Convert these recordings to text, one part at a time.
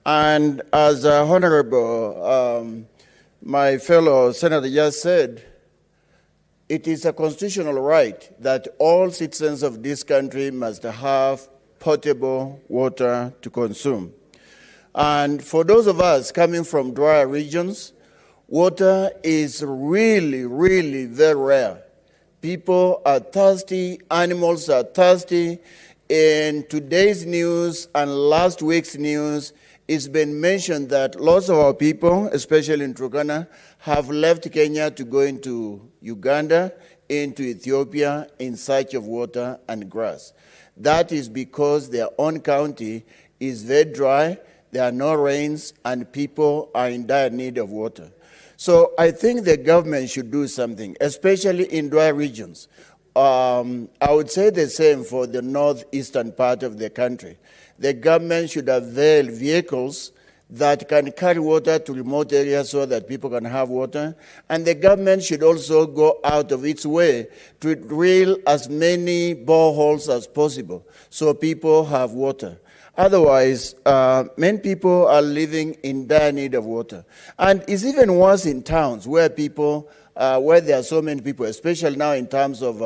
And as Honorable my fellow senator just said, it is a constitutional right that all citizens of this country must have potable water to consume. And for those of us coming from drier regions, water is really, really very rare. People are thirsty, animals are thirsty. In today's news and last week's news, it's been mentioned that lots of our people, especially in Turkana, have left Kenya to go into Uganda, into Ethiopia in search of water and grass. That is because their own county is very dry, there are no rains, and people are in dire need of water. So I think the government should do something, especially in dry regions. I would say the same for the northeastern part of the country. The government should avail vehicles that can carry water to remote areas so that people can have water. And the government should also go out of its way to drill as many boreholes as possible so people have water. Otherwise, many people are living in dire need of water. And it's even worse in towns where people, where there are so many people, especially now in terms of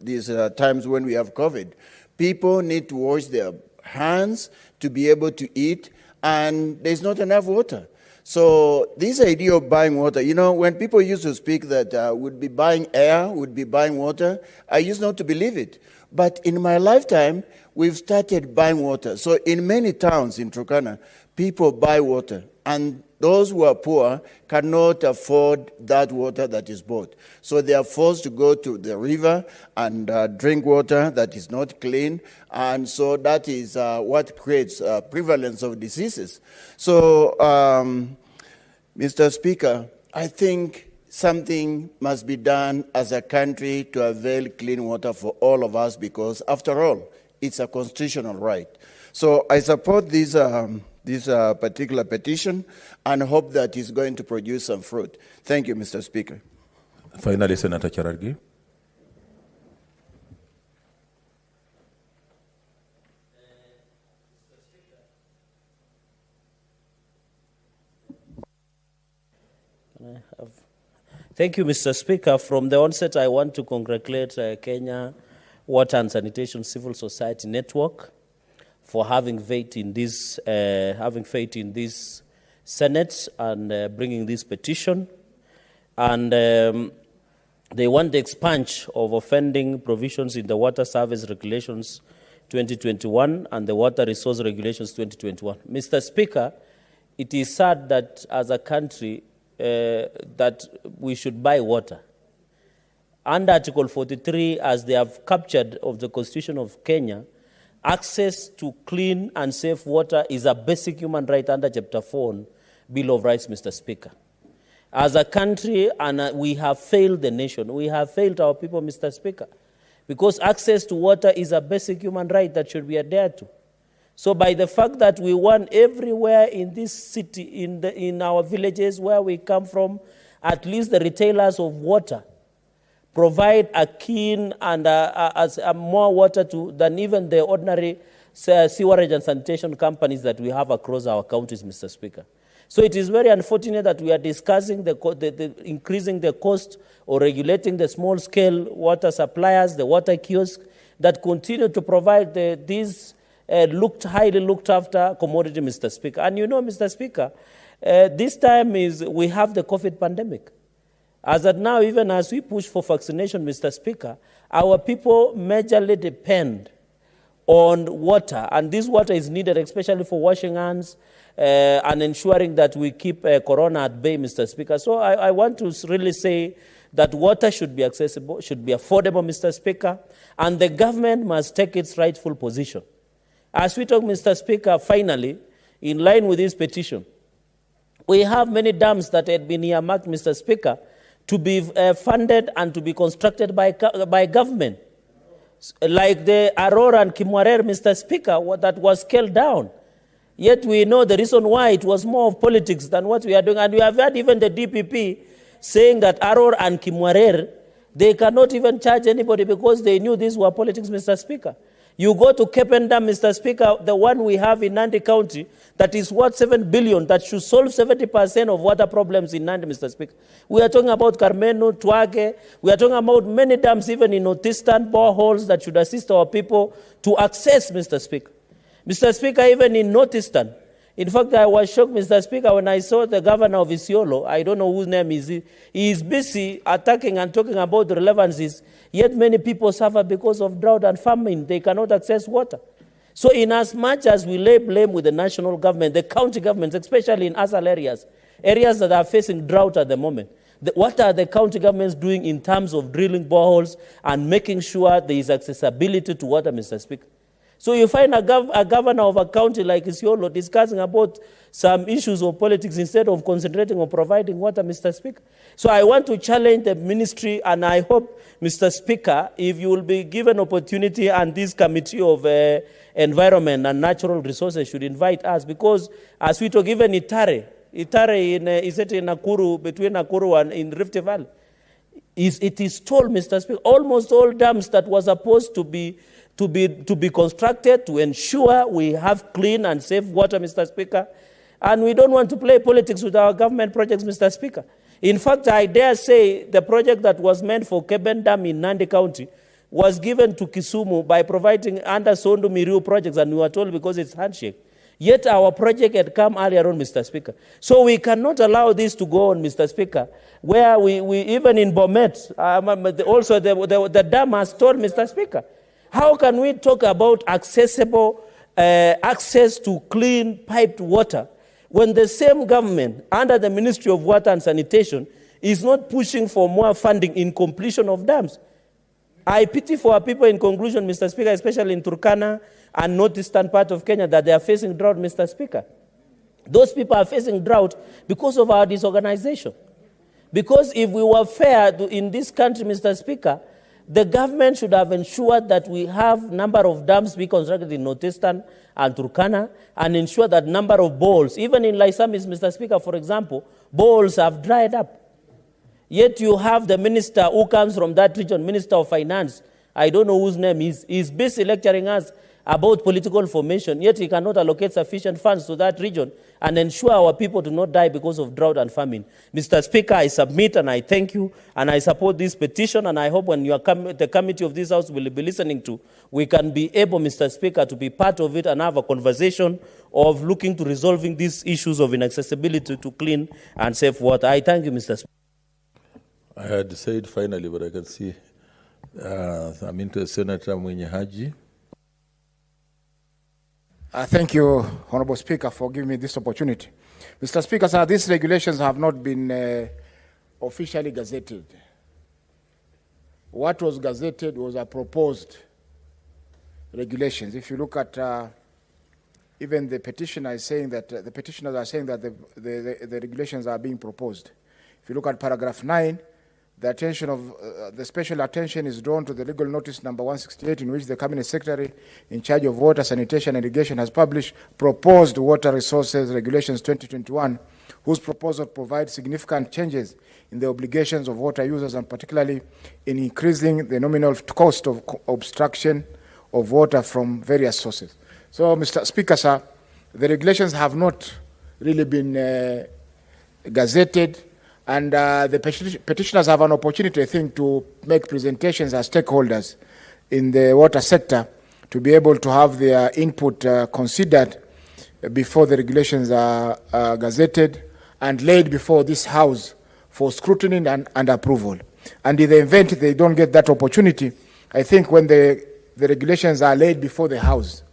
these times when we have COVID. People need to wash their hands to be able to eat, and there's not enough water. So this idea of buying water, you know, when people used to speak that we'd be buying air, we'd be buying water, I used not to believe it. But in my lifetime, we've started buying water. So in many towns in Turkana, people buy water, and those who are poor cannot afford that water that is bought. So they are forced to go to the river and drink water that is not clean. And so that is what creates prevalence of diseases. So, Mr. Speaker, I think something must be done as a country to avail clean water for all of us because, after all, it's a constitutional right. So I support this particular petition and hope that it's going to produce some fruit. Thank you, Mr. Speaker. Finally, Senator Charargi. Thank you, Mr. Speaker. From the onset, I want to congratulate Kenya Water and Sanitation Civil Society Network for having faith in this, Senate and bringing this petition. And they want the expunge of offending provisions in the Water Service Regulations 2021 and the Water Resource Regulations 2021. Mr. Speaker, it is sad that as a country that we should buy water. Under Article 43, as they have captured of the Constitution of Kenya, access to clean and safe water is a basic human right under Chapter 4 Bill of Rights, Mr. Speaker. As a country, and we have failed the nation, we have failed our people, Mr. Speaker, because access to water is a basic human right that should be adhered to. So by the fact that we want everywhere in this city, in our villages where we come from, at least the retailers of water provide a keen and more water than even the ordinary sewerage and sanitation companies that we have across our counties, Mr. Speaker. So it is very unfortunate that we are discussing increasing the cost or regulating the small-scale water suppliers, the water kiosks, that continue to provide these highly looked after commodity, Mr. Speaker. And you know, Mr. Speaker, this time we have the COVID pandemic. As of now, even as we push for vaccination, Mr. Speaker, our people majorly depend on water, and this water is needed especially for washing hands and ensuring that we keep corona at bay, Mr. Speaker. So I want to really say that water should be accessible, should be affordable, Mr. Speaker, and the government must take its rightful position. As we talk, Mr. Speaker, finally, in line with this petition, we have many dams that had been earmarked, Mr. Speaker, to be funded and to be constructed by government, like the Arora and Kimwarer, Mr. Speaker, that was scaled down. Yet we know the reason why it was more of politics than what we are doing. And we have had even the DPP saying that Arora and Kimwarer, they cannot even charge anybody because they knew these were politics, Mr. Speaker. You go to Kepen Dam, Mr. Speaker, the one we have in Nandi County, that is worth 7 billion, that should solve 70% of water problems in Nandi, Mr. Speaker. We are talking about Carmeno, Twage. We are talking about many dams, even in Northeastern boreholes that should assist our people to access, Mr. Speaker. Mr. Speaker, even in Northeastern. In fact, I was shocked, Mr. Speaker, when I saw the governor of Isiolo, I don't know whose name is he is busy attacking and talking about the relevancies, yet many people suffer because of drought and famine. They cannot access water. So in as much as we lay blame with the national government, the county governments, especially in ASAL areas, areas that are facing drought at the moment, what are the county governments doing in terms of drilling boreholes and making sure there is accessibility to water, Mr. Speaker? So you find a governor of a county like Isiolo discussing about some issues of politics instead of concentrating on providing water, Mr. Speaker. So I want to challenge the ministry, and I hope, Mr. Speaker, if you will be given opportunity, and this committee of environment and natural resources should invite us, because as we talk, even Itare is it in Nakuru, between Nakuru and in Rift Valley, it is told, Mr. Speaker, almost all dams that were supposed to be constructed to ensure we have clean and safe water, Mr. Speaker. And we don't want to play politics with our government projects, Mr. Speaker. In fact, I dare say the project that was meant for Kepen Dam in Nandi County was given to Kisumu by providing under Sondu Miriu projects, and we were told because it's handshake. Yet our project had come earlier on, Mr. Speaker. So we cannot allow this to go on, Mr. Speaker, where we even in Bomet, also the dam has told, Mr. Speaker. How can we talk about accessible access to clean piped water when the same government under the Ministry of Water and Sanitation is not pushing for more funding in completion of dams? I pity for our people in conclusion, Mr. Speaker, especially in Turkana and northeastern part of Kenya, that they are facing drought, Mr. Speaker. Those people are facing drought because of our disorganization. Because if we were fair in this country, Mr. Speaker, the government should have ensured that we have number of dams be constructed in Northeastern and Turkana, and ensure that number of bowls, even in Laisamis, Mr. Speaker, for example, bowls have dried up. Yet you have the minister who comes from that region, Minister of Finance, I don't know whose name is busy lecturing us about political formation, yet he cannot allocate sufficient funds to that region and ensure our people do not die because of drought and famine. Mr. Speaker, I submit and I thank you and I support this petition, and I hope when the committee of this House will be listening to, we can be able, Mr. Speaker, to be part of it and have a conversation of looking to resolving these issues of inaccessibility to clean and safe water. I thank you, Mr. Speaker. I had said finally, but I can see I'm into Senator Mwenye Haji. Thank you, Honorable Speaker, for giving me this opportunity. Mr. Speaker, sir, these regulations have not been officially gazetted. What was gazetted was a proposed regulations. If you look at even the petitioner is saying that the petitioners are saying that the regulations are being proposed. If you look at paragraph 9, the special attention is drawn to the legal notice number 168, in which the Cabinet Secretary in charge of water, sanitation, and irrigation has published proposed water resources regulations 2021, whose proposal provides significant changes in the obligations of water users, and particularly in increasing the nominal cost of obstruction of water from various sources. So, Mr. Speaker, sir, the regulations have not really been gazetted. And the petitioners have an opportunity, I think, to make presentations as stakeholders in the water sector to be able to have their input considered before the regulations are gazetted and laid before this House for scrutiny and approval. And in the event they don't get that opportunity, I think when the regulations are laid before the House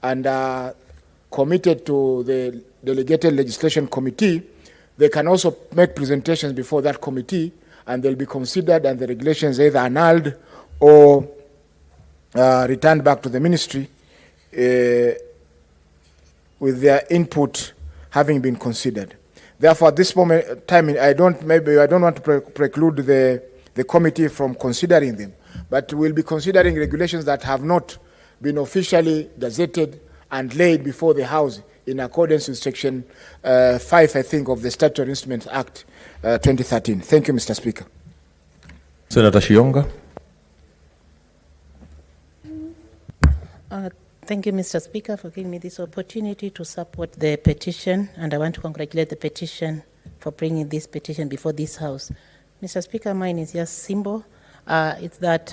and are committed to the Delegated Legislation Committee, they can also make presentations before that committee, and they'll be considered, and the regulations either annulled or returned back to the ministry with their input having been considered. Therefore, at this moment time, I don't want to preclude the committee from considering them, but we'll be considering regulations that have not been officially gazetted and laid before the House in accordance with Section 5, I think, of the Statutory Instruments Act 2013. Thank you, Mr. Speaker. Senator Shionga. Thank you, Mr. Speaker, for giving me this opportunity to support the petition, and I want to congratulate the petition for bringing this petition before this House. Mr. Speaker, mine is just simple. It's that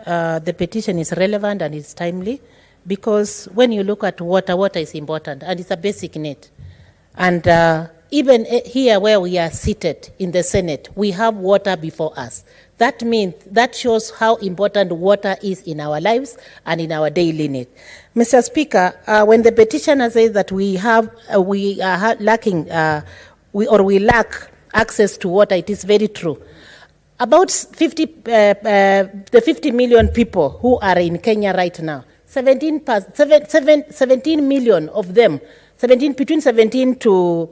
the petition is relevant and it's timely, because when you look at water, water is important and it's a basic need. And even here where we are seated in the Senate, we have water before us. That shows how important water is in our lives and in our daily need. Mr. Speaker, when the petitioner says that we are lacking, we lack access to water, it is very true. About 50 million people who are in Kenya right now, 17 million of them, between 17 to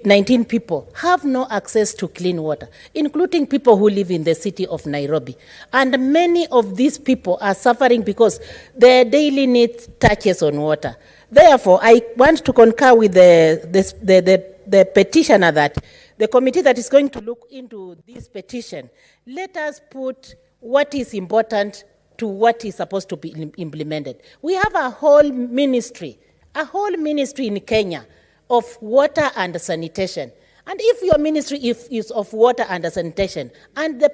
19 people have no access to clean water, including people who live in the city of Nairobi. And many of these people are suffering because their daily needs touches on water. Therefore, I want to concur with the petitioner that the committee that is going to look into this petition, let us put what is important to what is supposed to be implemented. We have a whole ministry in Kenya of water and sanitation. And if your ministry is of water and sanitation, and the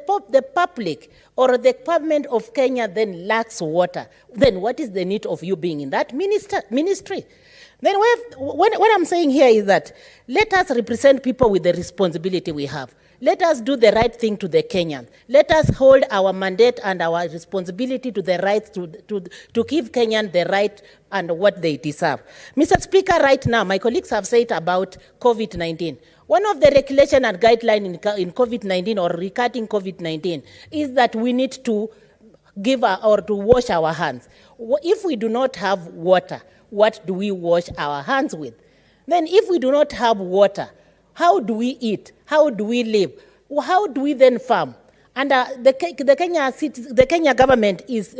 public or the government of Kenya then lacks water, then what is the need of you being in that ministry? Then what I'm saying here is that let us represent people with the responsibility we have. Let us do the right thing to the Kenyans. Let us hold our mandate and our responsibility to the rights to give Kenyans the right and what they deserve. Mr. Speaker, right now, my colleagues have said about COVID-19. One of the regulation and guideline in COVID-19 or regarding COVID-19 is that we need to to wash our hands. If we do not have water, what do we wash our hands with? Then if we do not have water, how do we eat? How do we live? How do we then farm? And the Kenya government is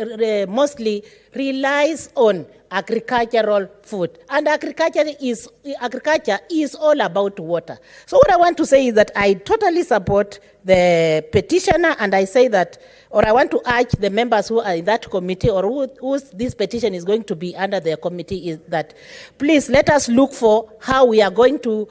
mostly relies on agricultural food, and agriculture is all about water. So what I want to say is that I totally support the petitioner, and I say that, or I want to urge the members who are in that committee or whose this petition is going to be under their committee, is that please let us look for how we are going to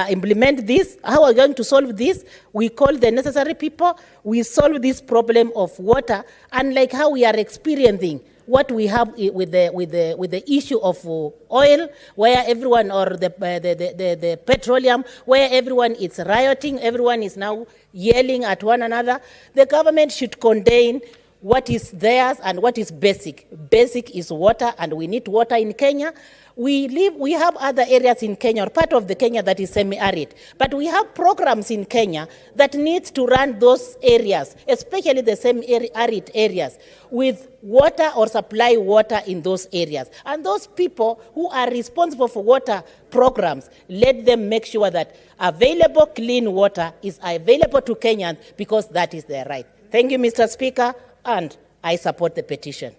implement this, how we're going to solve this. We call the necessary people, we solve this problem of water, and like how we are experiencing what we have with the issue of oil, where everyone, or the petroleum, where everyone is rioting, everyone is now yelling at one another. The government should contain what is theirs and what is basic. Basic is water, and we need water in Kenya. We have other areas in Kenya, or part of the Kenya that is semi-arid, but we have programs in Kenya that needs to run those areas, especially the semi-arid areas, with water or supply water in those areas. And those people who are responsible for water programs, let them make sure that available clean water is available to Kenyans, because that is their right. Thank you, Mr. Speaker, and I support the petition.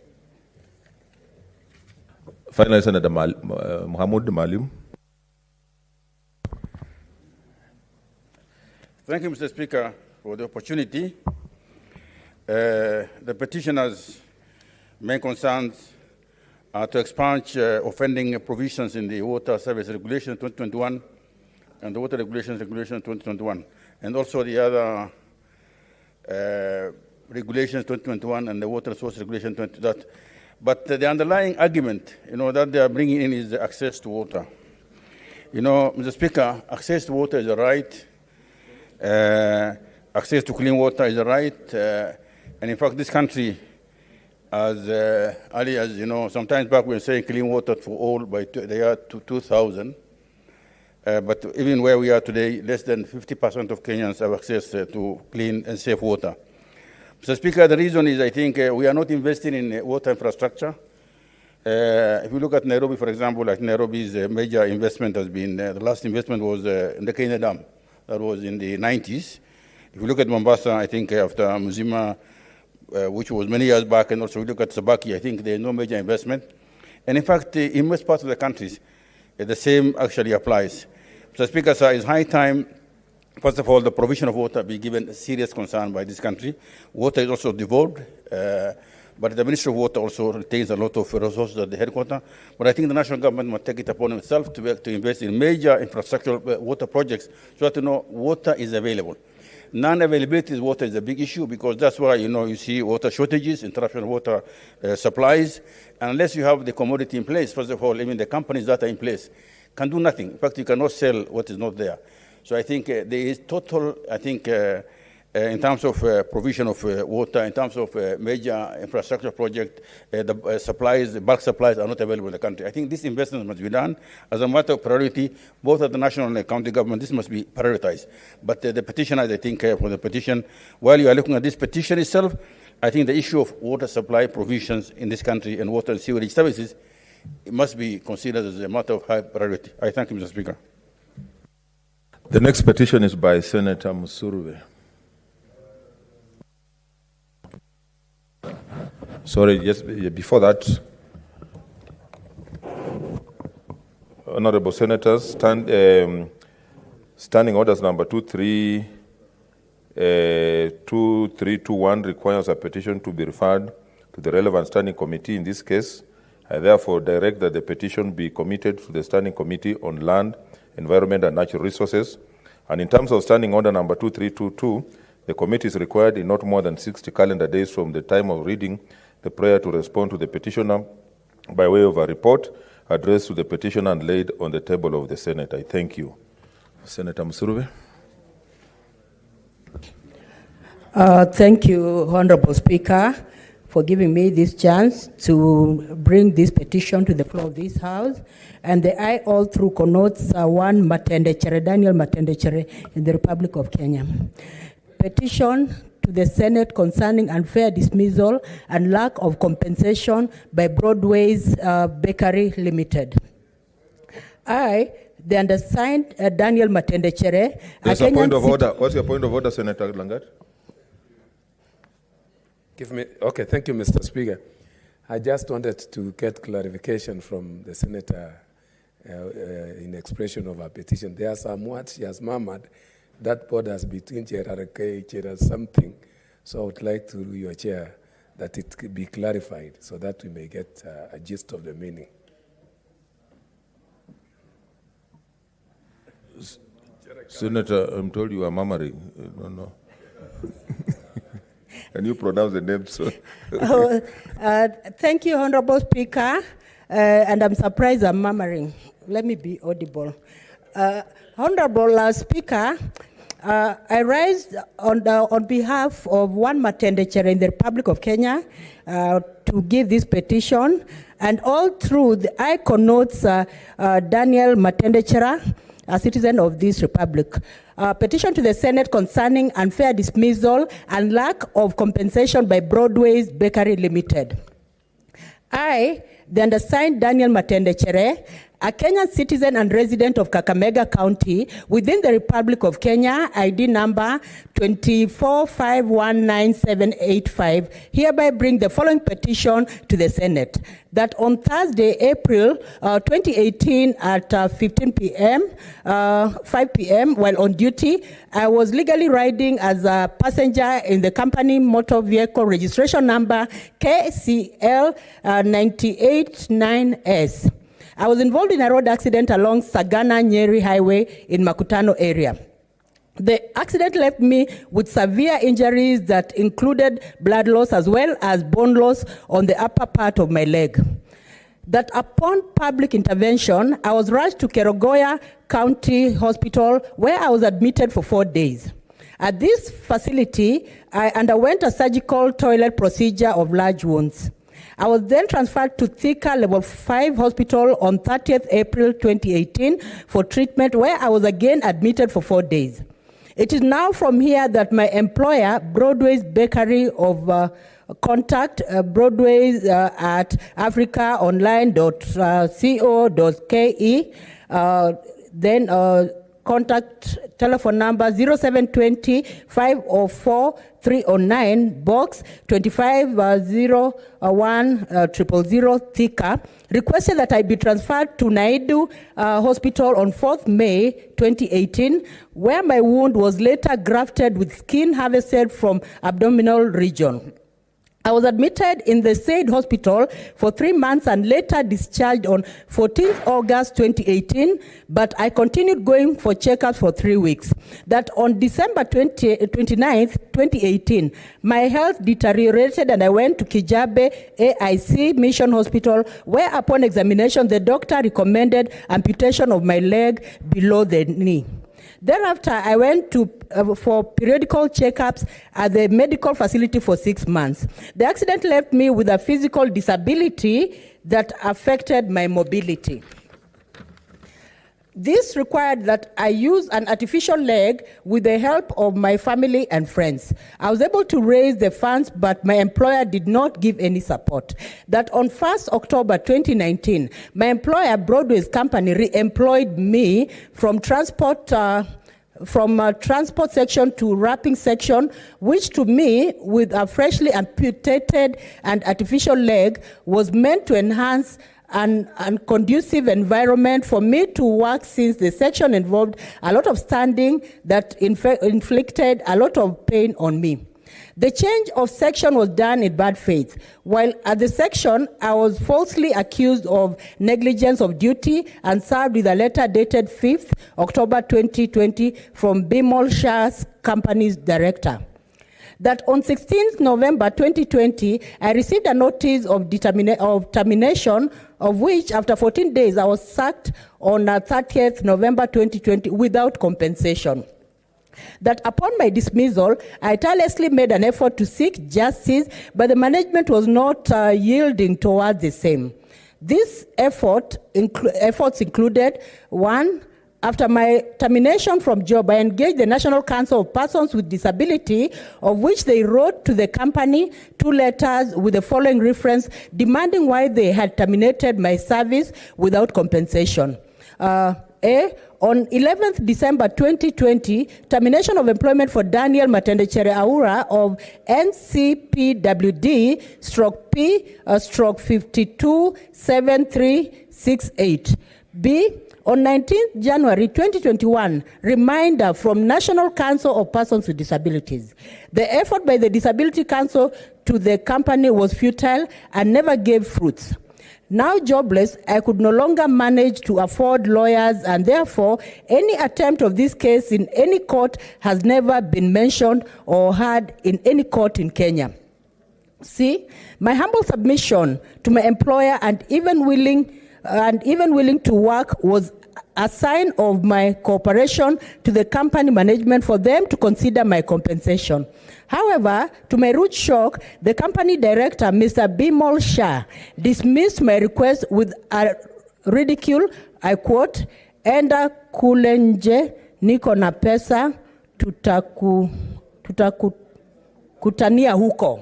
Finally, Senator Mohamud Malim. Thank you, Mr. Speaker, for the opportunity. The petitioner's main concerns are to expunge offending provisions in the Water Service Regulation 2021 and the Water Regulations Regulation 2021, and also the other regulations 2021 and the Water Resource Regulation 2020. But the underlying argument, that they are bringing in is the access to water. Mr. Speaker, access to water is a right. Access to clean water is a right. And in fact, this country, as early as, sometimes back we were saying clean water for all by the year 2000. But even where we are today, less than 50% of Kenyans have access to clean and safe water. Mr. Speaker, the reason is, I think, we are not investing in water infrastructure. If you look at Nairobi, for example, like Nairobi's major investment has been, the last investment was in the Kenya Dam. That was in the 90s. If you look at Mombasa, I think after Mzima, which was many years back, and also we look at Sabaki, I think there's no major investment. And in fact, in most parts of the countries, the same actually applies. Mr. Speaker, sir, it's high time, first of all, the provision of water be given serious concern by this country. Water is also devolved But the Ministry of Water also retains a lot of resources at the headquarters. But I think the national government must take it upon itself to invest in major infrastructure water projects so that water is available. Non-availability of water is a big issue because that's why you see water shortages, interruption of water supplies. Unless you have the commodity in place, first of all, even the companies that are in place can do nothing. In fact, you cannot sell what is not there. So I think there is total, in terms of provision of water, in terms of major infrastructure project, the supplies, the bulk supplies are not available in the country. I think this investment must be done as a matter of priority, both at the national and county government. This must be prioritized. But the petitioners, I think, for the petition, while you are looking at this petition itself, I think the issue of water supply provisions in this country and water and sewerage services, it must be considered as a matter of high priority. I thank you, Mr. Speaker. The next petition is by Senator Musurve. Sorry, just before that, Honorable Senators, standing orders number 2321 requires a petition to be referred to the relevant standing committee. In this case, I therefore direct that the petition be committed to the Standing Committee on Land, Environment and Natural Resources. And in terms of standing order number 2322, the committee is required in not more than 60 calendar days from the time of reading the prayer to respond to the petitioner by way of a report addressed to the petitioner and laid on the table of the Senate. I thank you. Senator Musurve. Thank you, Honorable Speaker, for giving me this chance to bring this petition to the floor of this House. And the I all through connotes one Matendechere, Daniel Matendechere in the Republic of Kenya. Petition to the Senate concerning unfair dismissal and lack of compensation by Broadway's Bakery Limited. I, the undersigned Daniel Matendechere. There's a point of order. What's your point of order, Senator Langat? Okay, thank you, Mr. Speaker. I just wanted to get clarification from the Senator in expression of our petition. There are some words she has murmured that borders between Cherarake, something. So I would like to your chair that it be clarified so that we may get a gist of the meaning. Senator, I'm told you are murmuring. No. Can you pronounce the name, sir? Thank you, Honorable Speaker. And I'm surprised I'm murmuring. Let me be audible. Honorable Speaker, I rise on behalf of one Matendechere in the Republic of Kenya to give this petition. And all through, I connotes Daniel Matendechere, a citizen of this republic. Petition to the Senate concerning unfair dismissal and lack of compensation by Broadway's Bakery Limited. I, the undersigned Daniel Matendechere, a Kenyan citizen and resident of Kakamega County within the Republic of Kenya, ID number 245198785, hereby bring the following petition to the Senate. That on Thursday, April 2018 at 5 p.m. while on duty, I was legally riding as a passenger in the company motor vehicle registration number KCL 989S. I was involved in a road accident along Sagana-Nyeri Highway in Makutano area. The accident left me with severe injuries that included blood loss as well as bone loss on the upper part of my leg. That upon public intervention, I was rushed to Kerogoya County Hospital where I was admitted for 4 days. At this facility, I underwent a surgical toilet procedure of large wounds. I was then transferred to Thika Level 5 Hospital on 30th April 2018 for treatment where I was again admitted for 4 days. It is now from here that my employer, Broadway's Bakery of contact Broadway's at africaonline.co.ke, then contact telephone number 0720 504 309, box 2501 000 Thika, requested that I be transferred to Naidu Hospital on 4th May 2018, where my wound was later grafted with skin harvested from abdominal region. I was admitted in the said hospital for 3 months and later discharged on 14th August 2018, but I continued going for checkups for 3 weeks. That on December 29th, 2018, my health deteriorated and I went to Kijabe AIC Mission Hospital, where upon examination, the doctor recommended amputation of my leg below the knee. Thereafter, I went to for periodical checkups at the medical facility for 6 months. The accident left me with a physical disability that affected my mobility. This required that I use an artificial leg with the help of my family and friends. I was able to raise the funds, but my employer did not give any support. That on 1st October 2019, my employer, Broadway's company, re-employed me from transport section to wrapping section, which to me, with a freshly amputated and artificial leg, was meant to enhance an conducive environment for me to work, since the section involved a lot of standing that inflicted a lot of pain on me. The change of section was done in bad faith. While at the section, I was falsely accused of negligence of duty and served with a letter dated 5th October 2020 from Bimal Shah's company's director. That on 16th November 2020, I received a notice of termination, of which after 14 days I was sacked on 30th November 2020 without compensation. That upon my dismissal, I tirelessly made an effort to seek justice, but the management was not yielding towards the same. These efforts included: 1, after my termination from job, I engaged the National Council of Persons with Disability, of which they wrote to the company 2 letters with the following reference, demanding why they had terminated my service without compensation. On 11th December 2020, termination of employment for Daniel Matendechere Aura of NCPWD/P/527368. B, on 19th January 2021, reminder from National Council of Persons with Disabilities. The effort by the Disability Council to the company was futile and never gave fruits. Now jobless, I could no longer manage to afford lawyers, and therefore any attempt of this case in any court has never been mentioned or heard in any court in Kenya. C, my humble submission to my employer and even willing to work was a sign of my cooperation to the company management for them to consider my compensation. However, to my rude shock, the company director, Mr. Bimal Shah, dismissed my request with a ridicule, I quote, "Enda kule nje, niko na pesa, tutakutania huko."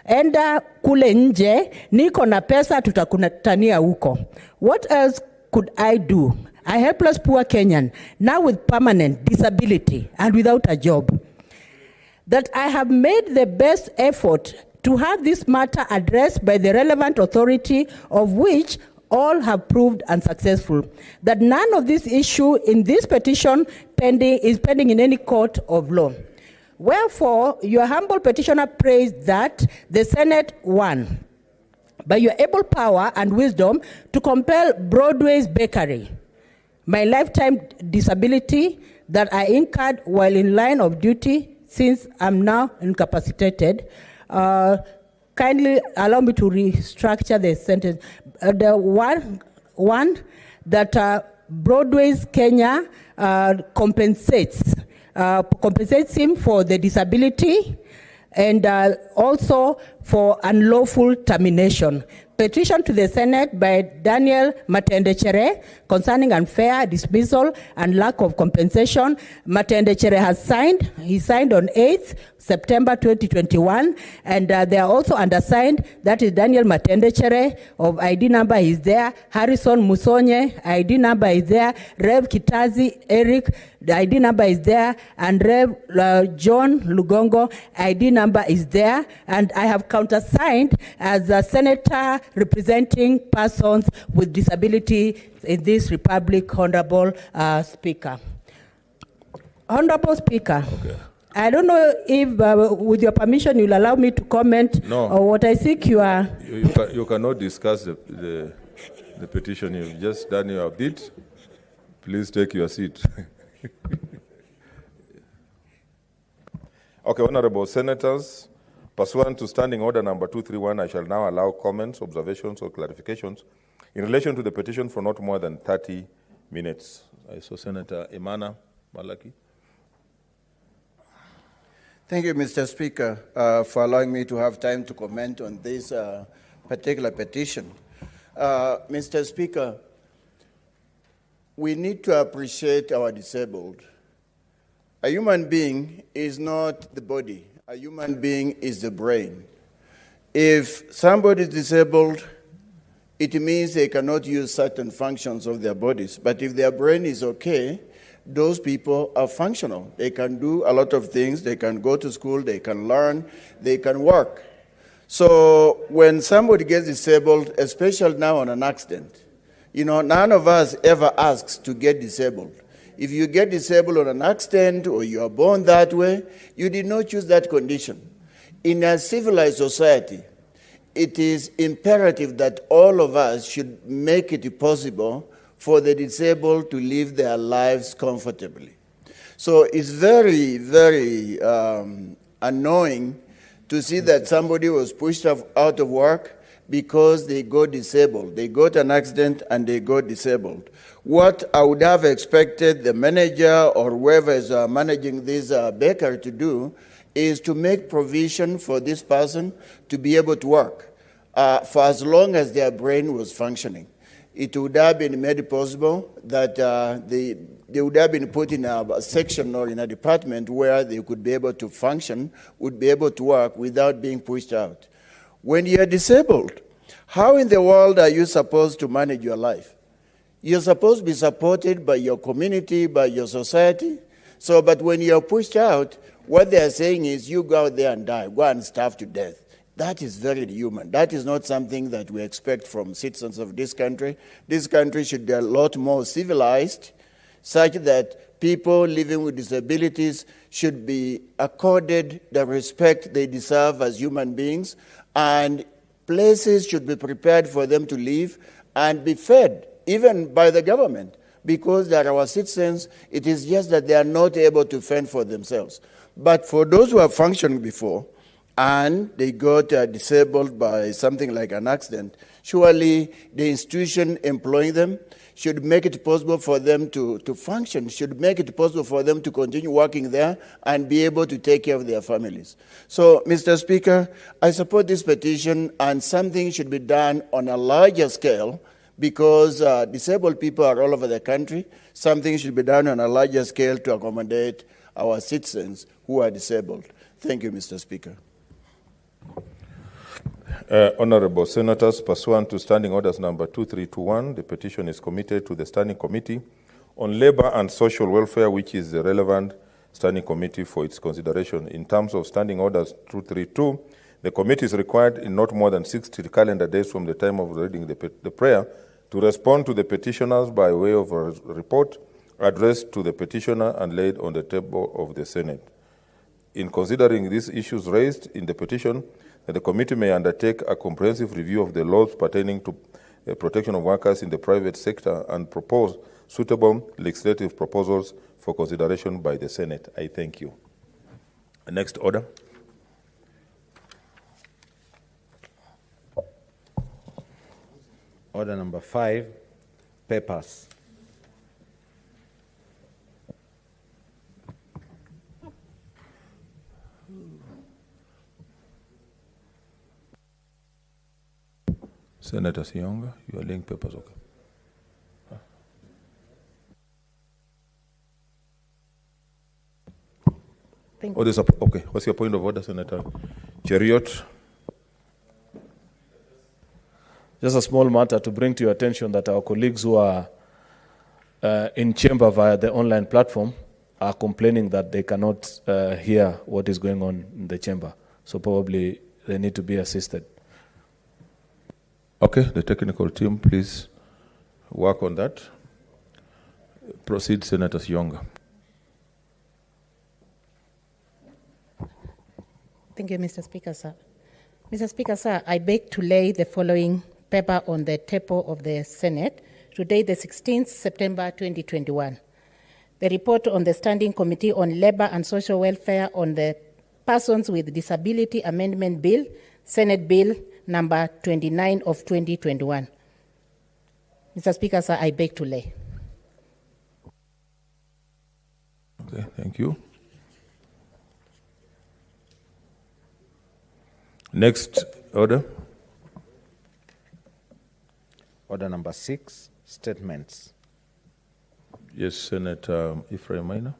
Enda kule nje, niko na pesa, tutakutania huko. What else could I do? A helpless poor Kenyan, now with permanent disability and without a job. That I have made the best effort to have this matter addressed by the relevant authority, of which all have proved unsuccessful. That none of this issue in this petition is pending in any court of law. Wherefore, your humble petitioner prays that the Senate, 1, by your able power and wisdom, to compel Broadway's bakery, my lifetime disability that I incurred while in line of duty, since I'm now incapacitated. Kindly allow me to restructure the sentence. The one that Broadway's Kenya compensates him for the disability and also for unlawful termination. Petition to the Senate by Daniel Matendechere concerning unfair dismissal and lack of compensation. Matendechere has signed. He signed on 8th September 2021, and they are also undersigned. That is Daniel Matendechere, of ID number is there. Harrison Musonye, ID number is there. Rev Kitazi Eric, the ID number is there. And Rev John Lugongo, ID number is there. And I have countersigned as a senator representing persons with disability in this republic, Honorable Speaker. Honorable Speaker, I don't know if, with your permission, you'll allow me to comment. No. Or what I think you are. You cannot discuss the petition. You've just done your bit. Please take your seat. Okay, honorable senators, pursuant to Standing Order number 231, I shall now allow comments, observations, or clarifications in relation to the petition for not more than 30 minutes. I saw Senator Emana Malaki. Thank you, Mr. Speaker, for allowing me to have time to comment on this particular petition. Mr. Speaker, we need to appreciate our disabled. A human being is not the body. A human being is the brain. If somebody is disabled, it means they cannot use certain functions of their bodies. But if their brain is okay, those people are functional. They can do a lot of things. They can go to school, they can learn, they can work. So when somebody gets disabled, especially now on an accident, none of us ever asks to get disabled. If you get disabled on an accident or you are born that way, you did not choose that condition. In a civilized society, it is imperative that all of us should make it possible for the disabled to live their lives comfortably. So it's very, very annoying to see that somebody was pushed out of work because they got disabled. They got an accident and they got disabled. What I would have expected the manager or whoever is managing this bakery to do is to make provision for this person to be able to work for as long as their brain was functioning. It would have been made possible that they would have been put in a section or in a department where they could be able to function, would be able to work without being pushed out. When you're disabled, how in the world are you supposed to manage your life? You're supposed to be supported by your community, by your society. So, but when you're pushed out, what they're saying is you go out there and die, go and starve to death. That is very inhuman. That is not something that we expect from citizens of this country. This country should be a lot more civilized, such that people living with disabilities should be accorded the respect they deserve as human beings, and places should be prepared for them to live and be fed, even by the government, because they are our citizens. It is just that they are not able to fend for themselves. But for those who have functioned before, and they got disabled by something like an accident, surely the institution employing them should make it possible for them to function, should make it possible for them to continue working there and be able to take care of their families. So, Mr. Speaker, I support this petition, and something should be done on a larger scale because disabled people are all over the country. Something should be done on a larger scale to accommodate our citizens who are disabled. Thank you, Mr. Speaker. Honorable Senators, pursuant to Standing Orders number 2321, the petition is committed to the Standing Committee on Labor and Social Welfare, which is the relevant Standing Committee for its consideration. In terms of Standing Orders 232, the committee is required in not more than 60 calendar days from the time of reading the prayer to respond to the petitioners by way of a report addressed to the petitioner and laid on the table of the Senate. In considering these issues raised in the petition, the committee may undertake a comprehensive review of the laws pertaining to the protection of workers in the private sector and propose suitable legislative proposals for consideration by the Senate. I thank you. Next order. Order number 5, papers. Senator Sionga, you are laying papers, okay. Thank you. Okay, what's your point of order, Senator Cheriot? Just a small matter to bring to your attention that our colleagues who are in chamber via the online platform are complaining that they cannot hear what is going on in the chamber. So probably they need to be assisted. Okay, the technical team, please work on that. Proceed, Senator Sionga. Thank you, Mr. Speaker, sir. Mr. Speaker, sir, I beg to lay the following paper on the table of the Senate today, the 16th September 2021. The report on the Standing Committee on Labor and Social Welfare on the Persons with Disability Amendment Bill, Senate Bill number 29 of 2021. Mr. Speaker, sir, I beg to lay. Okay, thank you. Next order. Order number 6, statements. Yes, Senator Ephraim Maina.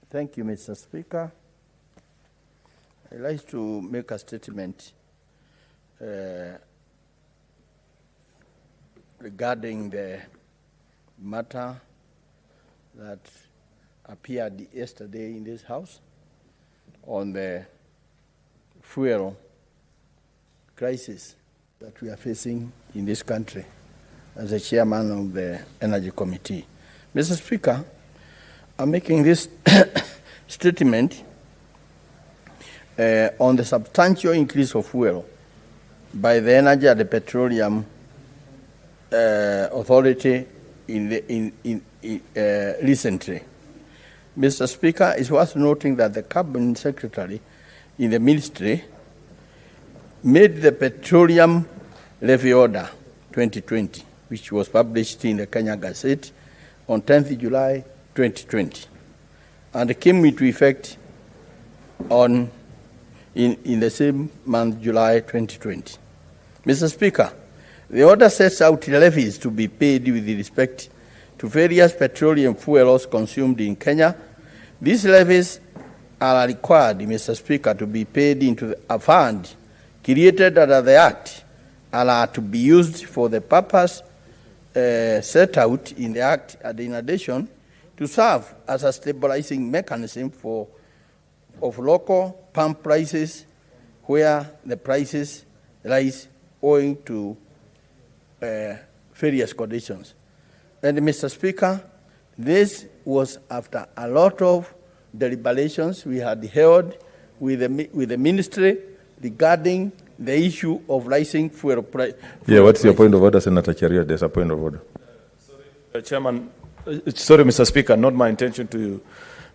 Thank you, Mr. Speaker. I'd like to make a statement regarding the matter that appeared yesterday in this House on the fuel crisis that we are facing in this country as the chairman of the Energy Committee. Mr. Speaker, I'm making this statement on the substantial increase of fuel by the Energy and the Petroleum Authority recently. Mr. Speaker, it's worth noting that the Cabinet Secretary in the Ministry made the Petroleum Levy Order 2020, which was published in the Kenya Gazette on 10th July 2020, and came into effect in the same month, July 2020. Mr. Speaker, the order sets out levies to be paid with respect to various petroleum fuels consumed in Kenya. These levies are required, Mr. Speaker, to be paid into a fund created under the Act and are to be used for the purpose set out in the Act, and in addition, to serve as a stabilizing mechanism of local pump prices where the prices rise owing to various conditions. And Mr. Speaker, this was after a lot of deliberations we had held with the ministry regarding the issue of rising fuel price. Yeah, what's your point of order, Senator Cheria? There's a point of order. Chairman, sorry, Mr. Speaker, not my intention to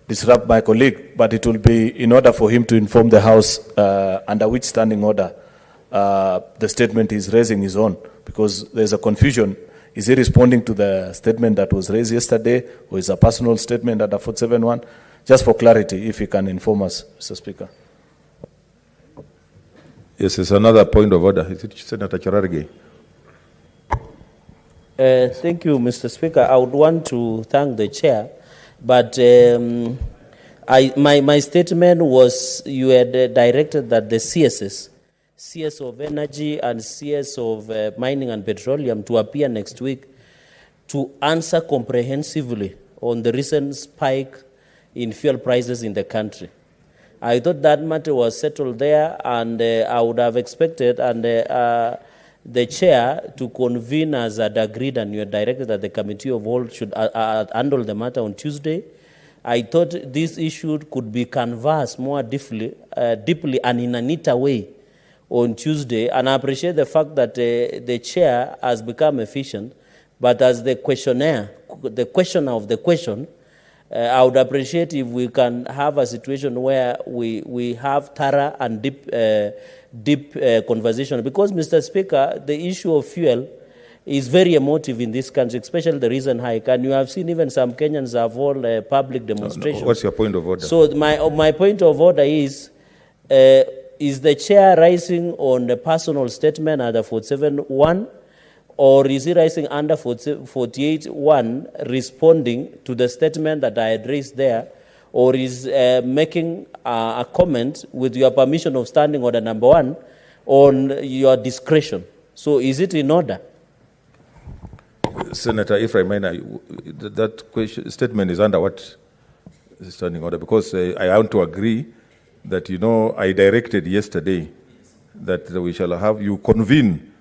disrupt my colleague, but it will be in order for him to inform the House under which standing order the statement is raising his own, because there's a confusion. Is he responding to the statement that was raised yesterday, or is a personal statement under 471? Just for clarity, if he can inform us, Mr. Speaker. Yes, it's another point of order. Is it Senator Cherargei? Thank you, Mr. Speaker. I would want to thank the chair, but my statement was you had directed that the CS of Energy and CS of Mining and Petroleum to appear next week to answer comprehensively on the recent spike in fuel prices in the country. I thought that matter was settled there, and I would have expected the chair to convene as had agreed, and you had directed that the committee of all should handle the matter on Tuesday. I thought this issue could be canvassed more deeply and in a neater way on Tuesday, and I appreciate the fact that the chair has become efficient, but as the questioner of the question, I would appreciate if we can have a situation where we have thorough and deep conversation, because, Mr. Speaker, the issue of fuel is very emotive in this country, especially the recent hike, and you have seen even some Kenyans have all public demonstrations. No, what's your point of order? So my point of order is the chair rising on the personal statement under 47.1, or is he rising under 48.1, responding to the statement that I had raised there, or is making a comment with your permission of standing order number 1 on your discretion? So is it in order? Senator Ephraim Maina, that statement is under what standing order, because I want to agree that, I directed yesterday that we shall have you convene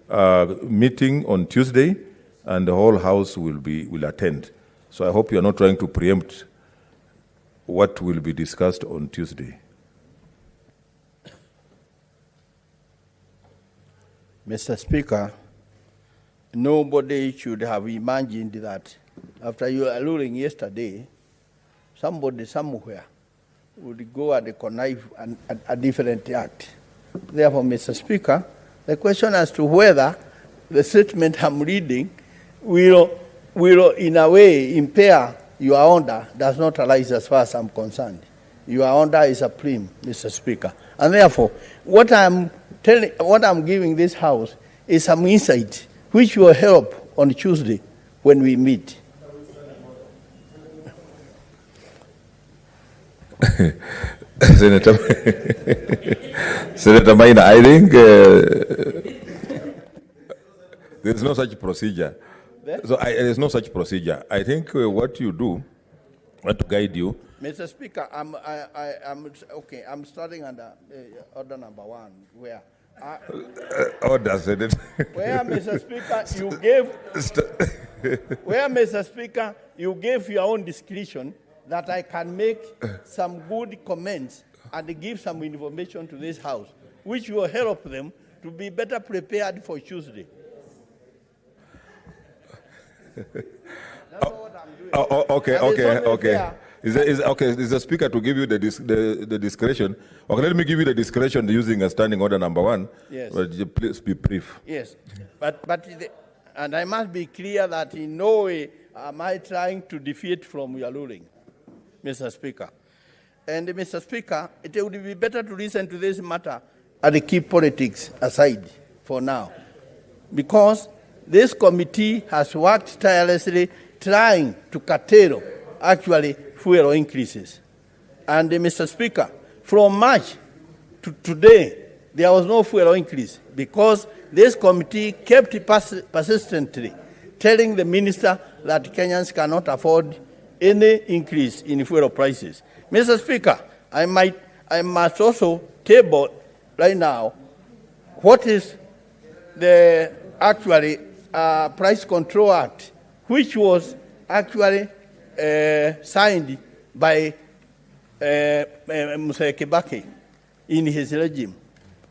a meeting on Tuesday, and the whole House will attend. So I hope you are not trying to preempt what will be discussed on Tuesday. Mr. Speaker, nobody should have imagined that after your ruling yesterday, somebody somewhere would go and connive a different act. Therefore, Mr. Speaker, the question as to whether the statement I'm reading will in a way impair your order does not arise as far as I'm concerned. Your order is supreme, Mr. Speaker. And therefore, what I'm giving this House is some insight which will help on Tuesday when we meet. Senator Maina, I think there's no such procedure. There's no such procedure. I think what you do, what to guide you. Mr. Speaker, I'm starting under order number 1, where order, Senator. Where, Mr. Speaker, you gave where, Mr. Speaker, you gave your own discretion that I can make some good comments and give some information to this House, which will help them to be better prepared for Tuesday. That's what I'm doing. Okay. Is the Speaker to give you the discretion? Okay, let me give you the discretion using a standing order number 1. Yes. But please be brief. Yes, and I must be clear that in no way am I trying to defeat from your ruling, Mr. Speaker. And Mr. Speaker, it would be better to listen to this matter and keep politics aside for now, because this committee has worked tirelessly trying to curtail actually fuel increases. And Mr. Speaker, from March to today, there was no fuel increase because this committee kept persistently telling the minister that Kenyans cannot afford any increase in fuel prices. Mr. Speaker, I must also table right now what is the actually Price Control Act, which was actually signed by Mr. Kibaki in his regime.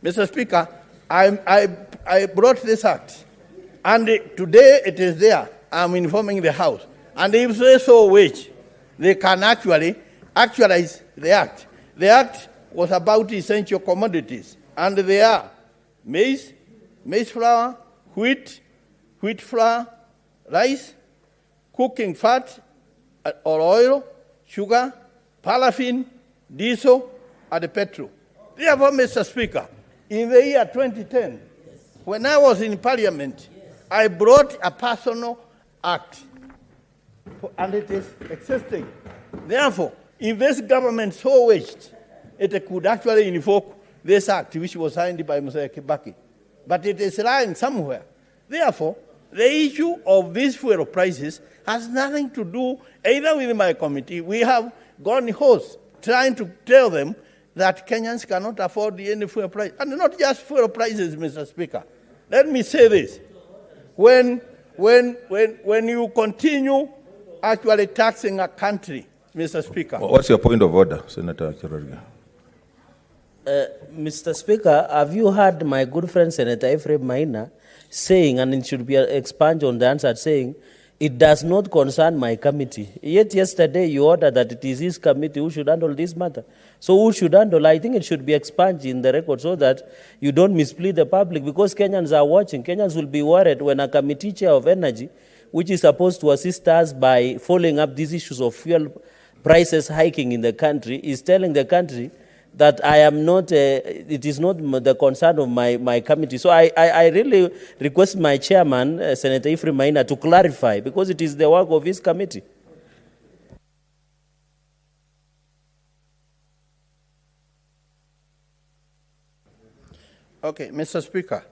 Mr. Speaker, I brought this act, and today it is there. I'm informing the House. And if they so wish, they can actually actualize the act. The act was about essential commodities, and they are maize flour, wheat flour, rice, cooking fat or oil, sugar, paraffin, diesel, and petrol. Therefore, Mr. Speaker, in the year 2010, when I was in Parliament, I brought a personal act, and it is existing. Therefore, if this government so wished, it could actually invoke this act, which was signed by Mr. Kibaki. But it is lying somewhere. Therefore, the issue of these fuel prices has nothing to do either with my committee. We have gone host trying to tell them that Kenyans cannot afford any fuel price. And not just fuel prices, Mr. Speaker. Let me say this. When you continue actually taxing a country, Mr. Speaker. What's your point of order, Senator Chirorga? Mr. Speaker, have you heard my good friend Senator Ephraim Maina saying, and it should be expanded on the answer, saying, it does not concern my committee. Yet yesterday you ordered that it is his committee who should handle this matter. So who should handle? I think it should be expanded in the record so that you don't mislead the public, because Kenyans are watching. Kenyans will be worried when a committee chair of energy, which is supposed to assist us by following up these issues of fuel prices hiking in the country, is telling the country that I am not, it is not the concern of my committee. So I really request my chairman, Senator Ephraim Maina, to clarify, because it is the work of his committee. Okay, Mr. Speaker,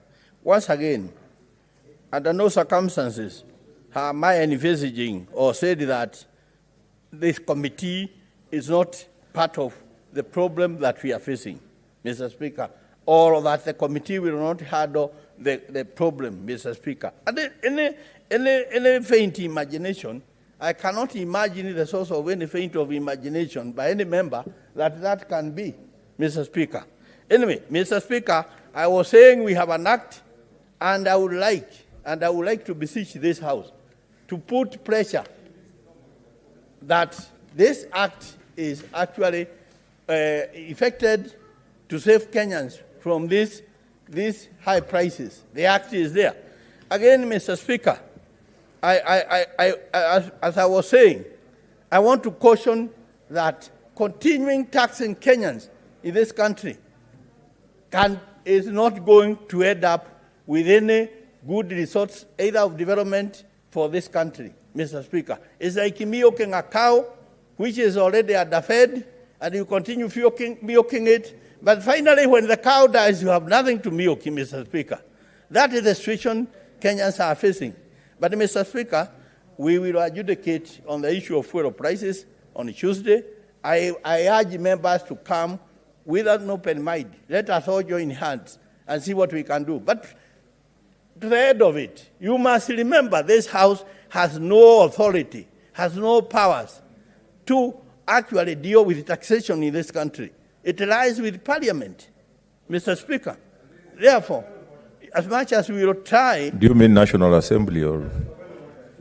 once again, under no circumstances am I envisaging or said that this committee is not part of the problem that we are facing, Mr. Speaker, or that the committee will not handle the problem, Mr. Speaker. And any faint imagination, I cannot imagine the source of any feint of imagination by any member that can be, Mr. Speaker. Anyway, Mr. Speaker, I was saying we have an act, and I would like to beseech this House to put pressure that this act is actually effected to save Kenyans from these high prices. The act is there. Again, Mr. Speaker, as I was saying, I want to caution that continuing taxing Kenyans in this country is not going to end up with any good results, either of development for this country, Mr. Speaker. It's like milking a cow, which is already underfed, and you continue milking it, but finally when the cow dies, you have nothing to milk, Mr. Speaker. That is the situation Kenyans are facing. But, Mr. Speaker, we will adjudicate on the issue of fuel prices on Tuesday. I urge members to come with an open mind. Let us all join hands and see what we can do. But to the end of it, you must remember this House has no authority, has no powers to actually deal with taxation in this country. It lies with Parliament, Mr. Speaker. Therefore, as much as we will try... Do you mean National Assembly, or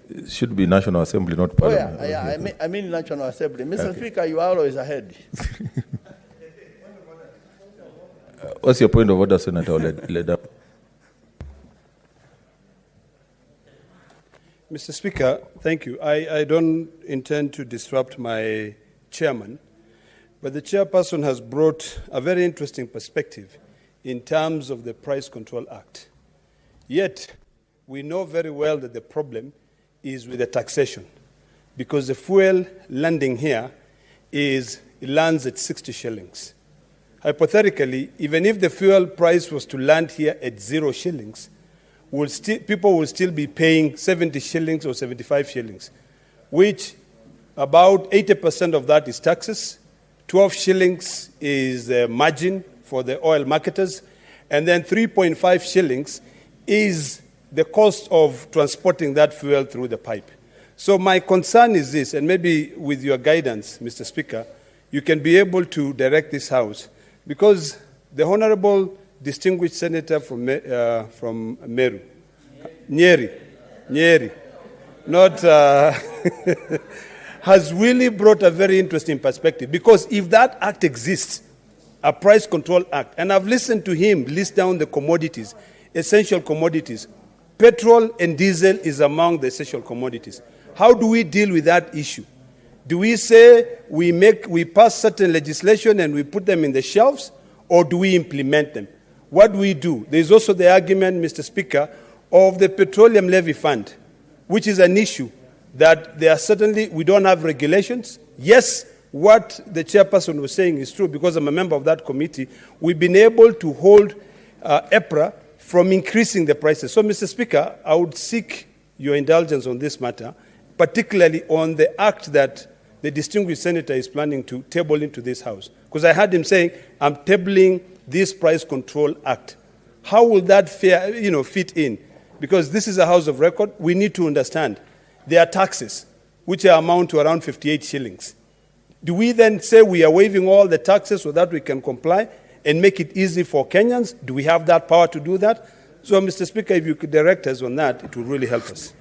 it should be National Assembly, not Parliament? Oh, yeah, I mean National Assembly. Mr. Okay. Speaker, you are always ahead. What's your point of order, Senator Leda? Mr. Speaker, thank you. I don't intend to disrupt my chairman, but the chairperson has brought a very interesting perspective in terms of the Price Control Act. Yet, we know very well that the problem is with the taxation, because the fuel landing here lands at 60 shillings. Hypothetically, even if the fuel price was to land here at 0 shillings, people will still be paying 70 shillings or 75 shillings, which about 80% of that is taxes, 12 shillings is the margin for the oil marketers, and then 3.5 shillings is the cost of transporting that fuel through the pipe. So my concern is this, and maybe with your guidance, Mr. Speaker, you can be able to direct this House, because the Honorable Distinguished Senator from Meru, Nyeri, not, has really brought a very interesting perspective. Because if that act exists, a price control act, and I've listened to him list down the commodities, essential commodities, petrol and diesel is among the essential commodities. How do we deal with that issue? Do we say we pass certain legislation and we put them in the shelves, or do we implement them? What do we do? There's also the argument, Mr. Speaker, of the Petroleum Levy Fund, which is an issue that we don't have regulations. Yes, what the chairperson was saying is true, because I'm a member of that committee. We've been able to hold EPRA from increasing the prices. So, Mr. Speaker, I would seek your indulgence on this matter, particularly on the act that the distinguished senator is planning to table into this House. Because I heard him saying, I'm tabling this Price Control Act. How will that fit in? Because this is a House of record. We need to understand there are taxes, which amount to around 58 shillings. Do we then say we are waiving all the taxes so that we can comply and make it easy for Kenyans? Do we have that power to do that? So, Mr. Speaker, if you could direct us on that, it would really help us.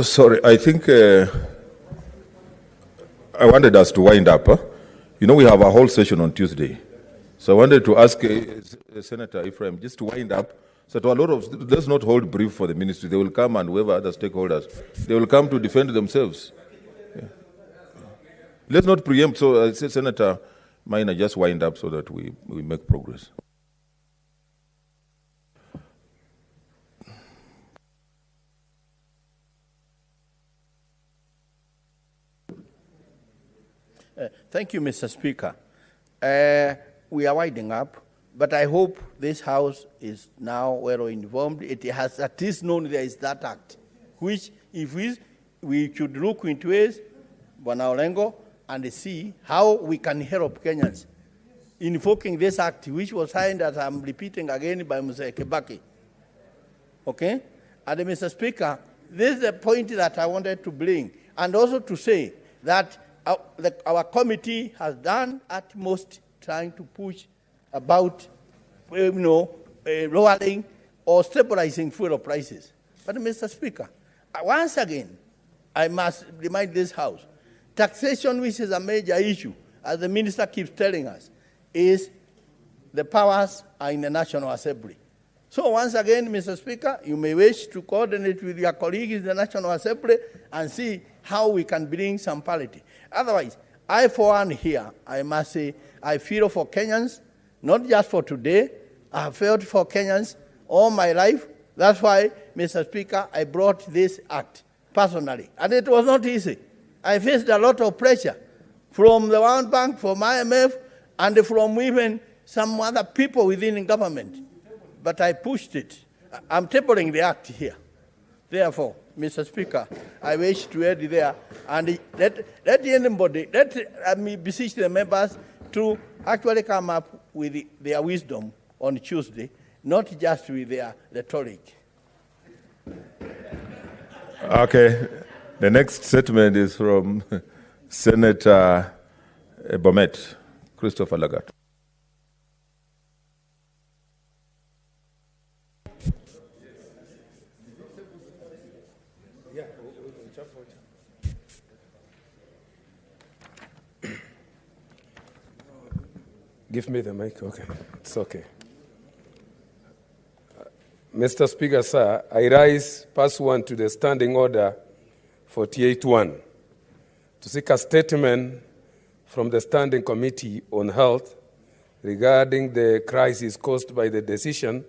Sorry, I think I wanted us to wind up. You know, we have a whole session on Tuesday. So I wanted to ask Senator Ephraim just to wind up. So to a lot of, let's not hold brief for the ministry. They will come, and whoever other stakeholders, they will come to defend themselves. Yeah. Let's not preempt. So Senator Maina, just wind up so that we make progress. Thank you, Mr. Speaker. We are winding up, but I hope this House is now well informed. It has at least known there is that act, which if we should look into it, Bwana Olengo, and see how we can help Kenyans, invoking this act, which was signed, as I'm repeating again, by Mr. Kibaki. Okay? And Mr. Speaker, this is the point that I wanted to bring, and also to say that our committee has done utmost trying to push about, lowering or stabilizing fuel prices. But Mr. Speaker, once again, I must remind this House, taxation, which is a major issue, as the Minister keeps telling us, is the powers are in the National Assembly. So once again, Mr. Speaker, you may wish to coordinate with your colleagues in the National Assembly and see how we can bring some parity. Otherwise, I for one here, I must say, I feel for Kenyans, not just for today. I have felt for Kenyans all my life. That's why, Mr. Speaker, I brought this act personally. And it was not easy. I faced a lot of pressure from the World Bank, from IMF, and from even some other people within government. But I pushed it. I'm tabling the act here. Therefore, Mr. Speaker, I wish to add there, and let anybody, let me beseech the members to actually come up with their wisdom on Tuesday, not just with their rhetoric. Okay. The next statement is from Senator Bomet, Christopher Lagat. Give me the mic, okay. It's okay. Mr. Speaker, sir, I rise pursuant to the Standing Order 48-1 to seek a statement from the Standing Committee on Health regarding the crisis caused by the decision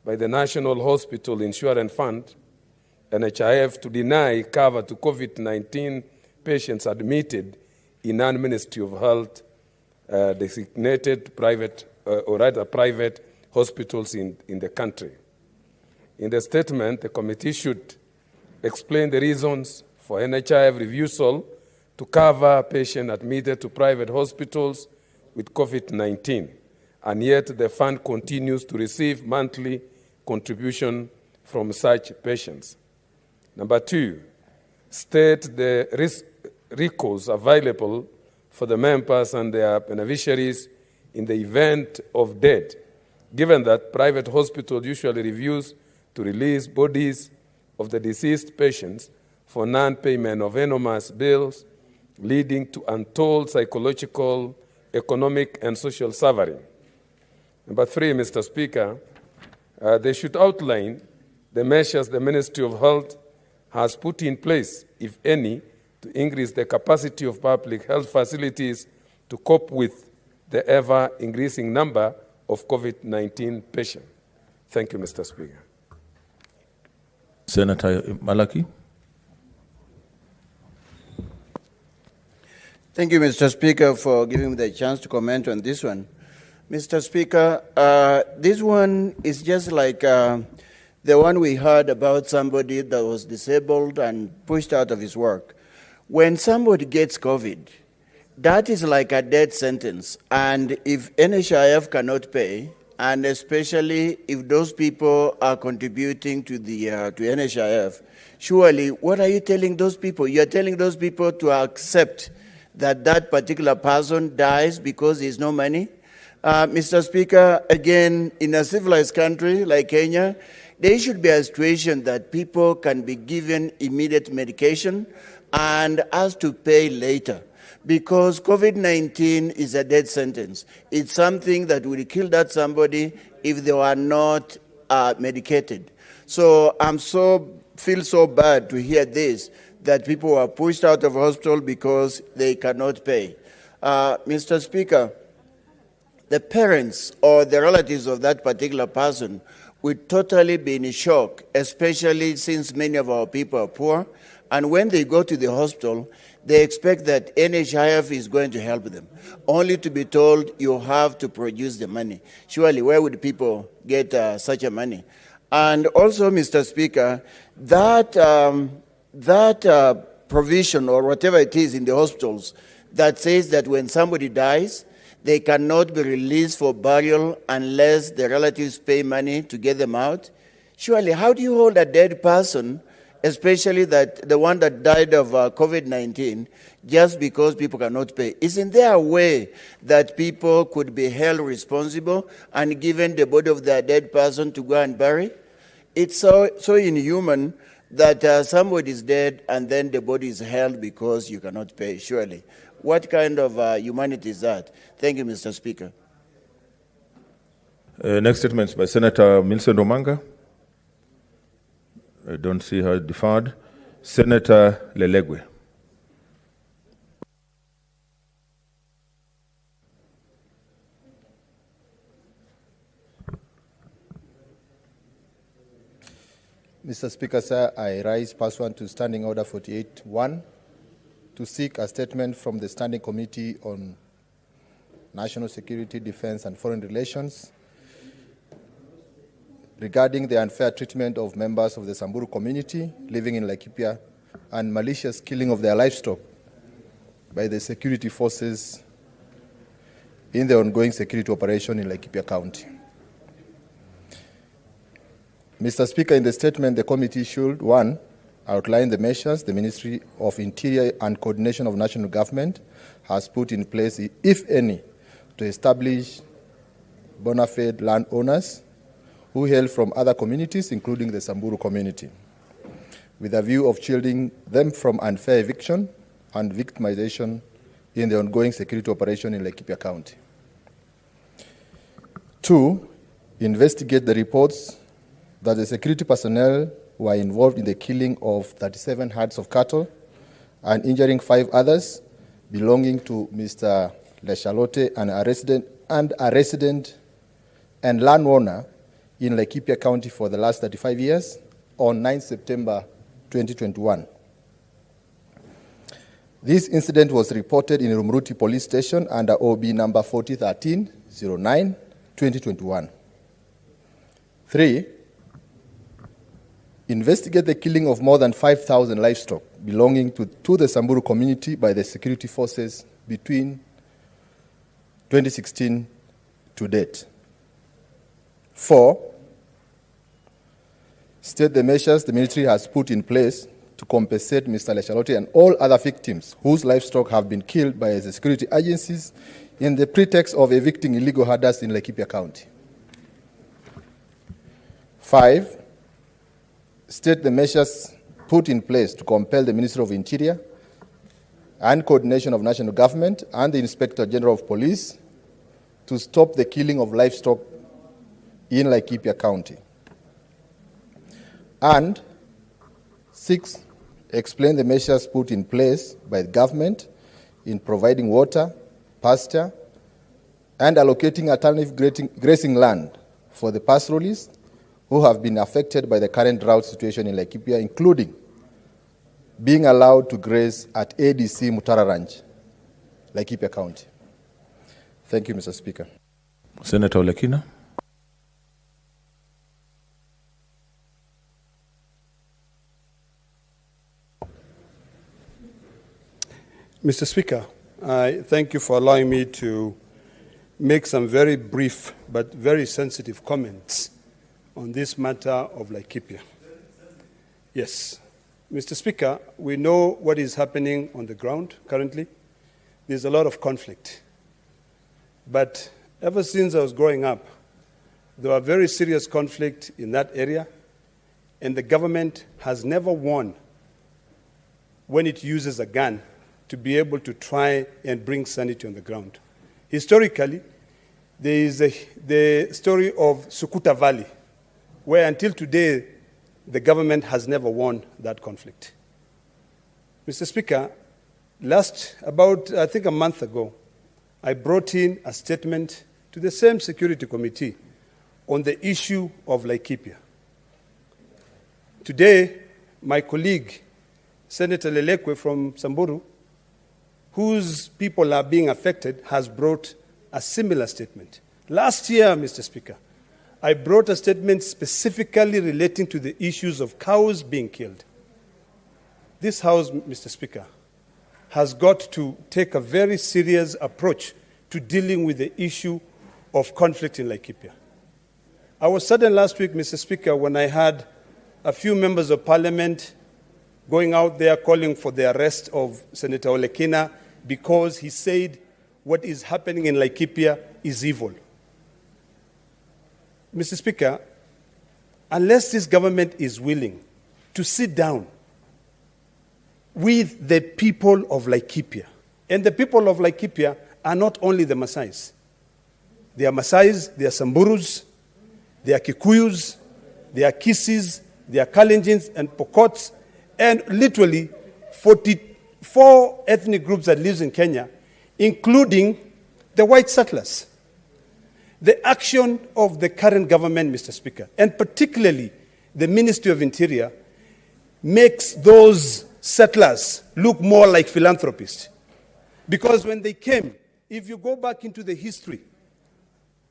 by the National Hospital Insurance Fund, NHIF, to deny cover to COVID-19 patients admitted in non-Ministry of Health designated private hospitals in the country. In the statement, the committee should explain the reasons for NHIF refusal to cover patients admitted to private hospitals with COVID-19, and yet the fund continues to receive monthly contribution from such patients. Number two, state the recourse available for the members and their beneficiaries in the event of death, given that private hospitals usually refuse to release bodies of the deceased patients for non-payment of enormous bills, leading to untold psychological, economic, and social suffering. Number three, Mr. Speaker, they should outline the measures the Ministry of Health has put in place, if any, to increase the capacity of public health facilities to cope with the ever-increasing number of COVID-19 patients. Thank you, Mr. Speaker. Senator Malaki. Thank you, Mr. Speaker, for giving me the chance to comment on this one. Mr. Speaker, this one is just like the one we heard about somebody that was disabled and pushed out of his work. When somebody gets COVID, that is like a death sentence. And if NHIF cannot pay, and especially if those people are contributing to NHIF, surely what are you telling those people? You're telling those people to accept that that particular person dies because there's no money? Mr. Speaker, again, in a civilized country like Kenya, there should be a situation that people can be given immediate medication and asked to pay later. Because COVID-19 is a death sentence. It's something that will kill that somebody if they were not medicated. So feel so bad to hear this, that people were pushed out of hospital because they cannot pay. Mr. Speaker, the parents or the relatives of that particular person would totally be in shock, especially since many of our people are poor. And when they go to the hospital, they expect that NHIF is going to help them, only to be told you have to produce the money. Surely, where would people get such a money? And also, Mr. Speaker, that provision or whatever it is in the hospitals that says that when somebody dies, they cannot be released for burial unless the relatives pay money to get them out. Surely, how do you hold a dead person, especially that the one that died of COVID-19, just because people cannot pay? Isn't there a way that people could be held responsible and given the body of their dead person to go and bury? It's so inhuman that somebody is dead and then the body is held because you cannot pay, surely. What kind of humanity is that? Thank you, Mr. Speaker. Next statement by Senator Millicent Omanga. I don't see her deferred. Senator Lelegwe. Mr. Speaker, sir, I rise pursuant to Standing Order 48-1 to seek a statement from the Standing Committee on National Security, Defense and Foreign Relations regarding the unfair treatment of members of the Samburu community living in Laikipia and malicious killing of their livestock by the security forces in the ongoing security operation in Laikipia County. Mr. Speaker, in the statement, the committee should, 1, outline the measures the Ministry of Interior and Coordination of National Government has put in place, if any, to establish bona fide landowners who hail from other communities, including the Samburu community, with a view of shielding them from unfair eviction and victimization in the ongoing security operation in Laikipia County. 2, investigate the reports that the security personnel were involved in the killing of 37 herds of cattle and injuring 5 others belonging to Mr. Leshalote, a resident and landowner in Laikipia County for the last 35 years on 9 September 2021. This incident was reported in Rumruti Police Station under OB number 4013-09-2021. 3, investigate the killing of more than 5,000 livestock belonging to the Samburu community by the security forces between 2016 to date. 4, state the measures the military has put in place to compensate Mr. Leshalote and all other victims whose livestock have been killed by the security agencies in the pretext of evicting illegal herders in Laikipia County. 5, state the measures put in place to compel the Ministry of Interior and Coordination of National Government and the Inspector General of Police to stop the killing of livestock in Laikipia County. And 6, explain the measures put in place by the government in providing water, pasture, and allocating alternative grazing land for the pastoralists who have been affected by the current drought situation in Laikipia, including being allowed to graze at ADC Mutara Ranch, Laikipia County. Thank you, Mr. Speaker. Senator Olekina. Mr. Speaker, I thank you for allowing me to make some very brief but very sensitive comments on this matter of Laikipia. Yes, Mr. Speaker, we know what is happening on the ground currently. There's a lot of conflict. But ever since I was growing up, there were very serious conflict in that area, and the government has never won when it uses a gun to be able to try and bring sanity on the ground. Historically, there is the story of Sukuta Valley, where until today, the government has never won that conflict. Mr. Speaker, about a month ago, I brought in a statement to the same Security Committee on the issue of Laikipia. Today, my colleague, Senator Lelekwe from Samburu, whose people are being affected, has brought a similar statement. Last year, Mr. Speaker, I brought a statement specifically relating to the issues of cows being killed. This House, Mr. Speaker, has got to take a very serious approach to dealing with the issue of conflict in Laikipia. I was saddened last week, Mr. Speaker, when I had a few members of parliament going out there calling for the arrest of Senator Olekina because he said what is happening in Laikipia is evil. Mr. Speaker, unless this government is willing to sit down with the people of Laikipia, and the people of Laikipia are not only the Maasais. They are Maasais, they are Samburus, they are Kikuyus, they are Kisis, they are Kalenjins and Pokots, and literally 44 ethnic groups that live in Kenya, including the white settlers. The action of the current government, Mr. Speaker, and particularly the Ministry of Interior, makes those settlers look more like philanthropists. Because when they came, if you go back into the history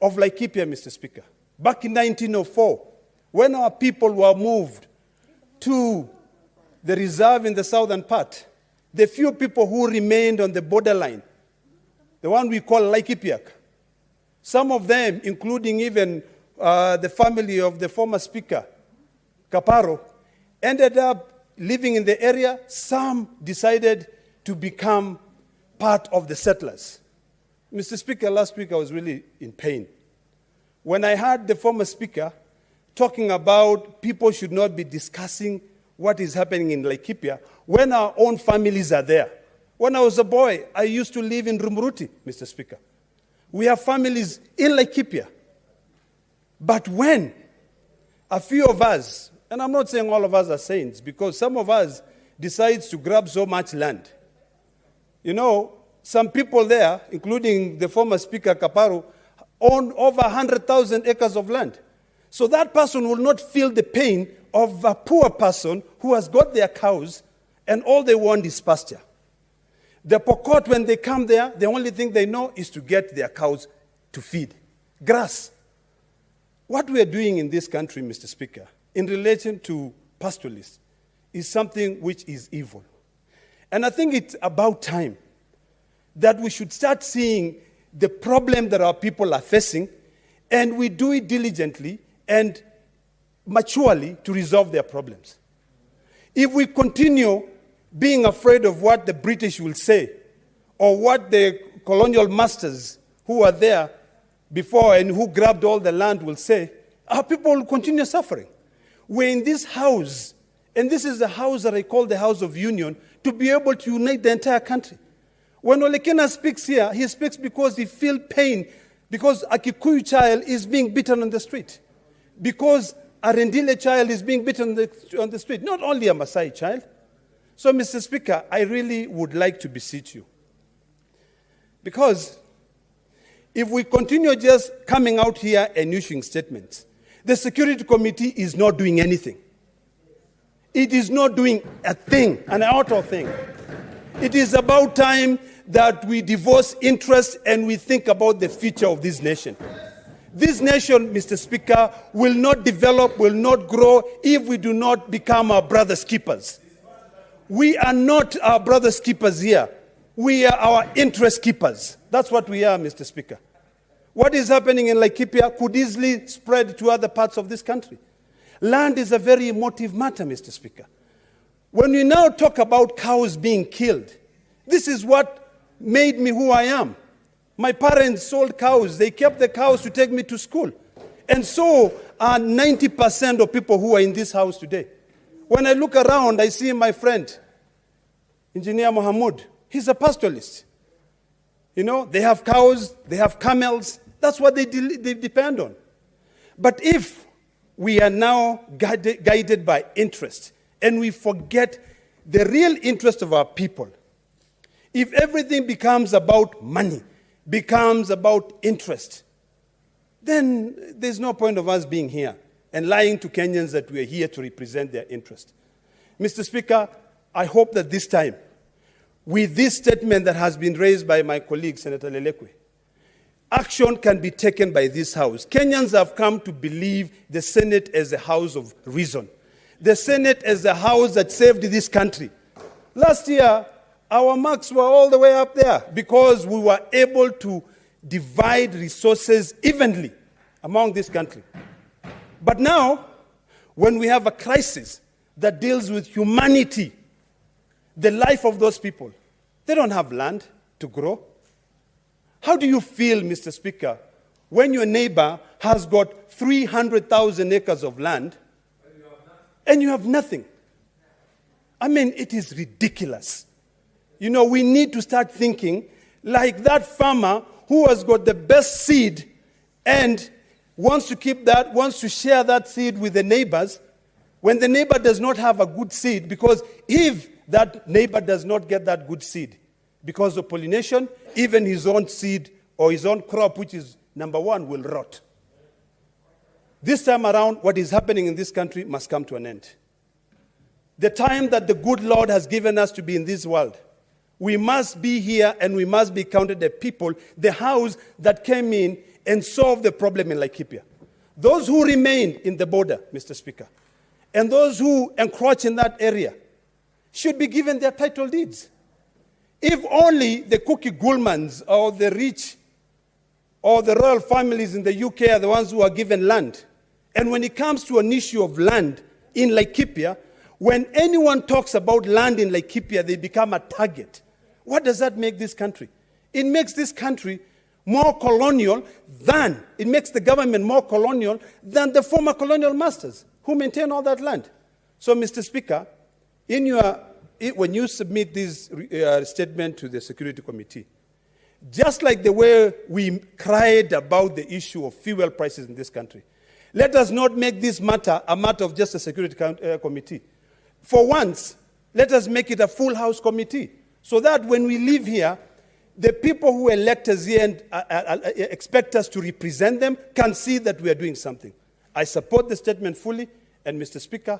of Laikipia, Mr. Speaker, back in 1904, when our people were moved to the reserve in the southern part, the few people who remained on the borderline, the one we call Laikipia, some of them, including even the family of the former speaker, Kaparo, ended up living in the area. Some decided to become part of the settlers. Mr. Speaker, last week I was really in pain when I heard the former speaker talking about people should not be discussing what is happening in Laikipia when our own families are there. When I was a boy, I used to live in Rumuruti, Mr. Speaker. We have families in Laikipia. But when a few of us, and I'm not saying all of us are saints, because some of us decide to grab so much land. You know, some people there, including the former speaker Kaparo, own over 100,000 acres of land. So that person will not feel the pain of a poor person who has got their cows and all they want is pasture. The Pokot, when they come there, the only thing they know is to get their cows to feed. Grass. What we are doing in this country, Mr. Speaker, in relation to pastoralists, is something which is evil. And I think it's about time that we should start seeing the problem that our people are facing, and we do it diligently and maturely to resolve their problems. If we continue being afraid of what the British will say, or what the colonial masters who were there before and who grabbed all the land will say, our people will continue suffering. We're in this house, and this is the house that I call the House of Union, to be able to unite the entire country. When Olekina speaks here, he speaks because he feels pain, because a Kikuyu child is being beaten on the street, because a Rendile child is being beaten on the street, not only a Maasai child. So, Mr. Speaker, I really would like to beseech you, because if we continue just coming out here and issuing statements, the Security Committee is not doing anything. It is not doing a thing, an outer thing. It is about time that we divorce interest and we think about the future of this nation. This nation, Mr. Speaker, will not develop, will not grow if we do not become our brother's keepers. We are not our brother's keepers here. We are our interest keepers. That's what we are, Mr. Speaker. What is happening in Laikipia could easily spread to other parts of this country. Land is a very emotive matter, Mr. Speaker. When we now talk about cows being killed, this is what made me who I am. My parents sold cows. They kept the cows to take me to school. And so are 90% of people who are in this house today. When I look around, I see my friend, Engineer Mohamud. He's a pastoralist. You know, they have cows, they have camels. That's what they depend on. But if we are now guided by interest and we forget the real interest of our people, if everything becomes about money, becomes about interest, then there's no point of us being here and lying to Kenyans that we are here to represent their interest. Mr. Speaker, I hope that this time, with this statement that has been raised by my colleague, Senator Lelekwe, action can be taken by this House. Kenyans have come to believe the Senate as a house of reason. The Senate as a house that saved this country. Last year, Our marks were all the way up there because we were able to divide resources evenly among this country. But now, when we have a crisis that deals with humanity, the life of those people, they don't have land to grow. How do you feel, Mr. Speaker, when your neighbor has got 300,000 acres of land and you have nothing? I mean, it is ridiculous. You know, we need to start thinking like that farmer who has got the best seed and wants to keep that, wants to share that seed with the neighbors, when the neighbor does not have a good seed, because if that neighbor does not get that good seed, because of pollination, even his own seed or his own crop, which is number one, will rot. This time around, what is happening in this country must come to an end. The time that the good Lord has given us to be in this world, we must be here and we must be counted the people, the house that came in and solved the problem in Laikipia. Those who remained in the border, Mr. Speaker, and those who encroach in that area should be given their title deeds. If only the cookie Gulmans or the rich or the royal families in the UK are the ones who are given land. And when it comes to an issue of land in Laikipia, when anyone talks about land in Laikipia, they become a target. What does that make this country? It makes this country more colonial than, it makes the government more colonial than the former colonial masters who maintain all that land. So, Mr. Speaker, when you submit this statement to the Security Committee, just like the way we cried about the issue of fuel prices in this country, let us not make this matter a matter of just a Security Committee. For once, let us make it a full House committee, so that when we leave here, the people who elect us here and expect us to represent them can see that we are doing something. I support the statement fully, and Mr. Speaker,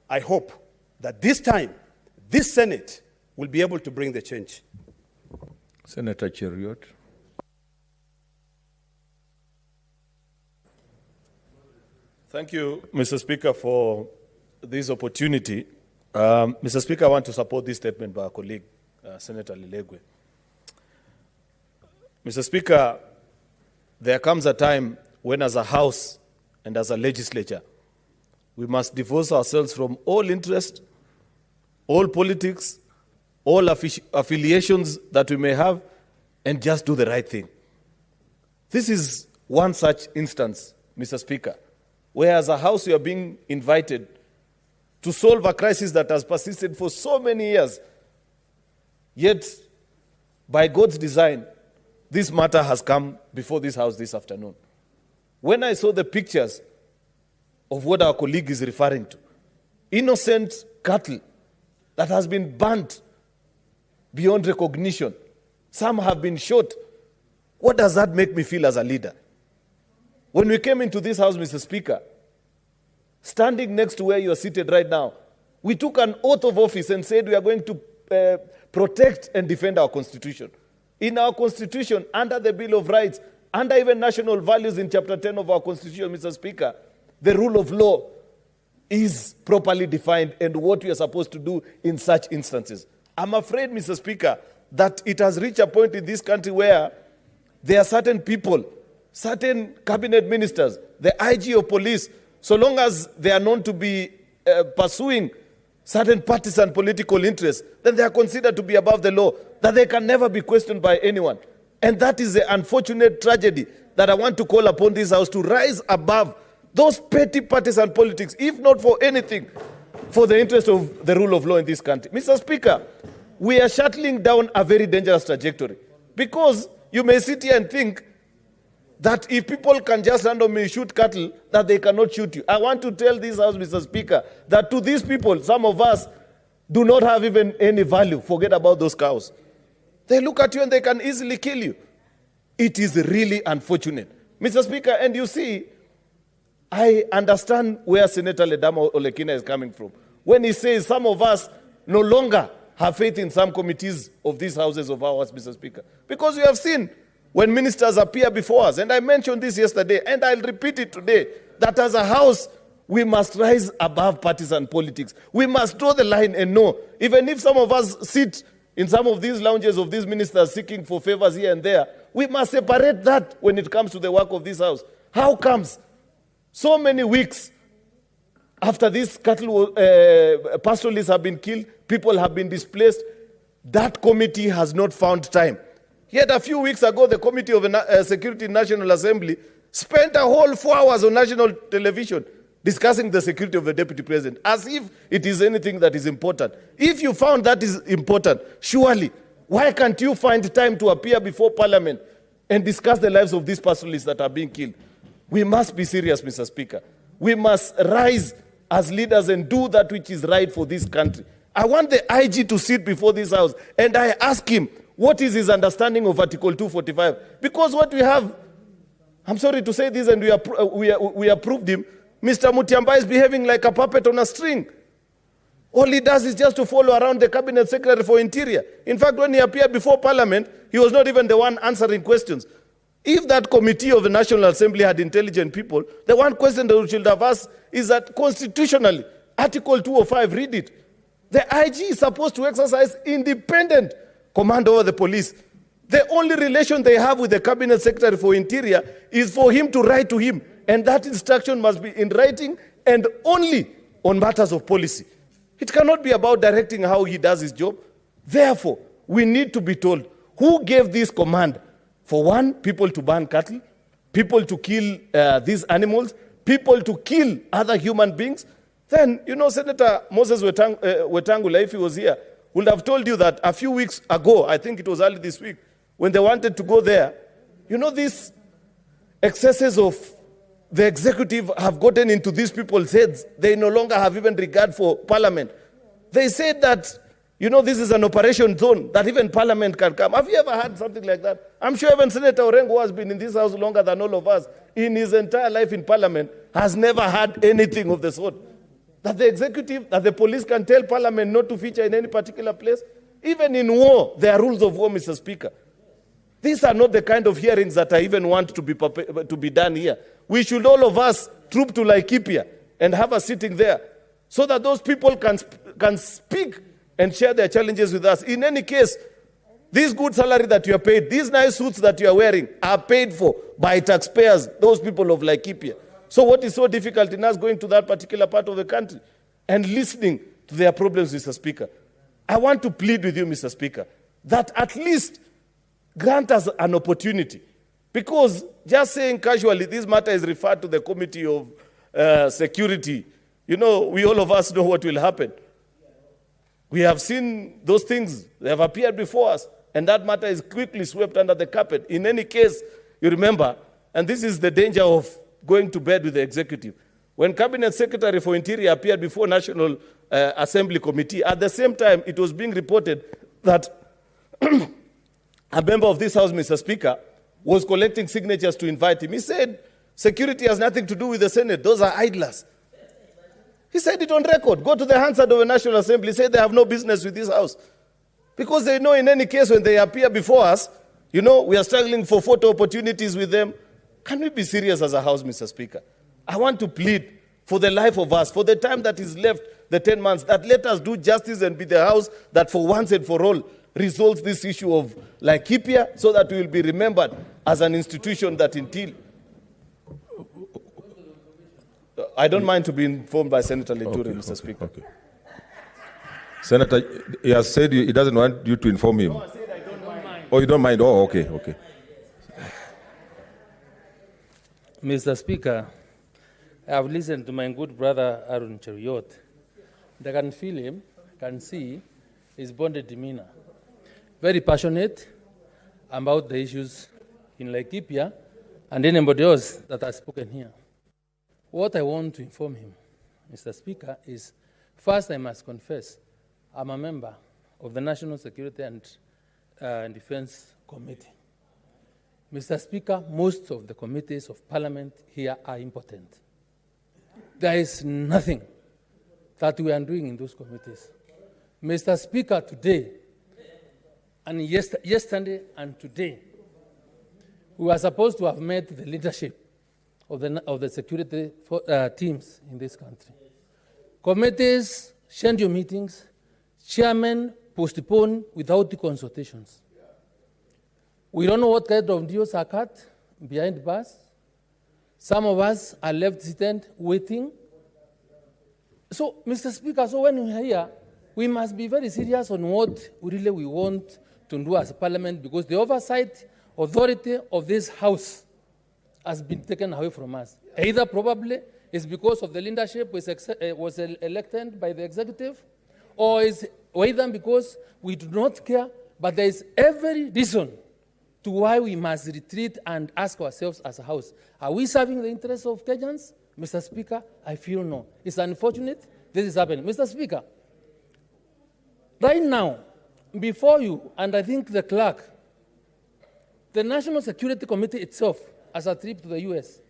I hope that this time, this Senate will be able to bring the change. Senator Cheriot. Thank you, Mr. Speaker, for this opportunity. Mr. Speaker, I want to support this statement by our colleague, Senator Lilegwe. Mr. Speaker, there comes a time when as a House and as a legislature, we must divorce ourselves from all interest, all politics, all affiliations that we may have, and just do the right thing. This is one such instance, Mr. Speaker, where as a House we are being invited to solve a crisis that has persisted for so many years. Yet, by God's design, this matter has come before this House this afternoon. When I saw the pictures of what our colleague is referring to, innocent cattle that has been burnt beyond recognition, some have been shot, what does that make me feel as a leader? When we came into this House, Mr. Speaker, standing next to where you are seated right now, we took an oath of office and said we are going to protect and defend our Constitution. In our Constitution, under the Bill of Rights, under even national values in Chapter 10 of our Constitution, Mr. Speaker, the rule of law is properly defined and what we are supposed to do in such instances. I'm afraid, Mr. Speaker, that it has reached a point in this country where there are certain people, certain cabinet ministers, the IG of police, so long as they are known to be pursuing certain partisan political interests, then they are considered to be above the law, that they can never be questioned by anyone. And that is the unfortunate tragedy that I want to call upon this House to rise above those petty partisan politics, if not for anything, for the interest of the rule of law in this country. Mr. Speaker, we are shuttling down a very dangerous trajectory, because you may sit here and think that if people can just randomly shoot cattle, that they cannot shoot you. I want to tell this House, Mr. Speaker, that to these people, some of us do not have even any value. Forget about those cows. They look at you and they can easily kill you. It is really unfortunate. Mr. Speaker, and you see, I understand where Senator Ledama Olekina is coming from when he says some of us no longer have faith in some committees of these houses of ours, Mr. Speaker. Because we have seen when ministers appear before us, and I mentioned this yesterday, and I'll repeat it today, that as a House, we must rise above partisan politics. We must draw the line and know, even if some of us sit in some of these lounges of these ministers seeking for favors here and there. We must separate that when it comes to the work of this house. How comes so many weeks after these cattle pastoralists have been killed, people have been displaced, that committee has not found time? Yet a few weeks ago, the Committee of Security National Assembly spent a whole 4 hours on national television discussing the security of the deputy president, as if it is anything that is important. If you found that is important, surely, why can't you find time to appear before Parliament and discuss the lives of these pastoralists that are being killed? We must be serious, Mr. Speaker. We must rise as leaders and do that which is right for this country. I want the IG to sit before this house and I ask him, what is his understanding of Article 245? Because what we have, I'm sorry to say this, and we approved him, Mr. Mutembei is behaving like a puppet on a string. All he does is just to follow around the Cabinet Secretary for Interior. In fact, when he appeared before Parliament, he was not even the one answering questions. If that committee of the National Assembly had intelligent people, the one question that we should have asked is that constitutionally, Article 205, read it. The IG is supposed to exercise independent command over the police. The only relation they have with the Cabinet Secretary for Interior is for him to write to him. And that instruction must be in writing and only on matters of policy. It cannot be about directing how he does his job. Therefore, we need to be told who gave this command. For one, people to ban cattle, people to kill these animals, people to kill other human beings. Then, you know, Senator Moses Wetangula, if he was here, would have told you that a few weeks ago, I think it was early this week, when they wanted to go there, you know, these excesses of the executive have gotten into these people's heads. They no longer have even regard for Parliament. They said that, you know, this is an operation zone, that even Parliament can come. Have you ever heard something like that? I'm sure even Senator Orengo, who has been in this house longer than all of us, in his entire life in Parliament, has never had anything of the sort. That the executive, that the police can tell Parliament not to feature in any particular place. Even in war, there are rules of war, Mr. Speaker. These are not the kind of hearings that I even want to be done here. We should all of us troop to Laikipia and have a sitting there so that those people can speak and share their challenges with us. In any case, this good salary that you are paid, these nice suits that you are wearing are paid for by taxpayers, those people of Laikipia. So what is so difficult in us going to that particular part of the country and listening to their problems, Mr. Speaker? I want to plead with you, Mr. Speaker, that at least grant us an opportunity. Because just saying casually, this matter is referred to the Committee of Security, you know, we all of us know what will happen. We have seen those things, they have appeared before us, and that matter is quickly swept under the carpet. In any case, you remember, and this is the danger of going to bed with the executive. When Cabinet Secretary for Interior appeared before National Assembly Committee, at the same time, it was being reported that a member of this House, Mr. Speaker, was collecting signatures to invite him. He said, security has nothing to do with the Senate. Those are idlers. He said it on record. Go to the Hansard of the National Assembly, say they have no business with this House. Because they know in any case when they appear before us, you know, we are struggling for photo opportunities with them. Can we be serious as a House, Mr. Speaker? I want to plead for the life of us, for the time that is left, the 10 months, that let us do justice and be the House that for once and for all resolves this issue of Laikipia so that we will be remembered as an institution that until... I don't mind to be informed by Senator Linturi, Mr. Speaker. Okay. Senator, he has said he doesn't want you to inform him. No, I said I don't mind. Oh, you don't mind? Oh, okay, okay. Mr. Speaker, I have listened to my good brother Arun Cheruiyot. I can feel him, can see his bonded demeanor. Very passionate about the issues in Laikipia and anybody else that has spoken here. What I want to inform him, Mr. Speaker, is first I must confess I'm a member of the National Security and Defense Committee. Mr. Speaker, most of the committees of Parliament here are impotent. There is nothing that we are doing in those committees. Mr. Speaker, today, and yesterday and today, we were supposed to have met the leadership of the security teams in this country. Committees schedule meetings, chairmen postponed without the consultations. We don't know what kind of deals are cut behind bars. Some of us are left seated waiting. So, Mr. Speaker, so when we are here, we must be very serious on what we want to do as a parliament, because the oversight authority of this house has been taken away from us. Either probably it's because of the leadership was elected by the executive, or either because we do not care, but there is every reason to why we must retreat and ask ourselves as a house, are we serving the interests of Kenyans? Mr. Speaker, I feel no. It's unfortunate this is happening. Mr. Speaker, right now, before you, and I think the clerk, the National Security Committee itself has a trip to the US.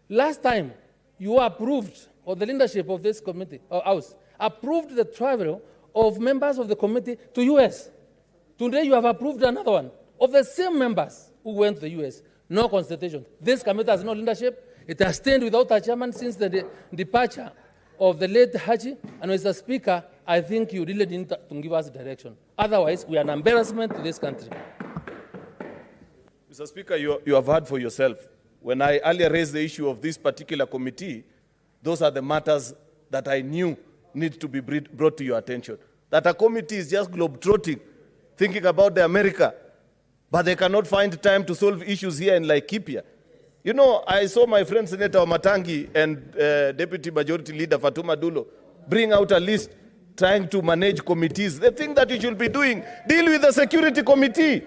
Last time, you approved, or the leadership of this committee, or house, approved the travel of members of the committee to US. Today, you have approved another one of the same members who went to the US. No consultation. This committee has no leadership. It has stayed without a chairman since the departure of the late Haji. And Mr. Speaker, I think you really need to give us direction. Otherwise, we are an embarrassment to this country. Mr. Speaker, you have heard for yourself. When I earlier raised the issue of this particular committee, those are the matters that I knew need to be brought to your attention. That a committee is just globetrotting, thinking about the America, but they cannot find time to solve issues here in Laikipia. You know, I saw my friend Senator Matangi and Deputy Majority Leader Fatuma Dulo bring out a list trying to manage committees. The thing that you should be doing, deal with the Security Committee.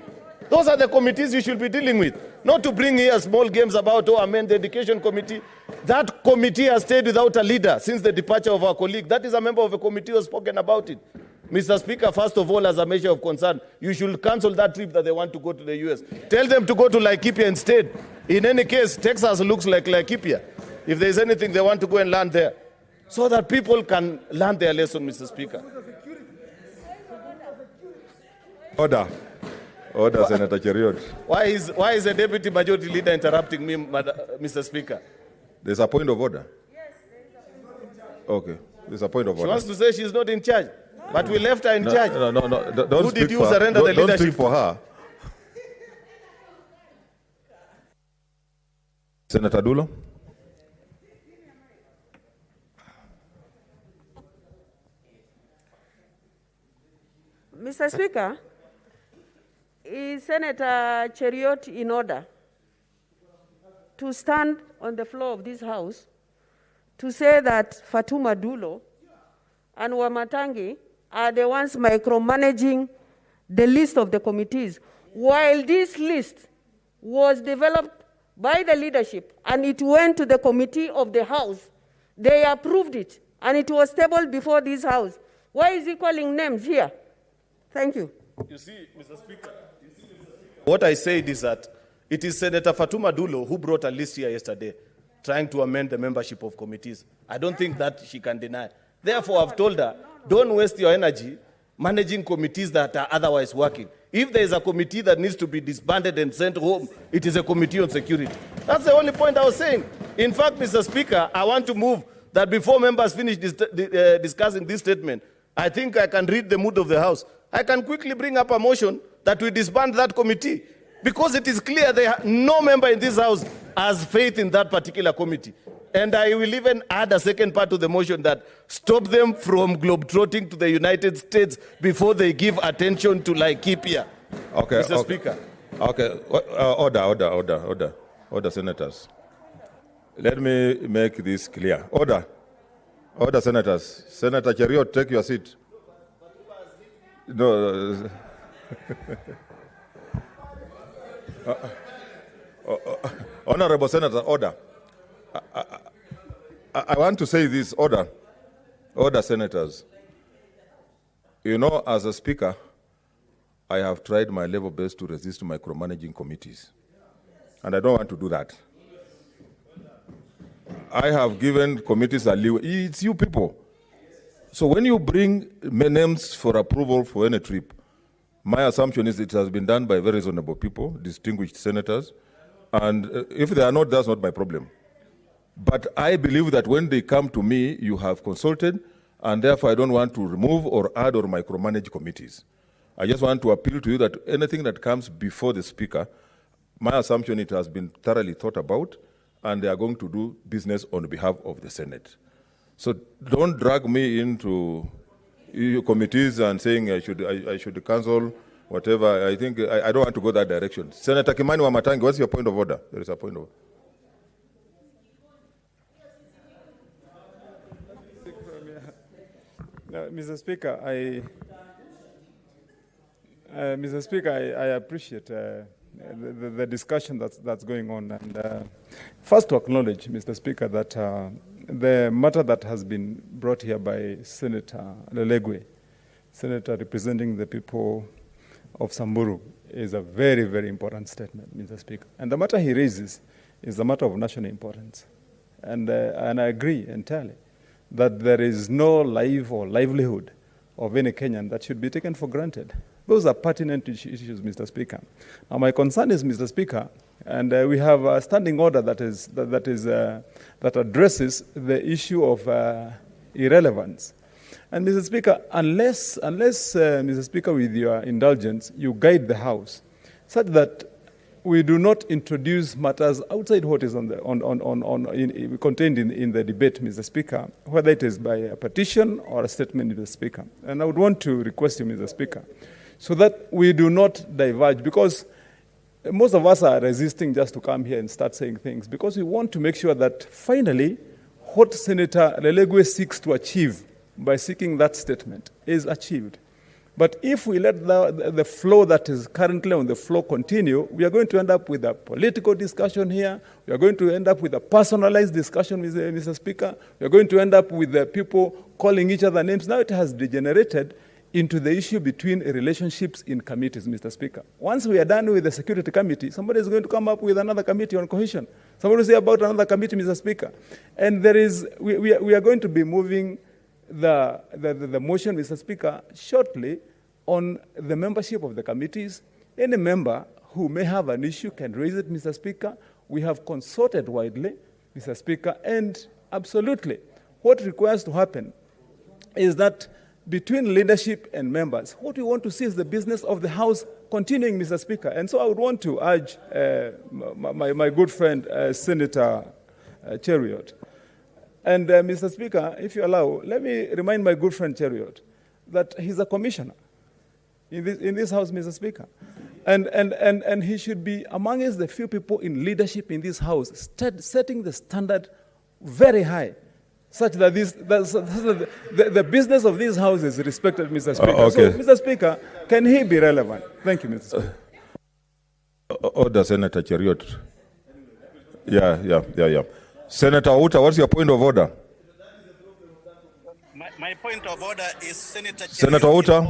Those are the committees you should be dealing with. Not to bring here small games about, amend the Education Committee. That committee has stayed without a leader since the departure of our colleague. That is a member of a committee who has spoken about it. Mr. Speaker, first of all, as a measure of concern, you should cancel that trip that they want to go to the US. Tell them to go to Laikipia instead. In any case, Texas looks like Laikipia. If there's anything, they want to go and land there. So that people can learn their lesson, Mr. Speaker. Order. Order, Senator Cheriot. Why is the Deputy Majority Leader interrupting me, Mr. Speaker? There's a point of order. Yes, there is a point of order. Okay, there's a point of order. She wants to say she's not in charge, but we left her in charge. No. Don't Who speak did you for her. surrender the Don't leadership speak for her. Senator Dulo. Mr. Speaker, is Senator Cheriot in order to stand on the floor of this House to say that Fatuma Dulo and Wamatangi are the ones micromanaging the list of the committees, while this list was developed by the leadership and it went to the committee of the House. They approved it and it was tabled before this House. Why is he calling names here? Thank you. You see, Mr. Speaker, what I said is that it is Senator Fatuma Dulo who brought a list here yesterday trying to amend the membership of committees. I don't think that she can deny. Therefore, I've told her, don't waste your energy managing committees that are otherwise working. If there is a committee that needs to be disbanded and sent home, it is a committee on security. That's the only point I was saying. In fact, Mr. Speaker, I want to move that before members finish discussing this statement, I think I can read the mood of the House. I can quickly bring up a motion that we disband that committee, because it is clear no member in this House has faith in that particular committee. And I will even add a second part to the motion that stop them from globetrotting to the United States before they give attention to Laikipia. Okay, Mr. Speaker. Okay, order, senators. Let me make this clear. Order, senators. Senator Cheriot, take your seat. No. Honorable Senator, order. I want to say this, order, senators. You know, as a speaker, I have tried my level best to resist micromanaging committees. And I don't want to do that. I have given committees a leeway. It's you people. So when you bring names for approval for any trip, my assumption is it has been done by very reasonable people, distinguished senators. And if they are not, that's not my problem. But I believe that when they come to me, you have consulted, And therefore, I don't want to remove or add or micromanage committees. I just want to appeal to you that anything that comes before the Speaker, my assumption it has been thoroughly thought about, and they are going to do business on behalf of the Senate. So don't drag me into committees and saying I should cancel whatever. I think I don't want to go that direction. Senator Kimani Wamatangi, what's your point of order? There is a point of order. Mr. Speaker, I appreciate the discussion that's going on. And first to acknowledge, Mr. Speaker, that the matter that has been brought here by Senator Lelegwe, Senator representing the people of Samburu, is a very, very important statement, Mr. Speaker. And the matter he raises is a matter of national importance. And I agree entirely that there is no life or livelihood of any Kenyan that should be taken for granted. Those are pertinent issues, Mr. Speaker. Now, my concern is, Mr. Speaker, and we have a standing order that addresses the issue of irrelevance. And, Mr. Speaker, unless Mr. Speaker, with your indulgence, you guide the House such that we do not introduce matters outside what is contained in the debate, Mr. Speaker, whether it is by a petition or a statement, Mr. Speaker. And I would want to request you, Mr. Speaker, so that we do not diverge, because most of us are resisting just to come here and start saying things, because we want to make sure that finally what Senator Lelegwe seeks to achieve by seeking that statement is achieved. But if we let the flow that is currently on the floor continue, we are going to end up with a political discussion here. We are going to end up with a personalized discussion, Mr. Speaker. We are going to end up with the people calling each other names. Now it has degenerated into the issue between relationships in committees, Mr. Speaker. Once we are done with the Security Committee, somebody is going to come up with another committee on cohesion. Somebody will say about another committee, Mr. Speaker. And we are going to be moving the motion, Mr. Speaker, shortly on the membership of the committees. Any member who may have an issue can raise it, Mr. Speaker. We have consulted widely, Mr. Speaker, and absolutely what requires to happen is that between leadership and members, what we want to see is the business of the House continuing, Mr. Speaker. And so I would want to urge my good friend, Senator Cheriot. And Mr. Speaker, if you allow, let me remind my good friend Cheriot that he's a commissioner in this House, Mr. Speaker. And he should be amongst the few people in leadership in this House setting the standard very high, such that the business of this House is respected, Mr. Speaker. Okay. So, Mr. Speaker, can he be relevant? Thank you, Mr. Speaker. Order, Senator Cheriot. Yeah. Senator Outa, what's your point of order? My point of order is Senator Cheriot. Senator Outa.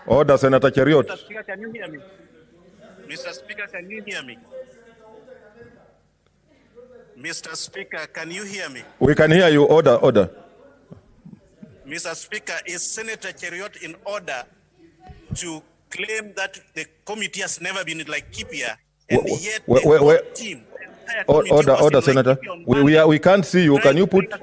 Order, Senator Cheriot. Mr. Speaker, can you hear me? Mr. Speaker, can you hear me? Mr. Speaker, can you hear me? We can hear you. Order. Mr. Speaker, is Senator Cheriot in order to claim that the committee has never been in Laikipia, and yet the whole team, the entire committee was Order, in Senator. Laikipia on We can't see you. Can you put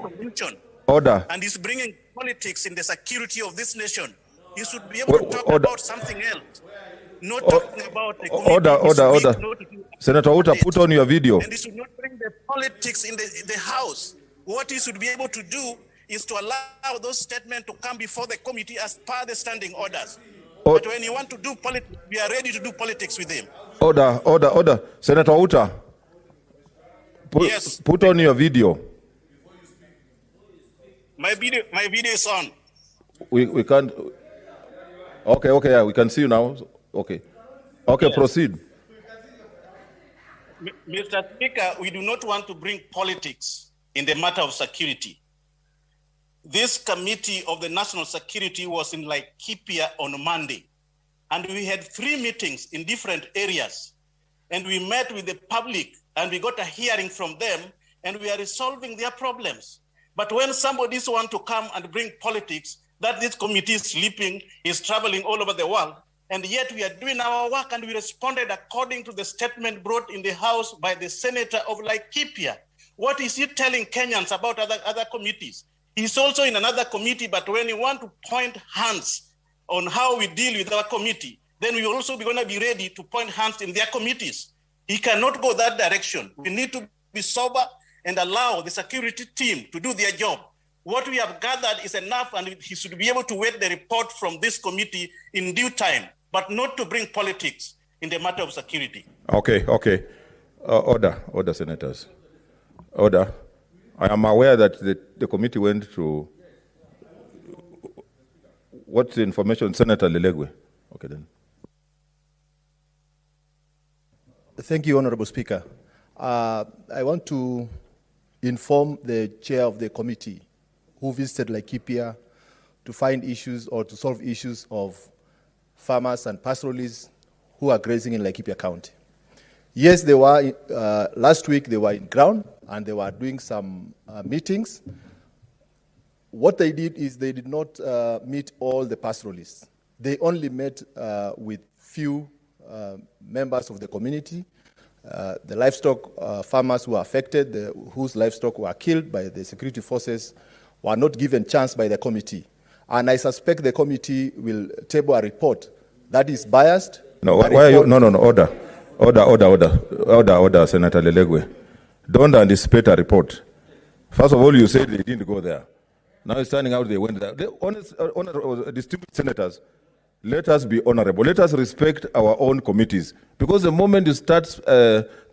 order? And he's bringing politics in the security of this nation. He should be able to talk about something else, not talking about the committee. Order. Senator Outa, put on your video. And he should not bring the politics in the House. What he should be able to do is to allow those statements to come before the committee as per the standing orders. But when you want to do politics, we are ready to do politics with him. Order. Senator Outa, put on your video. My video is on. We can't. Okay, yeah, we can see you now. Okay, yes. Proceed. Mr. Speaker, we do not want to bring politics in the matter of security. This committee of the national security was in Laikipia on Monday, and we had 3 meetings in different areas, and we met with the public, and we got a hearing from them, and we are resolving their problems. But when somebody wants to come and bring politics, that this committee is sleeping, is traveling all over the world, and yet we are doing our work, and we responded according to the statement brought in the House by the senator of Laikipia. What is he telling Kenyans about other committees? He's also in another committee, but when you want to point hands on how we deal with our committee, then we will also be going to be ready to point hands in their committees. He cannot go that direction. We need to be sober and allow the security team to do their job. What we have gathered is enough, and he should be able to wait the report from this committee in due time, but not to bring politics in the matter of security. Okay. Order, senators. Order. I am aware that the committee went to, what's the information, Senator Lelegwe? Okay then. Thank you, Honorable Speaker. I want to inform the chair of the committee who visited Laikipia to find issues or to solve issues of farmers and pastoralists who are grazing in Laikipia County. Yes, they were, last week they were in ground and they were doing some meetings. What they did is they did not meet all the pastoralists. They only met with few members of the community, the livestock farmers who were affected, whose livestock were killed by the security forces, were not given chance by the committee. And I suspect the committee will table a report that is biased. No, why are you? No, order. Order, Senator Lelegwe. Don't anticipate a report. First of all, you said they didn't go there. Now it's turning out they went there. Distinguished senators, let us be honorable. Let us respect our own committees. Because the moment you start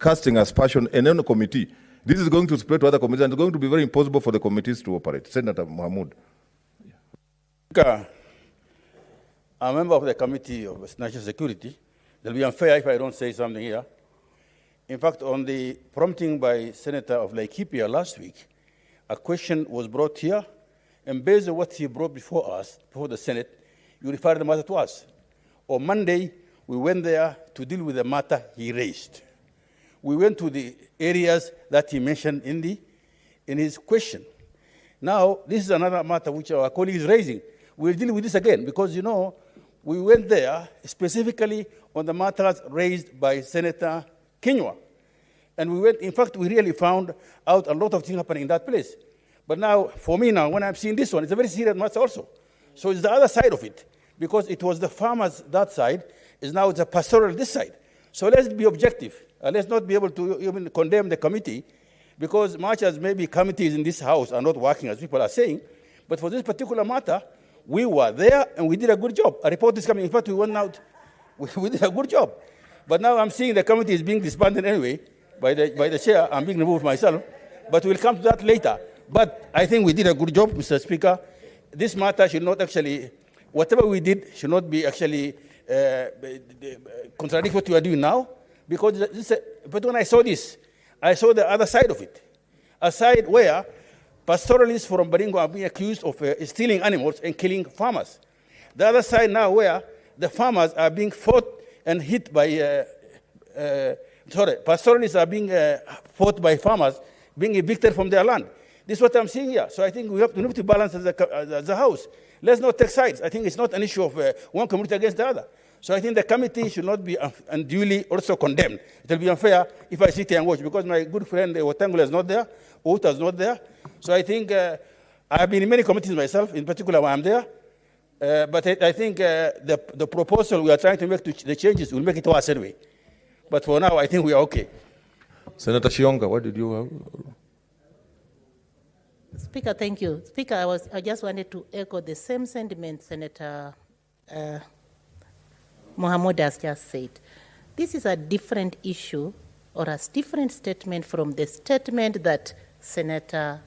casting aspersion in any committee, this is going to spread to other committees and it's going to be very impossible for the committees to operate. Senator Mahmoud. I'm a member of the Committee of National Security. It will be unfair if I don't say something here. In fact, on the prompting by Senator of Laikipia last week, a question was brought here, and based on what he brought before us, before the Senate, you referred the matter to us. On Monday, we went there to deal with the matter he raised. We went to the areas that he mentioned in his question. Now, this is another matter which our colleague is raising. We'll deal with this again because, you know, we went there specifically on the matters raised by Senator Kenywa. And we went, in fact, we really found out a lot of things happening in that place. But now, for me now, when I'm seeing this one, it's a very serious matter also. So it's the other side of it, because it was the farmers that side, is now the pastoral this side. So let's be objective. Let's not be able to even condemn the committee, because much as maybe committees in this house are not working as people are saying, but for this particular matter, we were there and we did a good job. A report is coming. In fact, we went out, we did a good job. But now I'm seeing the committee is being disbanded anyway by the chair. I'm being removed myself. But we'll come to that later. But I think we did a good job, Mr. Speaker. This matter should not actually, whatever we did should not be actually contradict what we are doing now. Because but when I saw this, I saw the other side of it. A side where pastoralists from Baringo are being accused of stealing animals and killing farmers. The other side now where the farmers are being fought and hit by, pastoralists are being fought by farmers, being evicted from their land. This is what I'm seeing here. So I think we have to balance as a house. Let's not take sides. I think it's not an issue of one community against the other. So I think the committee should not be unduly also condemned. It will be unfair if I sit here and watch, because my good friend Watangula is not there, Uta is not there. So I think I've been in many committees myself, in particular when I'm there. But I think the proposal we are trying to make the changes will make it worse anyway. But for now, I think we are okay. Senator Shionga, what did you have? Speaker, thank you. Speaker, I just wanted to echo the same sentiment Senator Mohammed has just said. This is a different issue or a different statement from the statement that Senator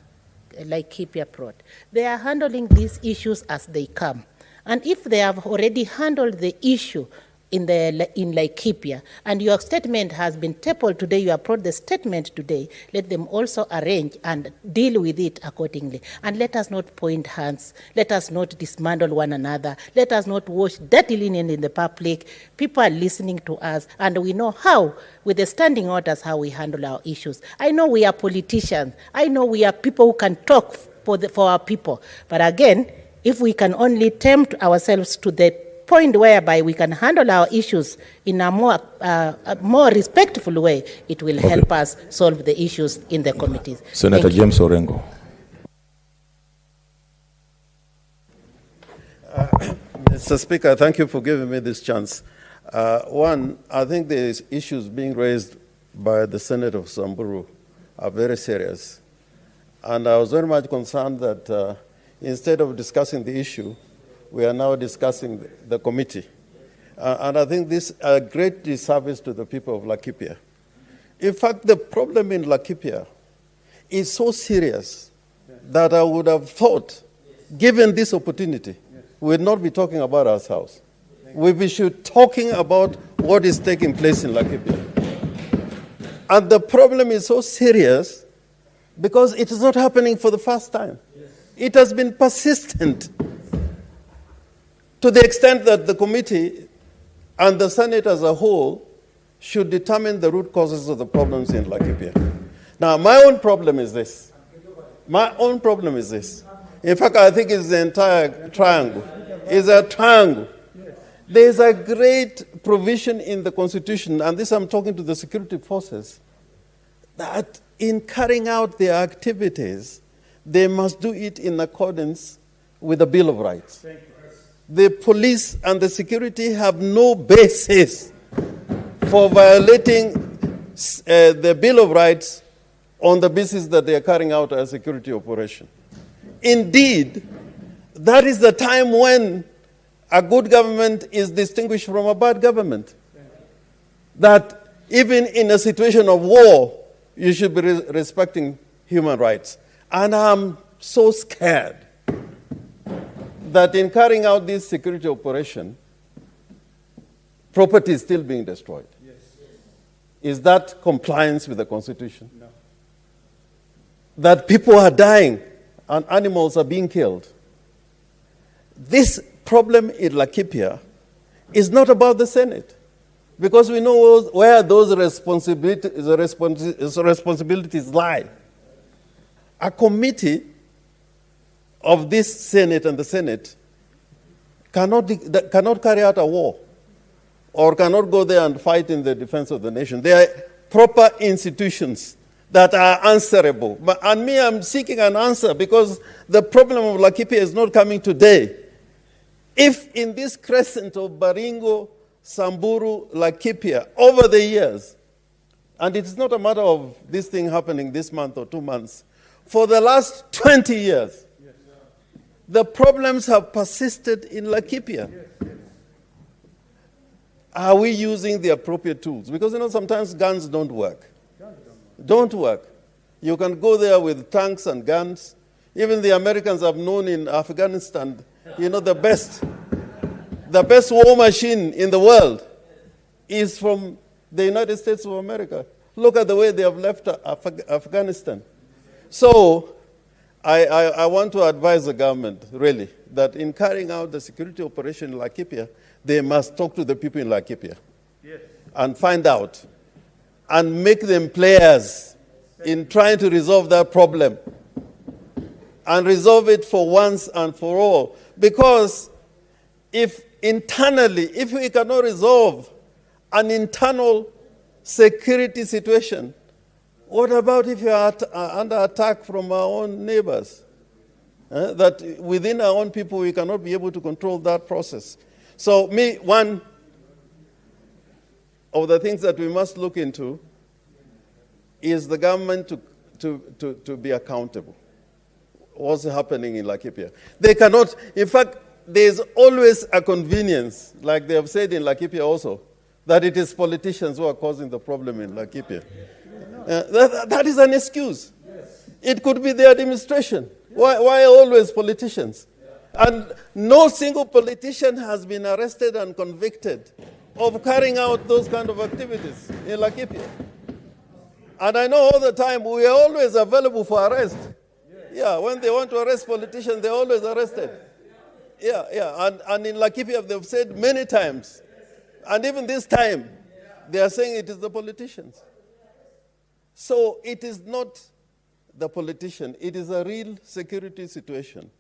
Laikipia brought. They are handling these issues as they come. And if they have already handled the issue in Laikipia, and your statement has been tabled today, you have brought the statement today, let them also arrange and deal with it accordingly. And let us not point hands, let us not dismantle one another, let us not wash dirty linen in the public. People are listening to us, and we know how, with the standing orders, how we handle our issues. I know we are politicians, I know we are people who can talk for our people, but again, if we can only tempt ourselves to the point whereby we can handle our issues in a more respectful way, it will help us solve the issues in the committees. Senator James Orengo. Mr. Speaker, thank you for giving me this chance. One, I think the issues being raised by the Senator of Samburu are very serious. And I was very much concerned that instead of discussing the issue, we are now discussing the committee. And I think this is a great disservice to the people of Laikipia. In fact, the problem in Laikipia is so serious that I would have thought, given this opportunity, we would not be talking about ourselves. We should be talking about what is taking place in Laikipia. And the problem is so serious because it is not happening for the first time. It has been persistent to the extent that the committee and the Senate as a whole should determine the root causes of the problems in Laikipia. Now, my own problem is this. In fact, I think it's the entire triangle. It's a triangle. There's a great provision in the Constitution, and this I'm talking to the security forces, that in carrying out their activities, they must do it in accordance with the Bill of Rights. The police and the security have no basis for violating the Bill of Rights on the basis that they are carrying out a security operation. Indeed, that is the time when a good government is distinguished from a bad government. That even in a situation of war, you should be respecting human rights. And I'm so scared that in carrying out this security operation, property is still being destroyed. Yes. Is that compliance with the Constitution? No. That people are dying and animals are being killed. This problem in Laikipia is not about the Senate, because we know where those responsibilities lie. A committee of this Senate and the Senate cannot carry out a war or cannot go there and fight in the defense of the nation. They are proper institutions that are answerable. And me, I'm seeking an answer because the problem of Laikipia is not coming today. If in this crescent of Baringo, Samburu, Laikipia, over the years, and it's not a matter of this thing happening this month or 2 months, for the last 20 years, the problems have persisted in Laikipia. Are we using the appropriate tools? Because, sometimes guns don't work. Don't work. You can go there with tanks and guns. Even the Americans have known in Afghanistan, the best war machine in the world is from the United States of America. Look at the way they have left Afghanistan. So, I want to advise the government, really, that in carrying out the security operation in Laikipia, they must talk to the people in Laikipia and find out and make them players in trying to resolve that problem and resolve it for once and for all. Because if we cannot resolve an internal security situation, what about if you are under attack from our own neighbors? That within our own people, we cannot be able to control that process. So one of the things that we must look into is the government to be accountable. What's happening in Laikipia? They cannot, in fact, there's always a convenience, like they have said in Laikipia also, that it is politicians who are causing the problem in Laikipia. That is an excuse. It could be the administration. Why always politicians? And no single politician has been arrested and convicted of carrying out those kind of activities in Laikipia. And I know all the time we are always available for arrest. Yeah, when they want to arrest politicians, they're always arrested. Yeah. And in Laikipia, they've said many times, and even this time, they are saying it is the politicians. So it is not the politician. It is a real security situation.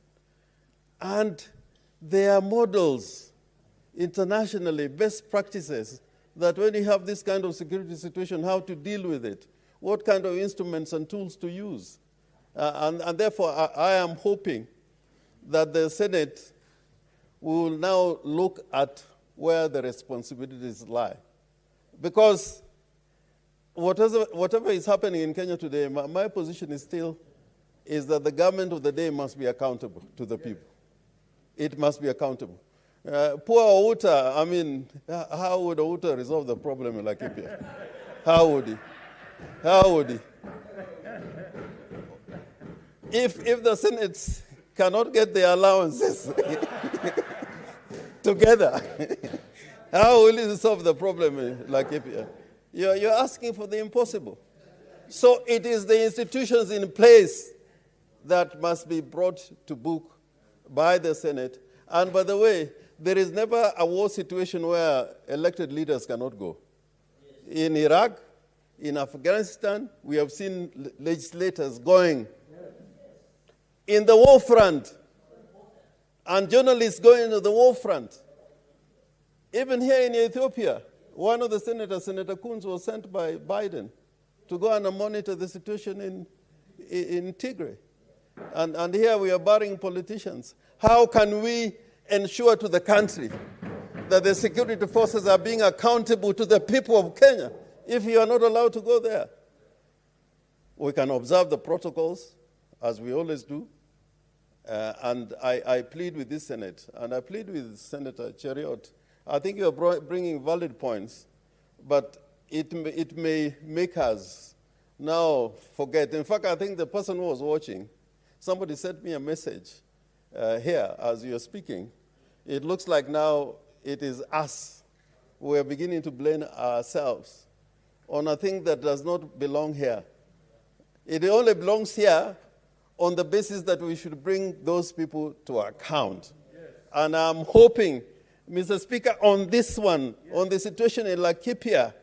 And there are models internationally, best practices, that when you have this kind of security situation, how to deal with it, what kind of instruments and tools to use. And therefore, I am hoping that the Senate we will now look at where the responsibilities lie. Because whatever is happening in Kenya today, my position is still that the government of the day must be accountable to the people. It must be accountable. Poor Outa, I mean, how would Outa resolve the problem in Laikipia? How would he? How would he? If the Senate cannot get the allowances together, how will it solve the problem in Laikipia? You're asking for the impossible. So it is the institutions in place that must be brought to book by the Senate. And by the way, there is never a war situation where elected leaders cannot go. In Iraq, in Afghanistan, we have seen legislators going. In the war front, and journalists going to the war front. Even here in Ethiopia, one of the senators, Senator Kunz, was sent by Biden to go and monitor the situation in Tigray. And here we are barring politicians. How can we ensure to the country that the security forces are being accountable to the people of Kenya if you are not allowed to go there? We can observe the protocols, as we always do. And I plead with this Senate, and I plead with Senator Cheriot. I think you are bringing valid points, but it may make us now forget. In fact, I think the person who was watching, somebody sent me a message here as you're speaking. It looks like now it is us. We are beginning to blame ourselves on a thing that does not belong here. It only belongs here on the basis that we should bring those people to account. Yes. And I'm hoping, Mr. Speaker, on this one, on the situation in Laikipia,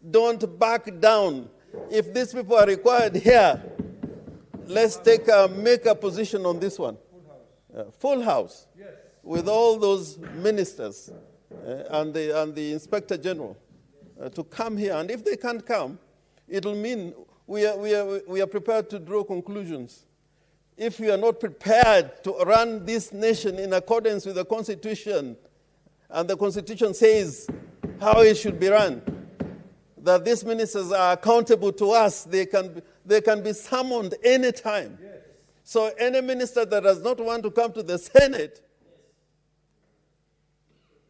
don't back down. If these people are required here, let's make a position on this one. Full house. Yes. With all those ministers and the Inspector General to come here. And if they can't come, it'll mean we are prepared to draw conclusions. If we are not prepared to run this nation in accordance with the Constitution, and the Constitution says how it should be run, that these ministers are accountable to us, they can be summoned anytime. Yes. So any minister that does not want to come to the Senate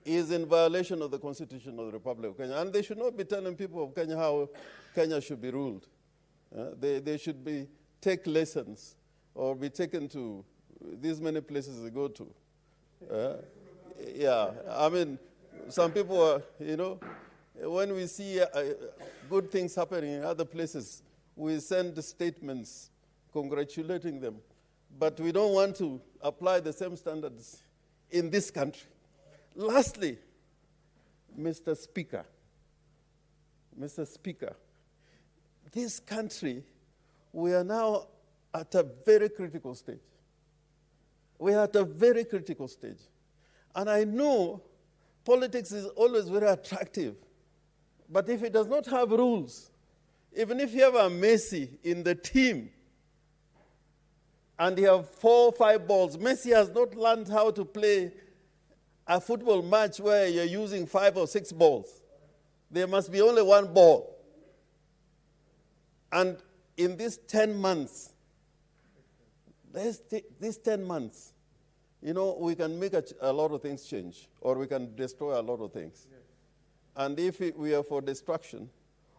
is in violation of the Constitution of the Republic of Kenya. And they should not be telling people of Kenya how Kenya should be ruled. They should take lessons or be taken to these many places they go to. Yeah, I mean, some people are, when we see good things happening in other places, we send statements congratulating them. But we don't want to apply the same standards in this country. Lastly, Mr. Speaker, this country, we are now at a very critical stage. We are at a very critical stage. And I know politics is always very attractive. But if it does not have rules, even if you have a Messi in the team and you have 4 or 5 balls, Messi has not learned how to play a football match where you're using 5 or 6 balls. There must be only 1 ball. And in these 10 months, these 10 months, we can make a lot of things change, or we can destroy a lot of things. Yes. And if we are for destruction,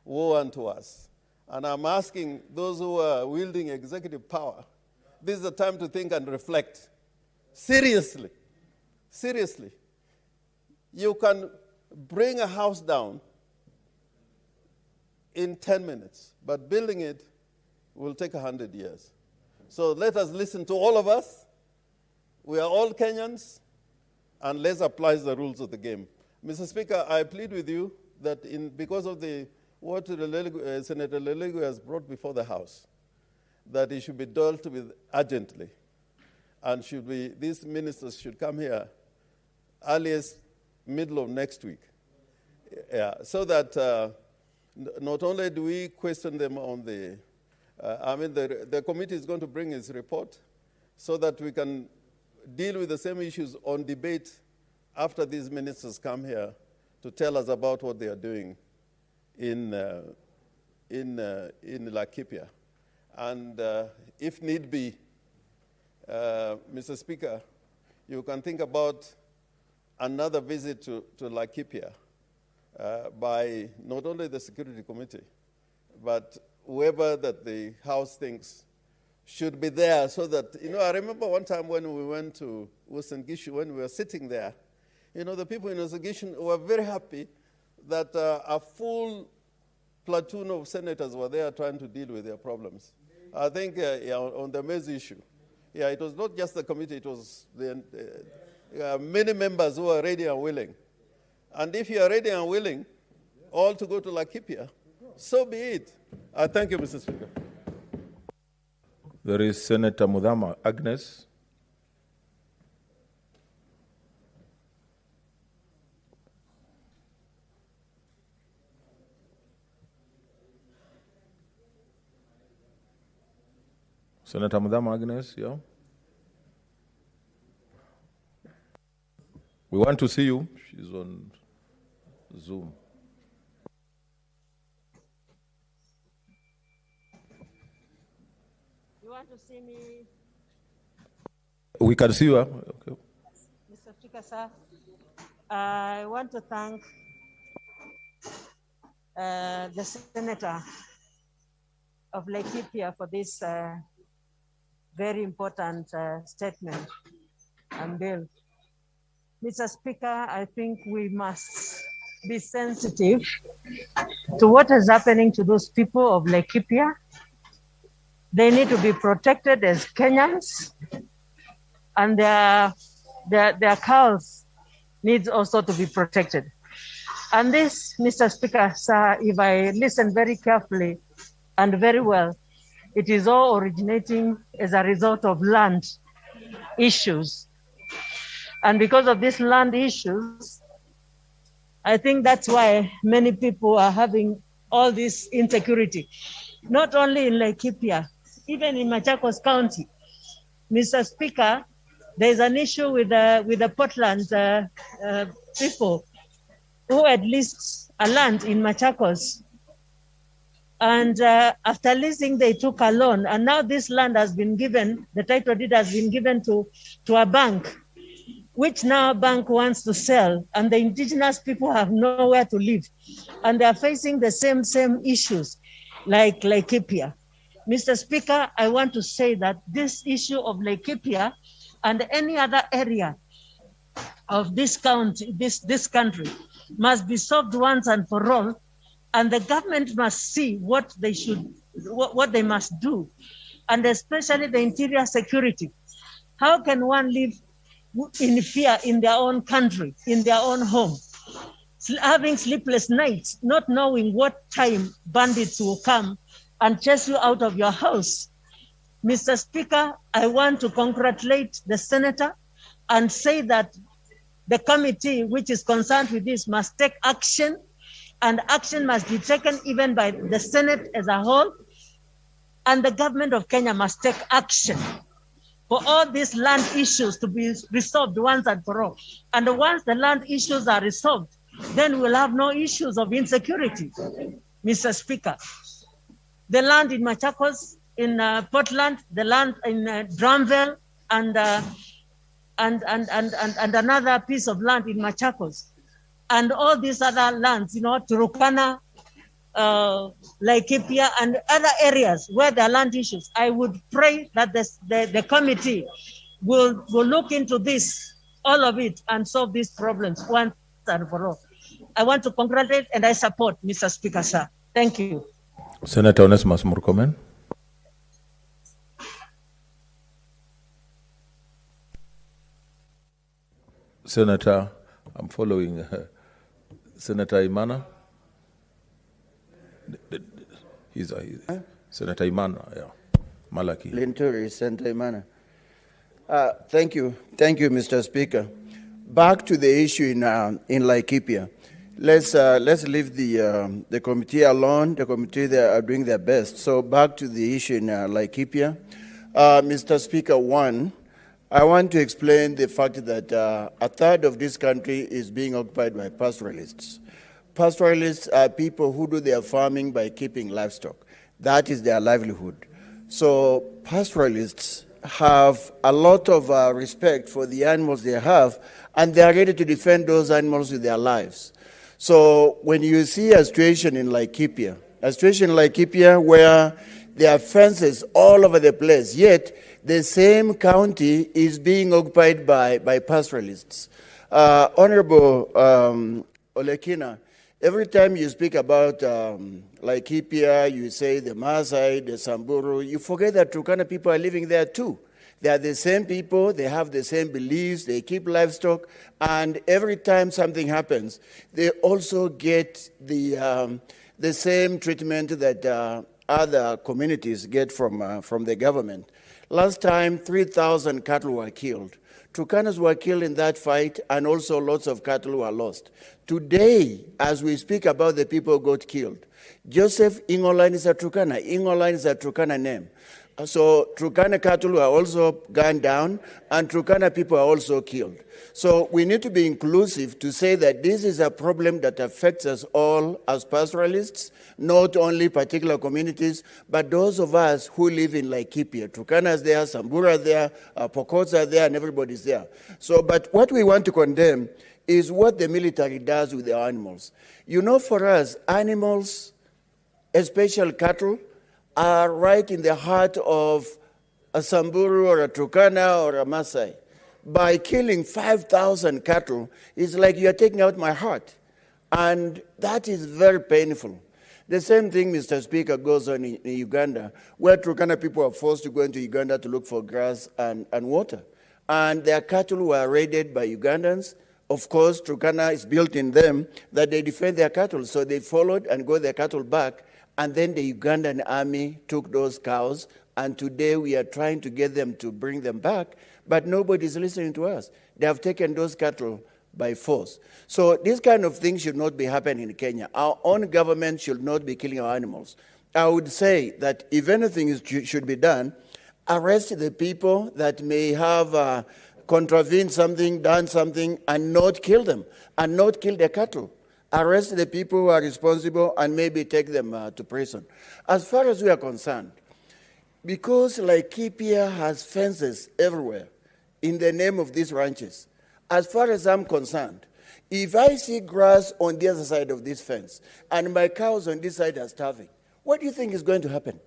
woe unto us. And I'm asking those who are wielding executive power, this is the time to think and reflect. Seriously. Seriously. You can bring a house down in 10 minutes, but building it will take 100 years. So let us listen to all of us. We are all Kenyans, and let's apply the rules of the game. Mr. Speaker, I plead with you that because of what Senator Lelego has brought before the House, that it should be dealt with urgently, and these ministers should come here earliest middle of next week, so that not only do we question them on the committee is going to bring its report so that we can deal with the same issues on debate after these ministers come here to tell us about what they are doing in Laikipia. And if need be, Mr. Speaker, you can think about another visit to Laikipia by not only the Security Committee, but whoever that the House thinks should be there so that, I remember one time when we went to Western Gishu, when we were sitting there, the people in Western Gishu were very happy that a full platoon of senators were there trying to deal with their problems. I think on the maize issue, it was not just the committee, it was many members who are ready and willing. And if you are ready and willing, all to go to Laikipia, so be it. Thank you, Mr. Speaker. There is Senator Mudhama Agnes. Senator Mudhama Agnes, yeah. We want to see you. She's on Zoom. You want to see me? We can see you. Okay. Mr. Speaker, sir, I want to thank the Senator of Laikipia for this very important statement and bill. Mr. Speaker, I think we must be sensitive to what is happening to those people of Laikipia. They need to be protected as Kenyans, and their cows needs also to be protected. And this, Mr. Speaker, sir, if I listen very carefully and very well, it is all originating as a result of land issues. And because of these land issues, I think that's why many people are having all this insecurity, not only in Laikipia, even in Machakos County. Mr. Speaker, there's an issue with the Portland people who had leased a land in Machakos. And after leasing, they took a loan. And now this land has been given, the title deed has been given to a bank, which now a bank wants to sell. And the indigenous people have nowhere to live. And they're facing the same issues like Laikipia. Mr. Speaker, I want to say that this issue of Laikipia and any other area of this county, this country, must be solved once and for all. And the government must see what they must do, and especially the interior security. How can one live in fear in their own country, in their own home, having sleepless nights, not knowing what time bandits will come and chase you out of your house? Mr. Speaker, I want to congratulate the senator and say that the committee which is concerned with this must take action, and action must be taken even by the Senate as a whole, and the government of Kenya must take action for all these land issues to be resolved once and for all. And once the land issues are resolved, then we'll have no issues of insecurity. Mr. Speaker, the land in Machakos, in Portland, the land in Drumville, and another piece of land in Machakos, and all these other lands, Turukana, Laikipia, and other areas where there are land issues. I would pray that the committee will look into this, all of it, and solve these problems once and for all. I want to congratulate and I support, Mr. Speaker, sir. Thank you. Senator Onesimus Murkomen. Senator, I'm following Senator Imana. He's Senator Imana, yeah. Malaki. Linturi, Senator Imana. Thank you, Mr. Speaker. Back to the issue in Laikipia. Let's leave the committee alone. The committee, they are doing their best. So back to the issue in Laikipia. Mr. Speaker, one, I want to explain the fact that a third of this country is being occupied by pastoralists. Pastoralists are people who do their farming by keeping livestock. That is their livelihood. So pastoralists have a lot of respect for the animals they have, and they are ready to defend those animals with their lives. So when you see a situation in Laikipia, where there are fences all over the place, yet the same county is being occupied by pastoralists. Honorable Olekina, every time you speak about Laikipia, you say the Maasai, the Samburu, you forget that Turkana people are living there too. They are the same people, they have the same beliefs, they keep livestock, and every time something happens, they also get the same treatment that other communities get from the government. Last time, 3,000 cattle were killed. Turkanas were killed in that fight, and also lots of cattle were lost. Today, as we speak about the people who got killed, Joseph Ingolan is a Turkana. Ingolan is a Turkana name. So Turkana cattle are also gunned down, and Turkana people are also killed. So we need to be inclusive to say that this is a problem that affects us all as pastoralists, not only particular communities, but those of us who live in Laikipia. Turkana is there, Samburu are there, Pokots are there, and everybody's there. So, but what we want to condemn is what the military does with their animals. You know, for us, animals, especially cattle, are right in the heart of a Samburu or a Turkana or a Maasai. By killing 5,000 cattle, it's like you're taking out my heart. And that is very painful. The same thing, Mr. Speaker, goes on in Uganda, where Turkana people are forced to go into Uganda to look for grass and water. And their cattle were raided by Ugandans. Of course, Turkana is built in them that they defend their cattle. So they followed and got their cattle back. And then the Ugandan army took those cows. And today we are trying to get them to bring them back. But nobody's listening to us. They have taken those cattle by force. So this kind of thing should not be happening in Kenya. Our own government should not be killing our animals. I would say that if anything should be done, arrest the people that may have contravened something, done something, and not kill them, and not kill the cattle. Arrest the people who are responsible and maybe take them to prison. As far as we are concerned, because Laikipia has fences everywhere in the name of these ranches, as far as I'm concerned, if I see grass on the other side of this fence and my cows on this side are starving, what do you think is going to happen?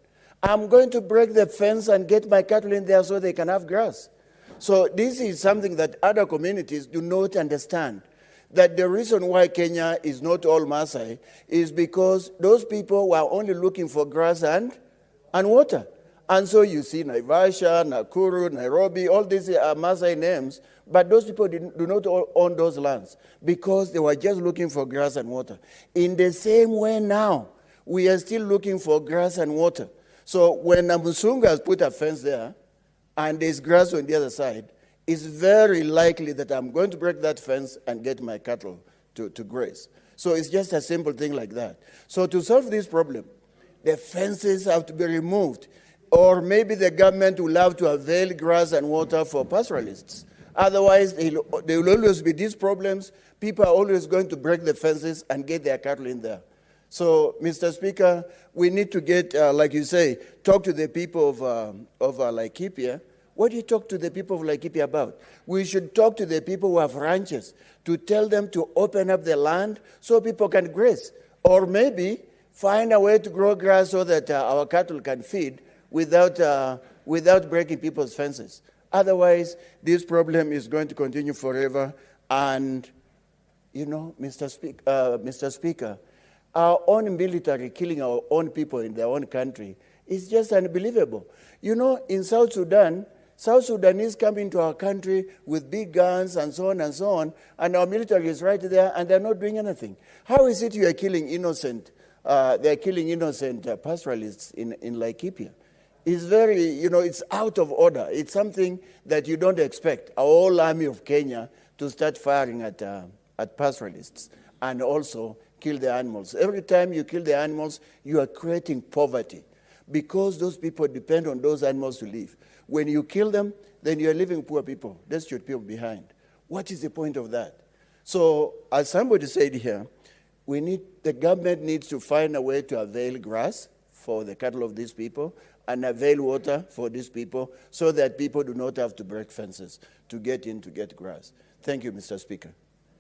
I'm going to break the fence and get my cattle in there so they can have grass. So this is something that other communities do not understand, that the reason why Kenya is not all Maasai is because those people were only looking for grass and water. And so you see Naivasha, Nakuru, Nairobi, all these are Maasai names, but those people do not own those lands because they were just looking for grass and water. In the same way now, we are still looking for grass and water. So when Namusunga has put a fence there and there's grass on the other side, it's very likely that I'm going to break that fence and get my cattle to graze. So it's just a simple thing like that. So to solve this problem, the fences have to be removed. Or maybe the government will have to avail grass and water for pastoralists. Otherwise, there will always be these problems. People are always going to break the fences and get their cattle in there. So, Mr. Speaker, we need to get, like you say, talk to the people of Laikipia. What do you talk to the people of Laikipia about? We should talk to the people who have ranches to tell them to open up the land so people can graze. Or maybe find a way to grow grass so that our cattle can feed without breaking people's fences. Otherwise, this problem is going to continue forever. And, you know, Mr. Speaker, our own military killing our own people in their own country is just unbelievable. You know, in South Sudanese come into our country with big guns and so on, and our military is right there, and they're not doing anything. How is it you are killing innocent? They're killing innocent pastoralists in Laikipia. It's very, you know, it's out of order. It's something that you don't expect a whole army of Kenya to start firing at pastoralists and also kill the animals. Every time you kill the animals, you are creating poverty. because those people depend on those animals to live. When you kill them, then you're leaving poor people, destitute people behind. What is the point of that? So, as somebody said here, the government needs to find a way to avail grass for the cattle of these people and avail water for these people so that people do not have to break fences to get in to get grass. Thank you, Mr. Speaker.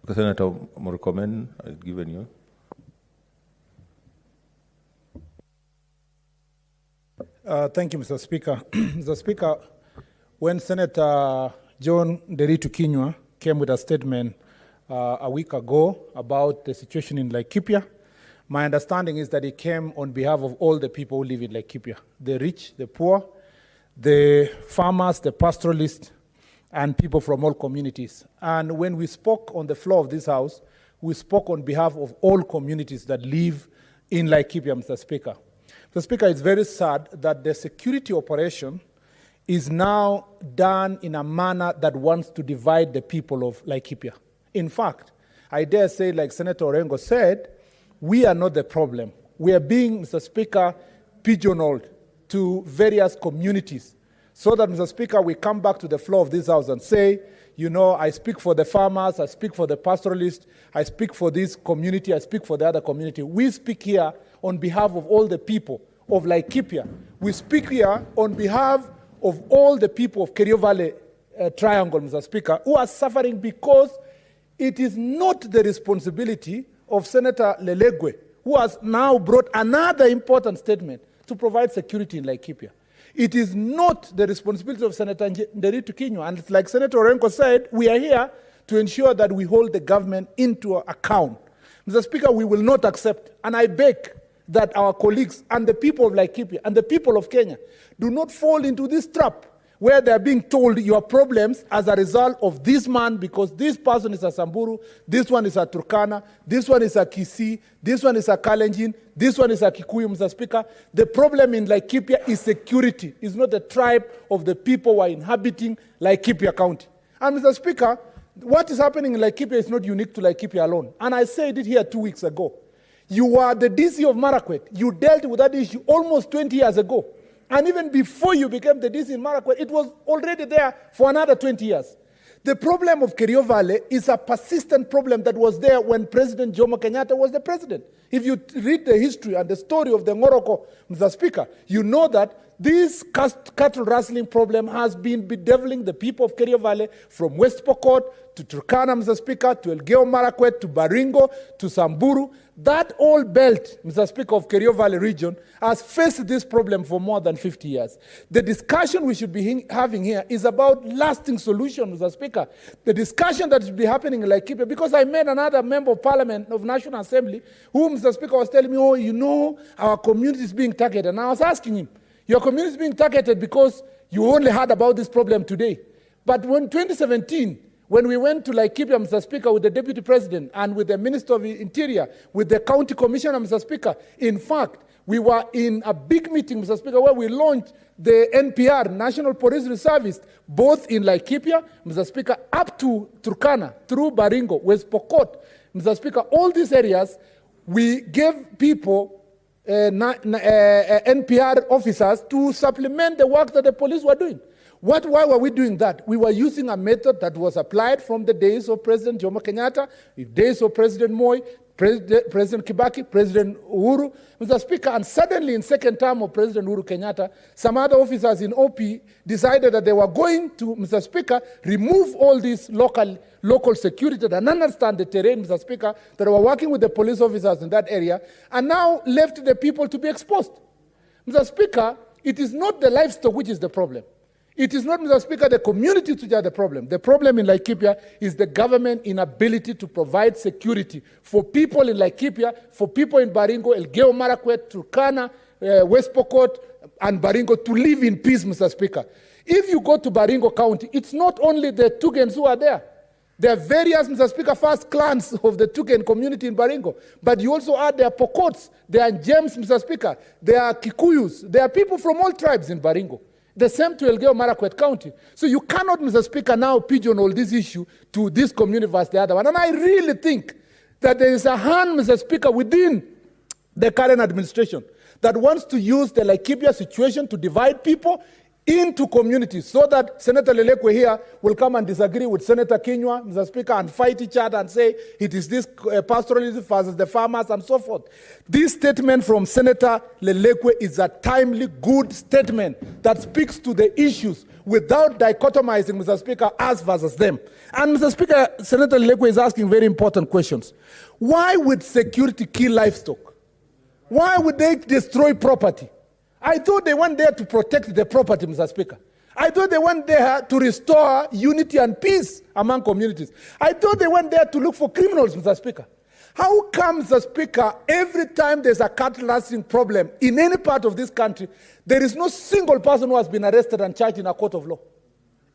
Senator Murkomen, I've given you. Thank you, Mr. Speaker. Mr. Speaker, when Senator John Nderitu Kinyua came with a statement a week ago about the situation in Laikipia, my understanding is that he came on behalf of all the people who live in Laikipia, the rich, the poor, the farmers, the pastoralists, and people from all communities. And when we spoke on the floor of this House, we spoke on behalf of all communities that live in Laikipia, Mr. Speaker. Mr. Speaker, it's very sad that the security operation is now done in a manner that wants to divide the people of Laikipia. In fact, I dare say, like Senator Orengo said, we are not the problem. We are being, Mr. Speaker, pigeonholed to various communities so that, Mr. Speaker, we come back to the floor of this House and say, you know, I speak for the farmers, I speak for the pastoralists, I speak for this community, I speak for the other community. We speak here on behalf of all the people of Laikipia. We speak here on behalf of all the people of Kerio Valley Triangle, Mr. Speaker, who are suffering because it is not the responsibility of Senator Lelegwe, who has now brought another important statement to provide security in Laikipia. It is not the responsibility of Senator Nderitu Kinyua, and it's like Senator Orengo said, we are here to ensure that we hold the government into account. Mr. Speaker, we will not accept, and I beg that our colleagues and the people of Laikipia and the people of Kenya do not fall into this trap where they are being told your problems as a result of this man because this person is a Samburu, this one is a Turkana, this one is a Kisii, this one is a Kalenjin, this one is a Kikuyu, Mr. Speaker. The problem in Laikipia is security. It's not the tribe of the people who are inhabiting Laikipia County. And Mr. Speaker, what is happening in Laikipia is not unique to Laikipia alone. And I said it here 2 weeks ago. You were the DC of Marakwet. You dealt with that issue almost 20 years ago. And even before you became the DC in Marakwet, it was already there for another 20 years. The problem of Kerio Valley is a persistent problem that was there when President Jomo Kenyatta was the president. If you read the history and the story of the Ngoroko, Mr. Speaker, you know that this cattle rustling problem has been bedeviling the people of Kerio Valley from West Pokot to Turkana, Mr. Speaker, to Elgeyo Marakwet, to Baringo, to Samburu. That whole belt, Mr. Speaker, of Kerio Valley region has faced this problem for more than 50 years. The discussion we should be having here is about lasting solutions, Mr. Speaker. The discussion that should be happening in Laikipia, because I met another member of Parliament of National Assembly who, Mr. Speaker, was telling me, oh, you know, our community is being targeted. And I was asking him, your community is being targeted because you only heard about this problem today. But when 2017, when we went to Laikipia, Mr. Speaker, with the Deputy President and with the Minister of the Interior, with the County Commissioner, Mr. Speaker, in fact, we were in a big meeting, Mr. Speaker, where we launched the NPR, National Police Reservist, both in Laikipia, Mr. Speaker, up to Turkana, through Baringo, West Pokot. Mr. Speaker, all these areas, we gave people NPR officers to supplement the work that the police were doing. Why were we doing that? We were using a method that was applied from the days of President Jomo Kenyatta, the days of President Moi, President Kibaki, President Uhuru, Mr. Speaker, and suddenly in second term of President Uhuru Kenyatta, some other officers in OP decided that they were going to, Mr. Speaker, remove all this local security and understand the terrain, Mr. Speaker, that were working with the police officers in that area, and now left the people to be exposed. Mr. Speaker, it is not the livestock which is the problem. It is not, Mr. Speaker, the communities which are the problem. The problem in Laikipia is the government inability to provide security for people in Laikipia, for people in Baringo, Elgeyo Marakwet, Turkana, West Pokot, and Baringo to live in peace, Mr. Speaker. If you go to Baringo County, it's not only the Tugens who are there. There are various, Mr. Speaker, first clans of the Tugen community in Baringo. But you also add there are Pokots, there are James, Mr. Speaker, there are Kikuyus, there are people from all tribes in Baringo. The same to Elgeyo Marakwet County. So you cannot, Mr. Speaker, now pigeonhole this issue to this community versus the other one. And I really think that there is a hand, Mr. Speaker, within the current administration that wants to use the Laikipia situation to divide people into communities so that Senator Lelekwe here will come and disagree with Senator Kinyua, Mr. Speaker, and fight each other and say it is this pastoralism versus the farmers and so forth. This statement from Senator Lelekwe is a timely, good statement that speaks to the issues without dichotomizing, Mr. Speaker, us versus them. And Mr. Speaker, Senator Lelekwe is asking very important questions. Why would security kill livestock? Why would they destroy property? I thought they went there to protect the property, Mr. Speaker. I thought they went there to restore unity and peace among communities. I thought they went there to look for criminals, Mr. Speaker. How come, Mr. Speaker, every time there's a cattle ransom problem in any part of this country, there is no single person who has been arrested and charged in a court of law?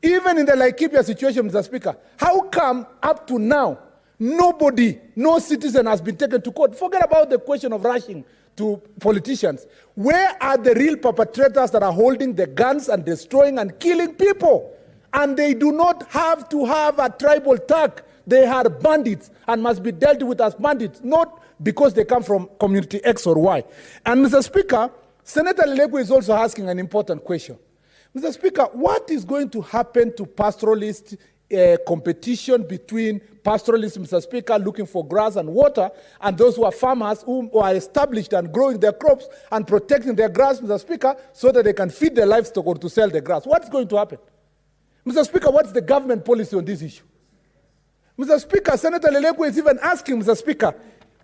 Even in the Laikipia situation, Mr. Speaker, how come up to now, nobody, no citizen has been taken to court? Forget about the question of rushing to politicians. Where are the real perpetrators that are holding the guns and destroying and killing people? And they do not have to have a tribal tag. They are bandits and must be dealt with as bandits, not because they come from community X or Y. And Mr. Speaker, Senator Lelekwe is also asking an important question. Mr. Speaker, what is going to happen to pastoralist competition between pastoralists, Mr. Speaker, looking for grass and water, and those who are farmers who are established and growing their crops and protecting their grass, Mr. Speaker, so that they can feed their livestock or to sell the grass? What's going to happen? Mr. Speaker, what's the government policy on this issue? Mr. Speaker, Senator Lelekwe is even asking, Mr. Speaker,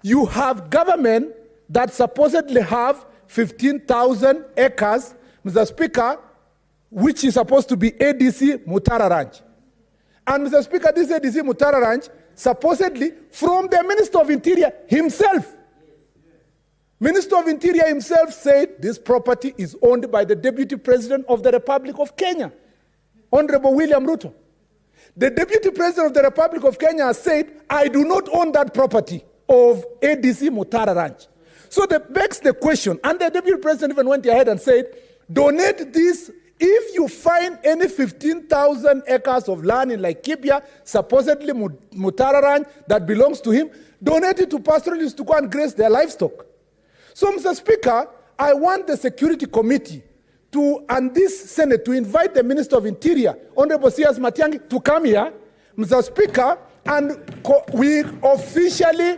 you have government that supposedly have 15,000 acres, Mr. Speaker, which is supposed to be ADC Mutara Ranch. And Mr. Speaker, this ADC Mutara Ranch, supposedly from the Minister of Interior himself. Minister of Interior himself said this property is owned by the Deputy President of the Republic of Kenya, Honorable William Ruto. The Deputy President of the Republic of Kenya has said, I do not own that property of ADC Mutara Ranch. So that begs the question, and the Deputy President even went ahead and said, donate this. If you find any 15,000 acres of land in Laikipia, supposedly Mutara Ranch, that belongs to him, donate it to pastoralists to go and graze their livestock. So, Mr. Speaker, I want the Security Committee and this Senate to invite the Minister of Interior, Honorable C.S. Matiang'i, to come here, Mr. Speaker, and we officially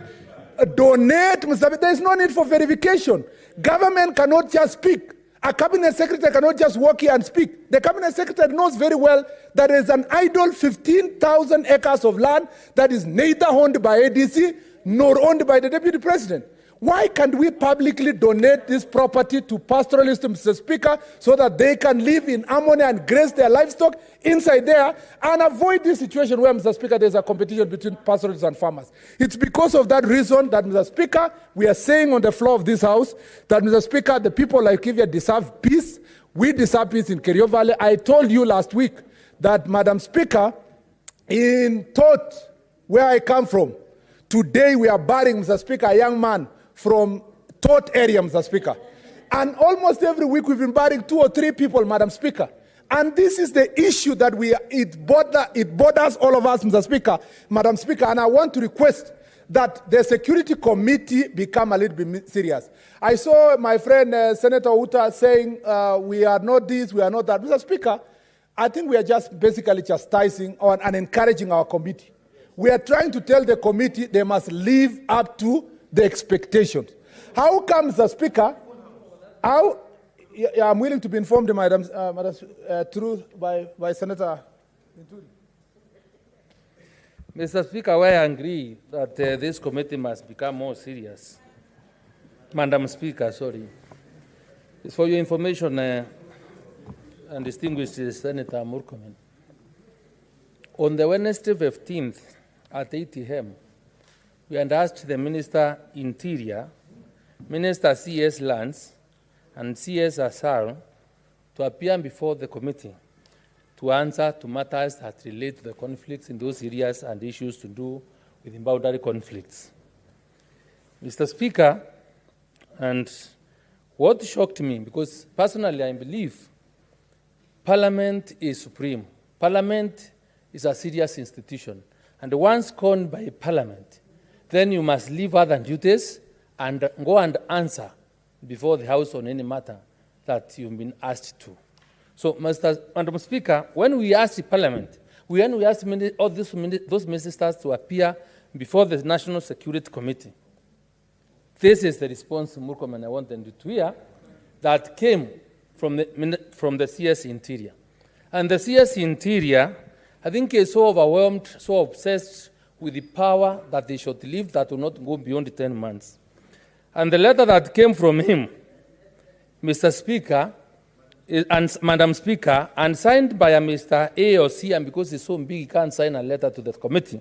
donate, Mr. Speaker. There is no need for verification. Government cannot just speak. A cabinet secretary cannot just walk here and speak. The cabinet secretary knows very well that there is an idle 15,000 acres of land that is neither owned by ADC nor owned by the deputy president. Why can't we publicly donate this property to pastoralists, Mr. Speaker, so that they can live in harmony and graze their livestock inside there and avoid this situation where, Mr. Speaker, there's a competition between pastoralists and farmers? It's because of that reason that, Mr. Speaker, we are saying on the floor of this House that, Mr. Speaker, the people like Laikipia deserve peace. We deserve peace in Kerio Valley. I told you last week that, Madam Speaker, in Tot, where I come from, today we are burying, Mr. Speaker, a young man from Tot area, Mr. Speaker. And almost every week we've been burying 2 or 3 people, Madam Speaker. And this is the issue that it bothers all of us, Mr. Speaker, Madam Speaker. And I want to request that the Security Committee become a little bit serious. I saw my friend Senator Uta saying we are not this, we are not that. Mr. Speaker, I think we are just basically chastising and encouraging our committee. We are trying to tell the committee they must live up to the expectations. How come, Mr. Speaker, I'm willing to be informed, Madam, by Senator. Mr. Speaker, I agree that this committee must become more serious. Madam Speaker, sorry. It's for your information, and distinguished Senator Murkomen. On the Wednesday 15th at 8 a.m., we had asked the Minister Interior, Minister C.S. Lands, and C.S. Asar to appear before the committee to answer to matters that relate to the conflicts in those areas and issues to do with boundary conflicts. Mr. Speaker, and what shocked me, because personally I believe Parliament is supreme. Parliament is a serious institution, and once conned by Parliament, then you must leave other duties and go and answer before the House on any matter that you've been asked to. So, Madam Speaker, when we asked the Parliament, when we asked all those ministers to appear before the National Security Committee, this is the response, Murkomen, I want them to hear, that came from the CS Interior. And the CS Interior, I think, is so overwhelmed, so obsessed with the power that they should leave that will not go beyond the 10 months. And the letter that came from him, Mr. Speaker, and Madam Speaker, and signed by a Mr. A or C, and because he's so big, he can't sign a letter to the committee,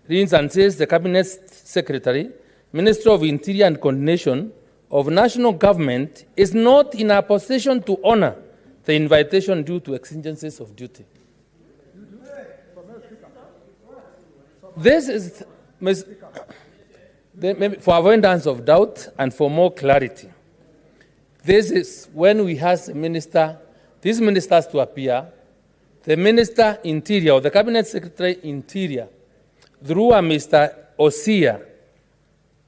reads and says, the Cabinet Secretary, Minister of Interior and Coordination of National Government is not in a position to honor the invitation due to exigencies of duty. This is, for avoidance of doubt and for more clarity, this is when we ask these ministers to appear, the Minister Interior or the Cabinet Secretary Interior, through a Mr. Osia,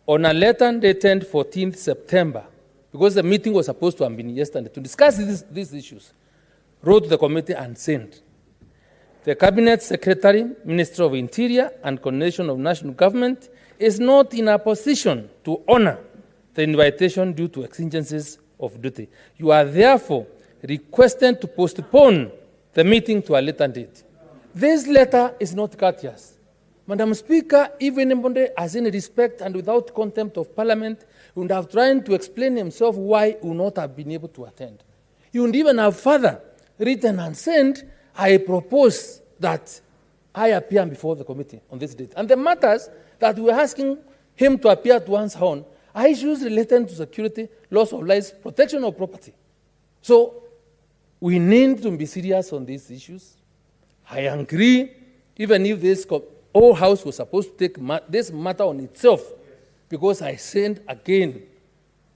on a letter dated 14th September, because the meeting was supposed to have been yesterday, to discuss these issues, wrote to the committee and sent. The Cabinet Secretary, Minister of Interior and Coordination of National Government is not in a position to honor the invitation due to exigencies of duty. You are therefore requested to postpone the meeting to a later date. This letter is not courteous. Madam Speaker, if anybody has any respect and without contempt of Parliament, would have tried to explain himself why he would not have been able to attend. He would even have further written and sent, I propose that I appear before the committee on this date. And the matters that we're asking him to appear to answer on are issues related to security, loss of lives, protection of property. So we need to be serious on these issues. I agree, even if this whole House was supposed to take this matter on itself, because I said again,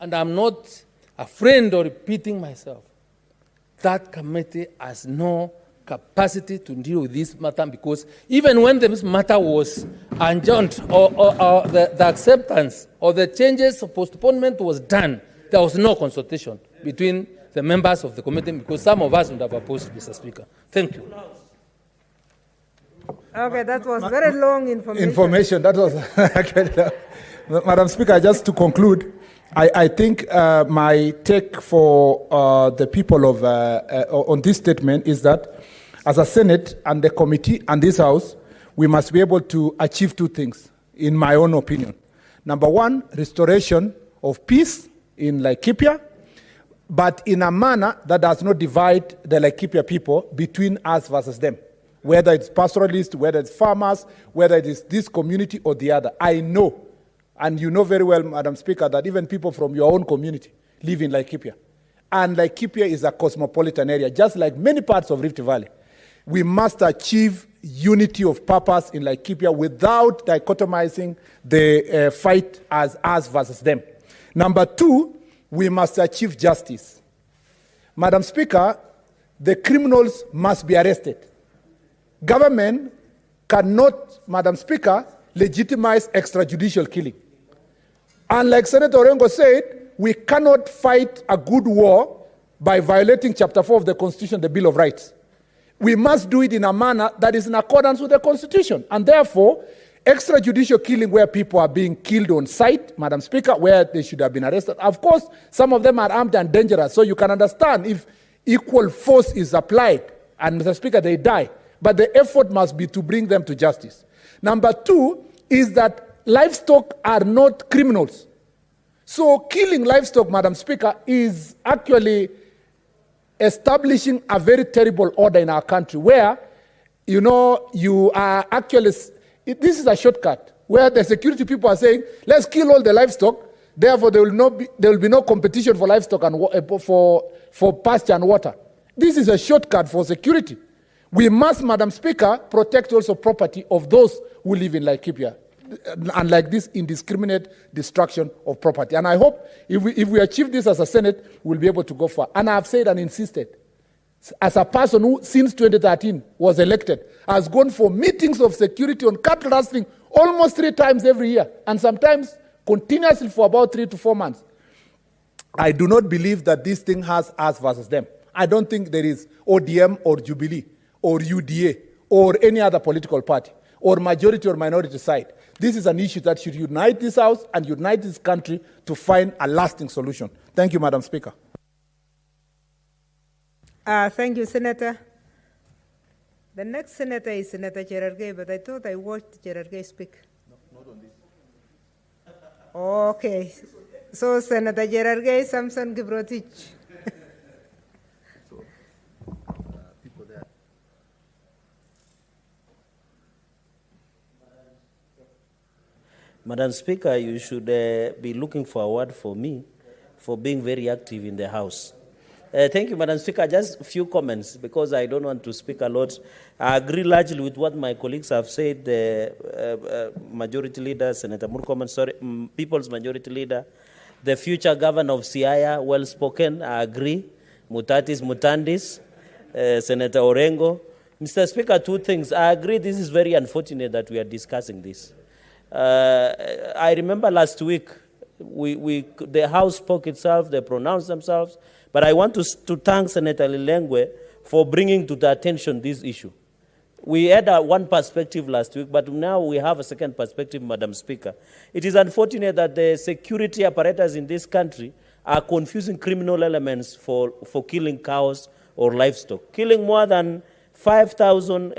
and I'm not afraid of repeating myself, that committee has no capacity to deal with this matter, because even when this matter was adjourned or the acceptance or the changes of postponement was done, there was no consultation between the members of the committee, because some of us would have opposed, Mr. Speaker. Thank you. Okay, that was very long information. That was Madam Speaker, just to conclude, I think my take for the people of on this statement is that as a Senate and the committee and this House, we must be able to achieve two things, in my own opinion. Number one, restoration of peace in Laikipia, but in a manner that does not divide the Laikipia people between us versus them. Whether it's pastoralists, whether it's farmers, whether it is this community or the other. I know, and you know very well, Madam Speaker, that even people from your own community live in Laikipia. And Laikipia is a cosmopolitan area, just like many parts of Rift Valley. We must achieve unity of purpose in Laikipia without dichotomizing the fight as us versus them. Number two, we must achieve justice. Madam Speaker, the criminals must be arrested. Government cannot, Madam Speaker, legitimize extrajudicial killing. And like Senator Orengo said, we cannot fight a good war by violating Chapter 4 of the Constitution, the Bill of Rights. We must do it in a manner that is in accordance with the Constitution. And therefore, extrajudicial killing where people are being killed on sight, Madam Speaker, where they should have been arrested. Of course, some of them are armed and dangerous, so you can understand if equal force is applied, and Mr. Speaker, they die. But the effort must be to bring them to justice. Number two is that livestock are not criminals. So killing livestock, Madam Speaker, is actually establishing a very terrible order in our country where, you are actually, this is a shortcut where the security people are saying, let's kill all the livestock, therefore there will be no competition for livestock and for pasture and water. This is a shortcut for security. We must, Madam Speaker, protect also property of those who live in Laikipia, unlike this indiscriminate destruction of property. And I hope if we achieve this as a Senate, we'll be able to go far. And I have said and insisted, as a person who, since 2013, was elected, has gone for meetings of security on cattle rustling almost 3 times every year, and sometimes continuously for about 3 to 4 months. I do not believe that this thing has us versus them. I don't think there is ODM or Jubilee or UDA or any other political party or majority or minority side. This is an issue that should unite this House and unite this country to find a lasting solution. Thank you, Madam Speaker. Thank you, Senator. The next senator is Senator Cherargei, but I thought I watched Cherargei speak. No, not on this. Okay. So, Senator Cherargei, Samson Kiprotich. Madam Speaker, you should be looking forward for me for being very active in the House. Thank you, Madam Speaker. Just a few comments, because I don't want to speak a lot. I agree largely with what my colleagues have said. Majority Leader, Senator Murkomen, People's Majority Leader, the future Governor of Siaya, well spoken, I agree. Mutatis Mutandis, Senator Orengo. Mr. Speaker, two things. I agree this is very unfortunate that we are discussing this. I remember last week, the House spoke itself, they pronounced themselves, but I want to thank Senator Lilengwe for bringing to the attention this issue. We had one perspective last week, but now we have a second perspective, Madam Speaker. It is unfortunate that the security apparatus in this country are confusing criminal elements for killing cows or livestock. Killing more than 5,000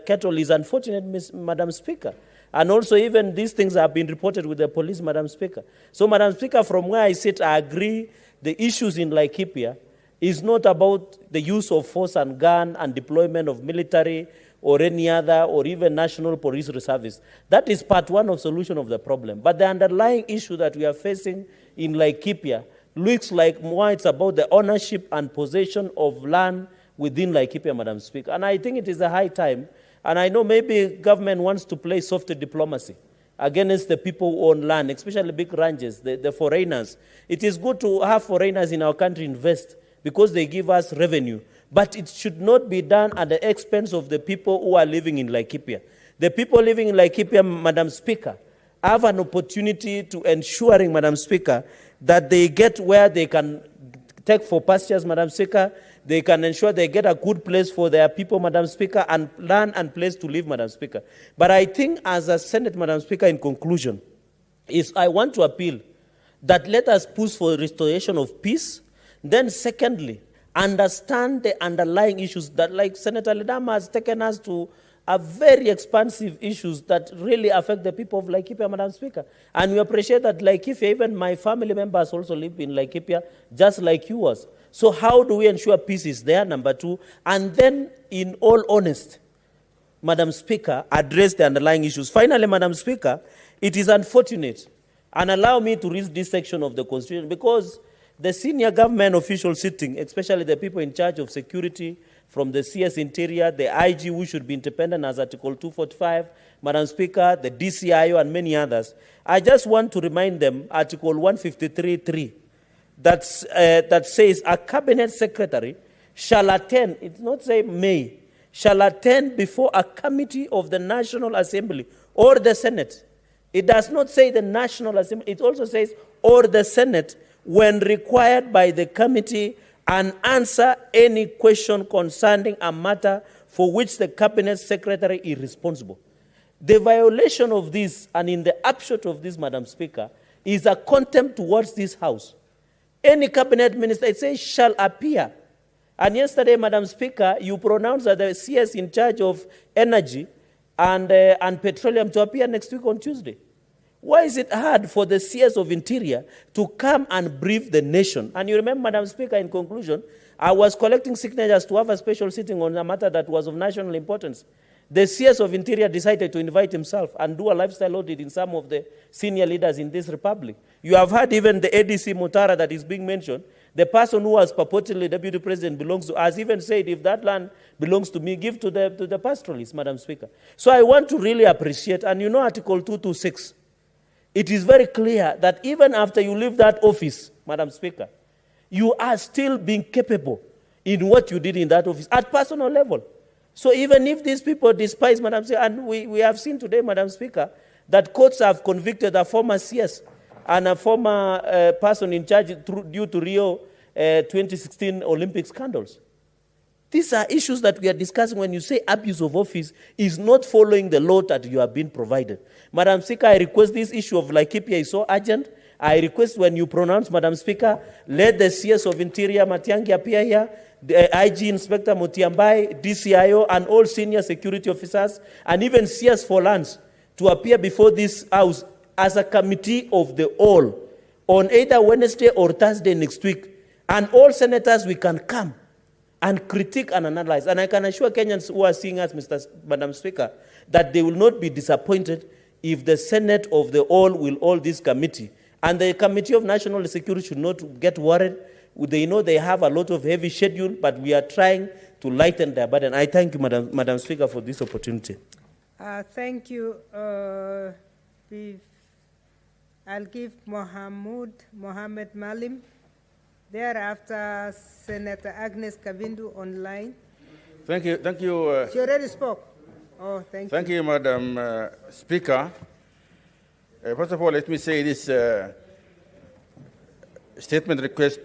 cattle is unfortunate, Madam Speaker. And also even these things have been reported with the police, Madam Speaker. So, Madam Speaker, from where I sit, I agree the issues in Laikipia is not about the use of force and gun and deployment of military or any other or even national police reserves. That is part one of solution of the problem. But the underlying issue that we are facing in Laikipia looks like more it's about the ownership and possession of land within Laikipia, Madam Speaker. And I think it is a high time. And I know maybe government wants to play soft diplomacy against the people who own land, especially big ranches, the foreigners. It is good to have foreigners in our country invest because they give us revenue. But it should not be done at the expense of the people who are living in Laikipia. The people living in Laikipia, Madam Speaker, have an opportunity to ensuring, Madam Speaker, that they get where they can take for pastures, Madam Speaker. They can ensure they get a good place for their people, Madam Speaker, and land and place to live, Madam Speaker. But I think as a Senate, Madam Speaker, in conclusion, is I want to appeal that let us push for restoration of peace. Then secondly, understand the underlying issues that, like Senator Ledama has taken us to a very expansive issues that really affect the people of Laikipia, Madam Speaker. And we appreciate that Laikipia, even my family members also live in Laikipia, just like you was. So how do we ensure peace is there, number two? And then, in all honesty, Madam Speaker, address the underlying issues. Finally, Madam Speaker, it is unfortunate, and allow me to read this section of the Constitution, because the senior government officials sitting, especially the people in charge of security, from the CS Interior, the IG, who should be independent as Article 245, Madam Speaker, the DCIO, and many others, I just want to remind them, Article 153.3, that says a cabinet secretary shall attend, it's not say may, shall attend before a committee of the National Assembly or the Senate. It does not say the National Assembly, it also says or the Senate when required by the committee and answer any question concerning a matter for which the cabinet secretary is responsible. The violation of this, and in the upshot of this, Madam Speaker, is a contempt towards this House. Any cabinet minister, it says, shall appear. And yesterday, Madam Speaker, you pronounced that the CS in charge of energy and petroleum to appear next week on Tuesday. Why is it hard for the CS of Interior to come and brief the nation? And you remember, Madam Speaker, in conclusion, I was collecting signatures to have a special sitting on a matter that was of national importance. The CS of Interior decided to invite himself and do a lifestyle audit in some of the senior leaders in this republic. You have heard even the ADC Mutara that is being mentioned. The person who was purportedly deputy president belongs to, has even said, if that land belongs to me, give to the pastoralist, Madam Speaker. So I want to really appreciate, and you know Article 226, it is very clear that even after you leave that office, Madam Speaker, you are still being capable in what you did in that office at personal level. So even if these people despise, Madam Speaker, and we have seen today, Madam Speaker, that courts have convicted a former CS and a former person in charge due to Rio 2016 Olympic scandals. These are issues that we are discussing when you say abuse of office is not following the law that you have been provided. Madam Speaker, I request this issue of Laikipia is so urgent. I request when you pronounce, Madam Speaker, let the CS of Interior, Matiang'i, appear here, the IG Inspector Mutembei, DCIO, and all senior security officers, and even CS for lands to appear before this House as a committee of the all on either Wednesday or Thursday next week. And all senators, we can come and critique and analyze. And I can assure Kenyans who are seeing us, Madam Speaker, that they will not be disappointed if the Senate of the all will hold this committee. And the Committee of National Security should not get worried. They know they have a lot of heavy schedule, but we are trying to lighten their burden. I thank you, Madam Speaker, for this opportunity. Thank you. I'll give Mohammed Malim. Thereafter, Senator Agnes Kabindu online. Thank you. She already spoke. Oh, thank you. Thank you, Madam Speaker. First of all, let me say this statement request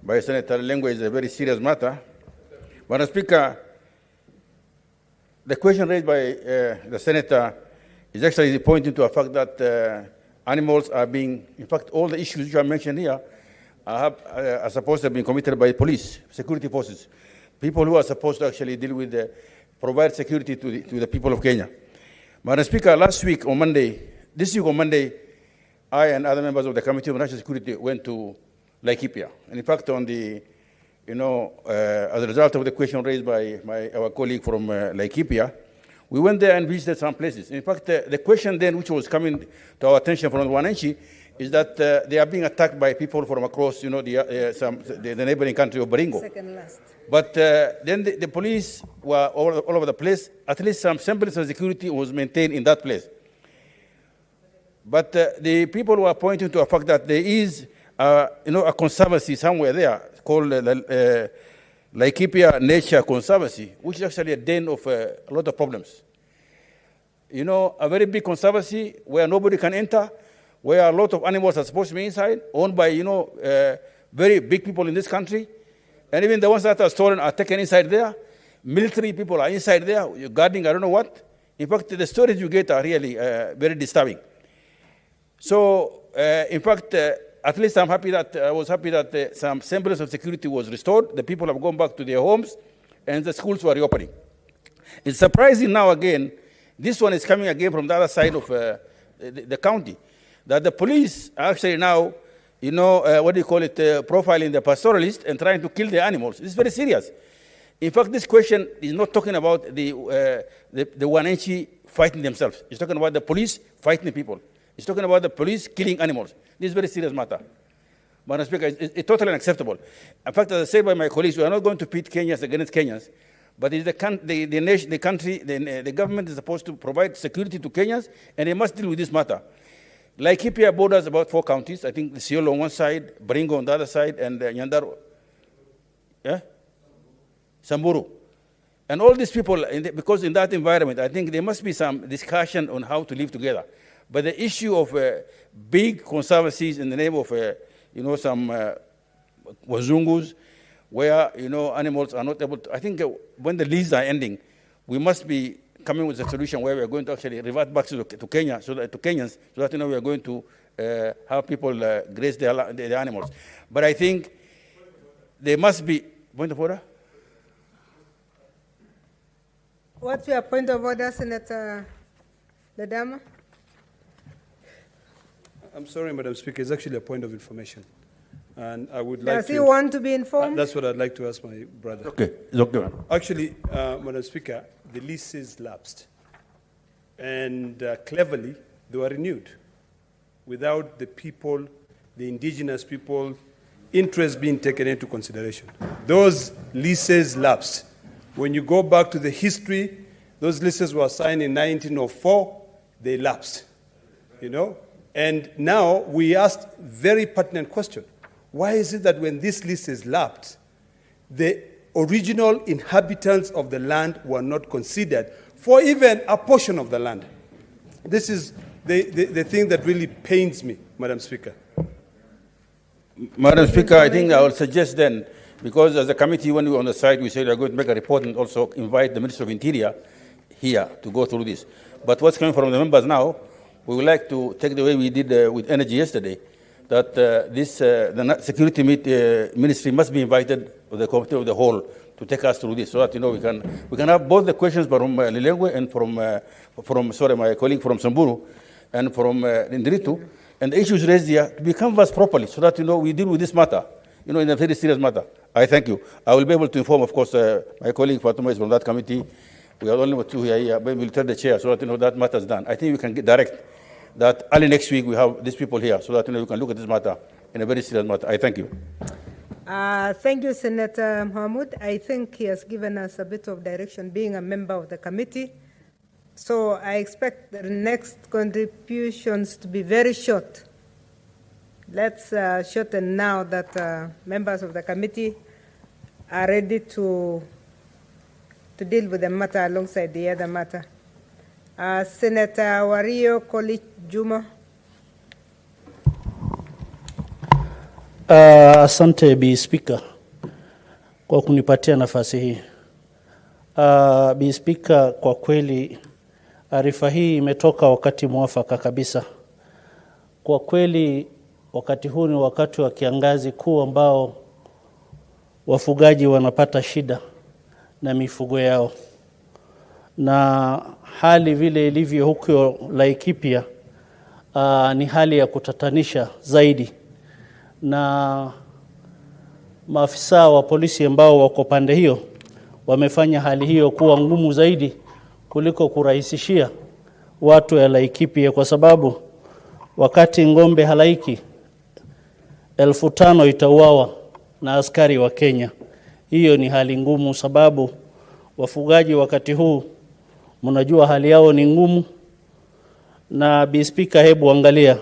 by Senator Lengo is a very serious matter. Madam Speaker, the question raised by the Senator is actually pointing to a fact that animals are being, in fact, all the issues which are mentioned here are supposed to have been committed by police, security forces, people who are supposed to actually deal with provide security to the people of Kenya. Madam Speaker, this week on Monday, I and other members of the Committee of National Security went to Laikipia. And in fact, on the, as a result of the question raised by our colleague from Laikipia, we went there and visited some places. In fact, the question then which was coming to our attention from the NHIF is that they are being attacked by people from across, the neighboring country of Baringo. Second last. But then the police were all over the place. At least some semblance of security was maintained in that place. But the people were pointing to a fact that there is, a conservancy somewhere there called Laikipia Nature Conservancy, which is actually a den of a lot of problems. A very big conservancy where nobody can enter, where a lot of animals are supposed to be inside, owned by, very big people in this country. And even the ones that are stolen are taken inside there. Military people are inside there, guarding I don't know what. In fact, the stories you get are really very disturbing. So, in fact, at least I was happy that some semblance of security was restored. The people have gone back to their homes, and the schools were reopening. It's surprising now again, this one is coming again from the other side of the county, that the police are actually now, profiling the pastoralist and trying to kill the animals. This is very serious. In fact, this question is not talking about the Wananchi fighting themselves. It's talking about the police fighting people. It's talking about the police killing animals. This is a very serious matter. Madam Speaker, it's totally unacceptable. In fact, as I said by my colleagues, we are not going to pit Kenyans against Kenyans, but it's the government is supposed to provide security to Kenyans, and they must deal with this matter. Laikipia borders about 4 counties. I think the Siolo on one side, Baringo on the other side, and Nyandarua. Samburu. And all these people, because in that environment, I think there must be some discussion on how to live together. But the issue of big conservancies in the name of, some wazungus, where, animals are not able to, I think when the leases are ending, we must be coming with a solution where we are going to actually revert back to Kenya, to Kenyans, so that, we are going to have people graze their animals. But I think there must be, point of order? What's your point of order, Senator Ledama? I'm sorry, Madam Speaker. It's actually a point of information. And I would like Does he want to be informed? That's what I'd like to ask my brother. Okay, it's okay, ma'am. Actually, Madam Speaker, the leases lapsed. And cleverly, they were renewed without the people, the indigenous people, interest being taken into consideration. Those leases lapsed. When you go back to the history, those leases were signed in 1904, they lapsed, And now we asked very pertinent question. Why is it that when these leases lapsed, the original inhabitants of the land were not considered for even a portion of the land? This is the thing that really pains me. Madam Speaker. Madam Speaker, I think I will suggest then, because as a committee, when we were on the side, we said we are going to make a report and also invite the Minister of Interior here to go through this. But what's coming from the members now, we would like to take the way we did with energy yesterday, that the security ministry must be invited to the committee of the whole to take us through this, so that we can have both the questions from Lilengwe and from my colleague from Samburu and from Ndiritu, and the issues raised here to be canvassed properly, so that we deal with this matter, in a very serious matter. I thank you. I will be able to inform, of course, my colleague Fatuma is from that committee. We are only two here, but we'll tell the chair so that that matter is done. I think we can direct that early next week we have these people here, so that we can look at this matter in a very serious matter. I thank you. Thank you, Senator Mahmoud. I think he has given us a bit of direction, being a member of the committee. So I expect the next contributions to be very short. Let's shorten now that members of the committee are ready to deal with the matter alongside the other matter. Senator Wario Kolich Juma. Asante Bi Speaker kwa kunipatia nafasi hii. Bi Speaker, kwa kweli arifa hii imetoka wakati mwafaka kabisa. Kwa kweli wakati huu ni wakati wa kiangazi kuu ambao wafugaji wanapata shida na mifugo yao. Na hali vile ilivyo huko Laikipia ni hali ya kutatanisha zaidi. Na maafisa wa polisi ambao wako pande hiyo wamefanya hali hiyo kuwa ngumu zaidi kuliko kurahisishia watu ya Laikipia, kwa sababu wakati ngombe halaiki 5,000 itauawa na askari wa Kenya. Hiyo ni hali ngumu, sababu wafugaji wakati huu mnajua hali yao ni ngumu. Na Bi Speaker, hebu angalia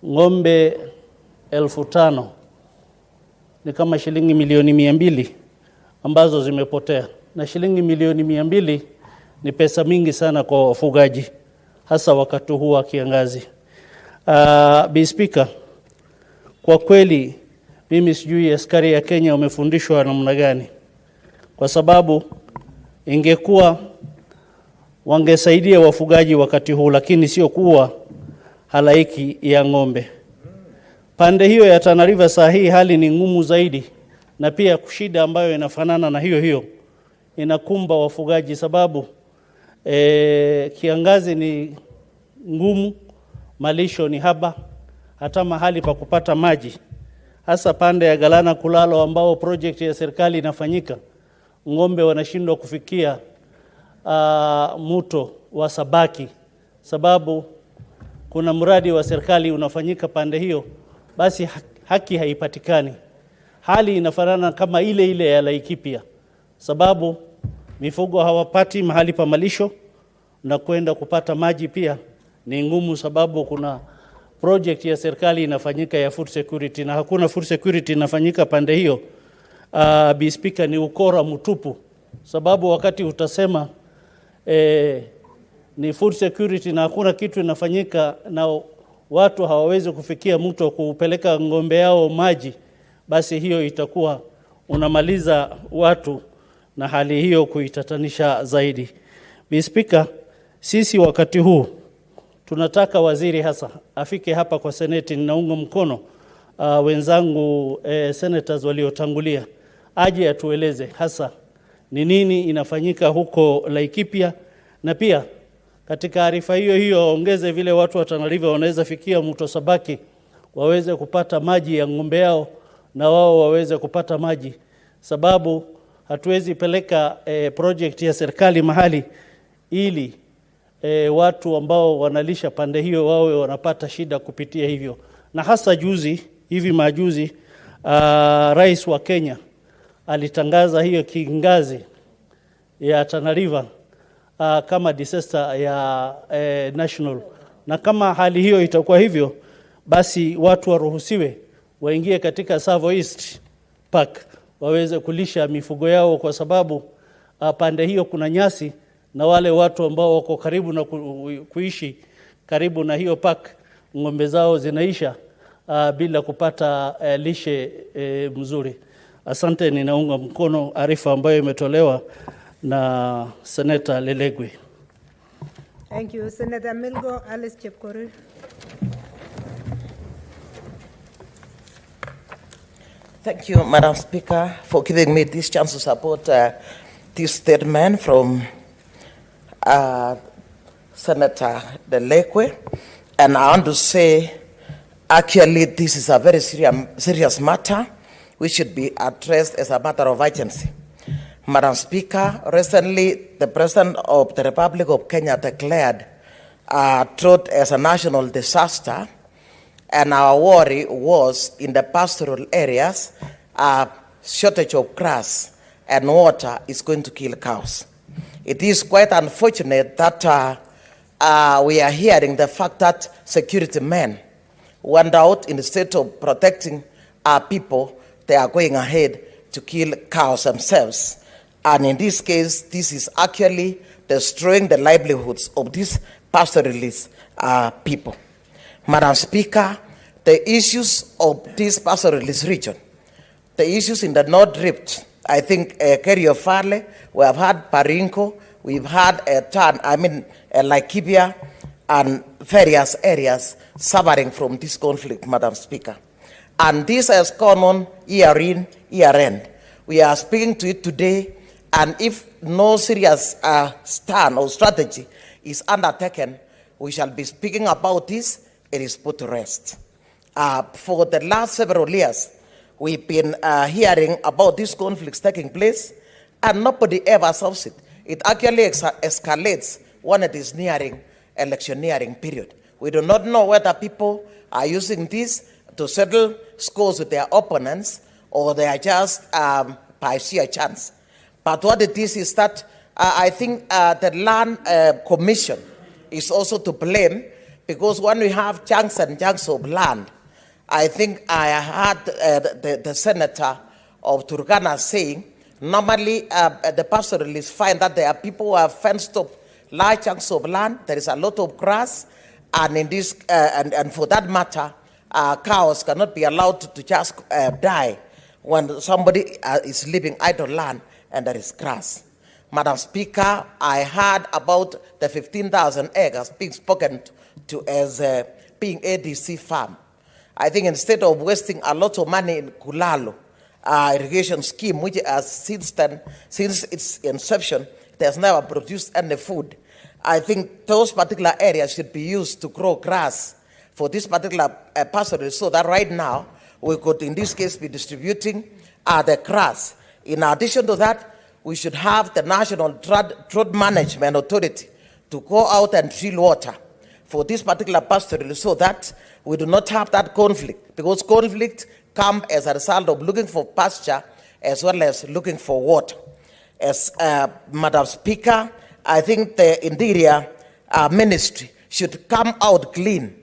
ngombe 5,000 ni kama shilingi milioni 200 ambazo zimepotea, na shilingi milioni 200 ni pesa mingi sana kwa wafugaji, hasa wakati huu wa kiangazi. Bi Speaker, kwa kweli mimi sijui askari ya Kenya wamefundishwa namna gani, kwa sababu ingekuwa wangesaidia wafugaji wakati huu, lakini sio kuwa halaiki ya ngombe. Pande hiyo ya Tana River saa hii hali ni ngumu zaidi, na pia kushida ambayo inafanana na hiyo inakumba wafugaji, sababu kiangazi ni ngumu, malisho ni haba, hata mahali pa kupata maji, hasa pande ya Galana Kulalo ambao project ya serikali inafanyika, ngombe wanashindwa kufikia mto wa Sabaki, sababu kuna mradi wa serikali unafanyika pande hiyo, basi haki haipatikani. Hali inafanana kama ile ya Laikipia, sababu mifugo hawapati mahali pa malisho, na kwenda kupata maji pia ni ngumu, sababu kuna project ya serikali inafanyika ya food security, na hakuna food security inafanyika pande hiyo. Bi Speaker, ni ukora mtupu, sababu wakati utasema ni food security na hakuna kitu inafanyika, na watu hawawezi kufikia mto kupeleka ngombe yao maji, basi hiyo itakuwa unamaliza watu na hali hiyo kuitatanisha zaidi. Bi Speaker, sisi wakati huu tunataka waziri hasa afike hapa kwa Seneti. Ninaunga mkono wenzangu senators waliotangulia, aje atueleze hasa ni nini inafanyika huko Laikipia, na pia katika arifa hiyo ongeze vile watu wa Tana River wanaweza fikia mto Sabaki waweze kupata maji ya ngombe yao, na wao waweze kupata maji, sababu hatuwezi peleka project ya serikali mahali ili watu ambao wanalisha pande hiyo wawe wanapata shida kupitia hivyo. Na hasa hivi majuzi rais wa Kenya alitangaza hiyo kiangazi ya Tana River kama disaster ya national, na kama hali hiyo itakuwa hivyo, basi watu waruhusiwe waingie katika Savo East Park waweze kulisha mifugo yao, kwa sababu pande hiyo kuna nyasi, na wale watu ambao wako karibu na kuishi karibu na hiyo park ng'ombe zao zinaisha bila kupata lishe mzuri. Asante, ninaunga mkono arifa ambayo imetolewa na Senator Lelegwe. Thank you. Senator Milgo Alice Chepkorir. Thank you, Madam Speaker, for giving me this chance to support this statement from Senator Lelegwe. And I want to say, actually, this is a very serious matter which should be addressed as a matter of urgency. Madam Speaker, recently the President of the Republic of Kenya declared drought as a national disaster, and our worry was in the pastoral areas, shortage of grass and water is going to kill cows. It is quite unfortunate that we are hearing the fact that security men went out instead of protecting our people, they are going ahead to kill cows themselves. And in this case, this is actually destroying the livelihoods of these pastoralist people. Madam Speaker, the issues of this pastoralist region, the issues in the North Rift, I think Kerio Farley, we have had Parinko, we've had Laikipia, and various areas suffering from this conflict, Madam Speaker. And this has gone on year in, year end. We are speaking to it today, and if no serious stand or strategy is undertaken, we shall be speaking about this, it is put to rest. For the last several years, we've been hearing about these conflicts taking place, and nobody ever solves it. It actually escalates when it is nearing electioneering period. We do not know whether people are using this to settle scores with their opponents, or they are just by sheer chance. But what it is that I think the Land Commission is also to blame, because when we have chunks and chunks of land, I think I heard the senator of Turkana saying, normally the pastoralists find that there are people who have fenced up large chunks of land, there is a lot of grass, and in this and for that matter, cows cannot be allowed to just die when somebody is living idle land and there is grass. Madam Speaker, I heard about the 15,000 acres being spoken to as being ADC farm. I think instead of wasting a lot of money in Kulalo irrigation scheme, which has since its inception, it has never produced any food, I think those particular areas should be used to grow grass for this particular pastoralist, so that right now we could, in this case, be distributing the grass. In addition to that, we should have the National Drought Management Authority to go out and drill water for this particular pastoralist, so that we do not have that conflict, because conflict comes as a result of looking for pasture as well as looking for water. As Madam Speaker, I think the Interior Ministry should come out clean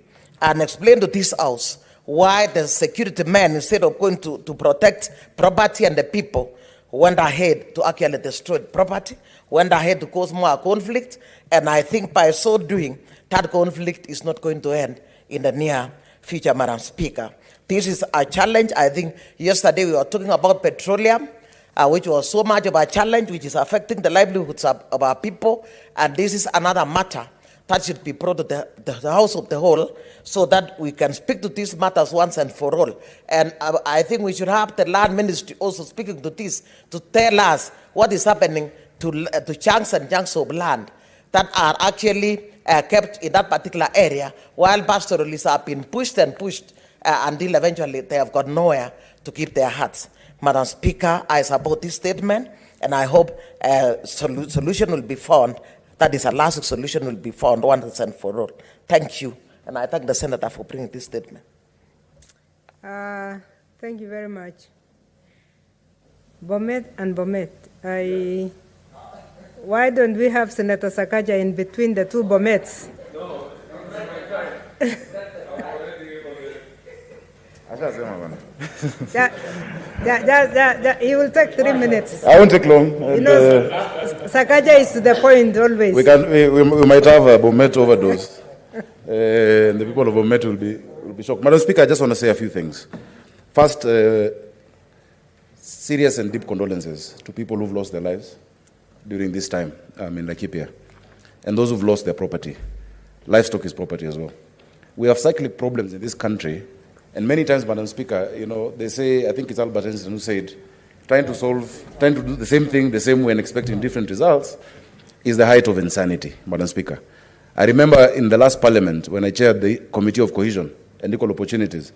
and explain to this House why the security men, instead of going to protect property and the people, went ahead to actually destroy property, went ahead to cause more conflict, and I think by so doing, that conflict is not going to end in the near future, Madam Speaker. This is a challenge. I think yesterday we were talking about petroleum, which was so much of a challenge, which is affecting the livelihoods of our people, and this is another matter that should be brought to the House of the Whole, so that we can speak to these matters once and for all. And I think we should have the Land Ministry also speaking to this, to tell us what is happening to chunks and chunks of land that are actually kept in that particular area, while pastoralists have been pushed and pushed until eventually they have got nowhere to keep their hearts. Madam Speaker, I support this statement, and I hope a solution will be found. That is, a lasting solution will be found once and for all. Thank you, and I thank the Senator for bringing this statement. Thank you very much. Bomet and Bomet, why don't we have Senator Sakaja in between the two Bomets? He will take 3 minutes. I won't take long. You know, Sakaja is to the point always. We might have a Bomet overdose. and the people of Bomet will be shocked. Madam Speaker, I just want to say a few things. First, serious and deep condolences to people who've lost their lives during this time in Laikipia, and those who've lost their property. Livestock is property as well. We have cyclic problems in this country, and many times, Madam Speaker, they say, I think it's Albert Einstein who said, trying to do the same thing the same way and expecting different results is the height of insanity, Madam Speaker. I remember in the last parliament when I chaired the Committee of Cohesion and Equal Opportunities,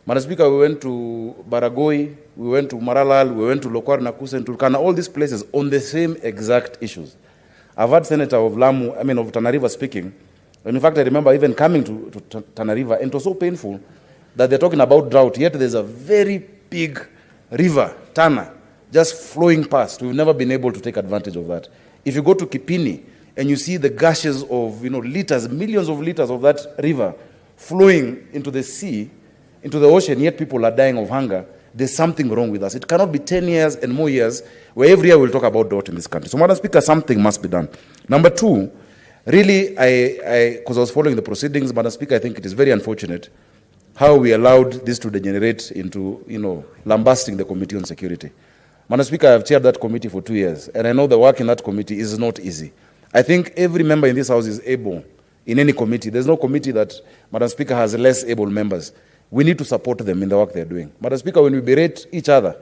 Madam Speaker, we went to Baragoi, we went to Maralal, we went to Lokwar, Nakusa, and Turkana, all these places on the same exact issues. I've heard Senator of Tana River speaking, and in fact I remember even coming to Tana River, and it was so painful that they're talking about drought, yet there's a very big river, Tana, just flowing past. We've never been able to take advantage of that. If you go to Kipini and you see the gushes of liters, millions of liters of that river flowing into the sea, into the ocean, yet people are dying of hunger, there's something wrong with us. It cannot be 10 years and more years where every year we'll talk about drought in this country. So, Madam Speaker, something must be done. Number two, really, because I was following the proceedings, Madam Speaker, I think it is very unfortunate how we allowed this to degenerate into, lambasting the Committee on Security. Madam Speaker, I have chaired that committee for 2 years, and I know the work in that committee is not easy. I think every member in this House is able in any committee. There's no committee that, Madam Speaker, has less able members. We need to support them in the work they're doing. Madam Speaker, when we berate each other,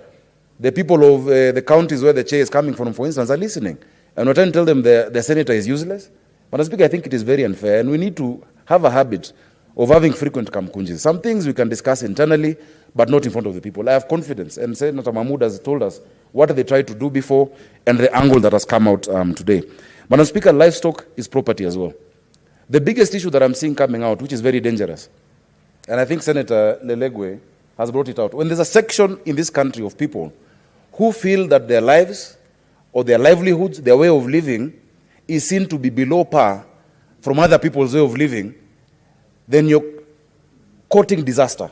the people of the counties where the chair is coming from, for instance, are listening. And we're trying to tell them the senator is useless. Madam Speaker, I think it is very unfair, and we need to have a habit of having frequent kamkunjis. Some things we can discuss internally, but not in front of the people. I have confidence, and Senator Mahmood has told us what they tried to do before and the angle that has come out today. Madam Speaker, livestock is property as well. The biggest issue that I'm seeing coming out, which is very dangerous, and I think Senator Lelegwe has brought it out, when there's a section in this country of people who feel that their lives or their livelihoods, their way of living, is seen to be below par from other people's way of living, then you're courting disaster.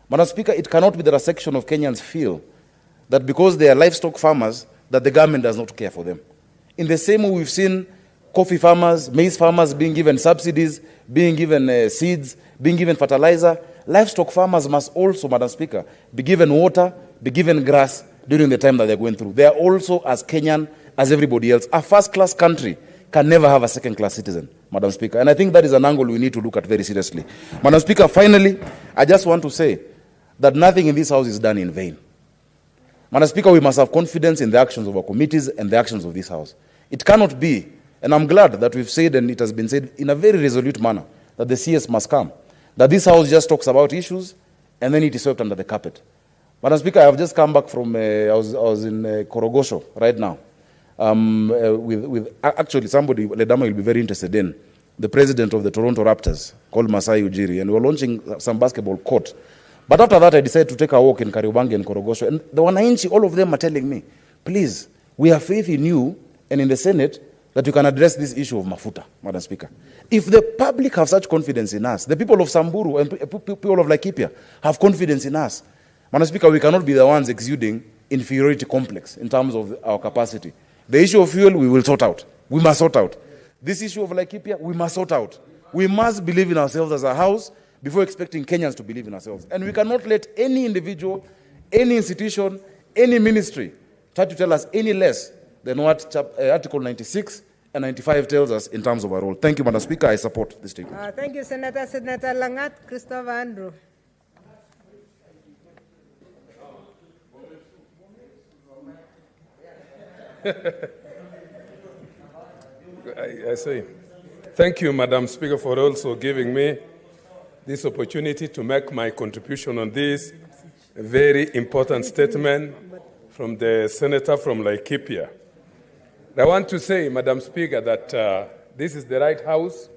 Madam Speaker, it cannot be that a section of Kenyans feel that because they are livestock farmers, that the government does not care for them. In the same way we've seen coffee farmers, maize farmers being given subsidies, being given seeds, being given fertilizer, livestock farmers must also, Madam Speaker, be given water, be given grass during the time that they're going through. They are also as Kenyan as everybody else. A first-class country can never have a second-class citizen, Madam Speaker. And I think that is an angle we need to look at very seriously. Madam Speaker, finally, I just want to say that nothing in this House is done in vain. Madam Speaker, we must have confidence in the actions of our committees and the actions of this House. It cannot be, and I'm glad that we've said, and it has been said in a very resolute manner, that the CS must come, that this House just talks about issues and then it is swept under the carpet. Madam Speaker, I have just come back from, I was in Korogosho right now, with actually somebody, Ledama will be very interested in, the president of the Toronto Raptors, called Masai Ujiri, and we were launching some basketball court. But after that, I decided to take a walk in Kariobangi and Korogosho, and the Wananchi, all of them are telling me, please, we have faith in you and in the Senate that you can address this issue of mafuta, Madam Speaker. If the public have such confidence in us, the people of Samburu and people of Laikipia have confidence in us, Madam Speaker, we cannot be the ones exuding inferiority complex in terms of our capacity. The issue of fuel, we will sort out. We must sort out. This issue of Laikipia, we must sort out. We must believe in ourselves as a House before expecting Kenyans to believe in ourselves. And we cannot let any individual, any institution, any ministry try to tell us any less than what Article 96 and 95 tells us in terms of our role. Thank you, Madam Speaker. I support this statement. Thank you, Senator. Senator Langat, Christopher Andrew. I say, thank you, Madam Speaker, for also giving me this opportunity to make my contribution on this very important statement from the senator from Laikipia. I want to say, Madam Speaker, that this is the right House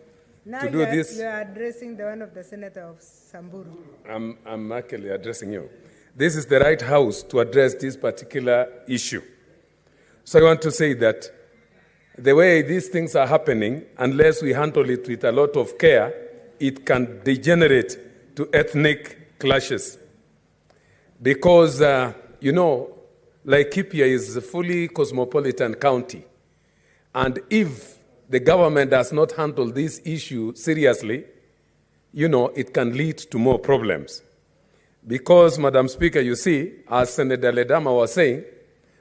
to do this. You are addressing the one of the senator of Samburu. I'm actually addressing you. This is the right House to address this particular issue. So I want to say that the way these things are happening, unless we handle it with a lot of care, it can degenerate to ethnic clashes. Because, Laikipia is a fully cosmopolitan county. And if the government does not handle this issue seriously, it can lead to more problems. Because, Madam Speaker, you see, as Senator Ledama was saying,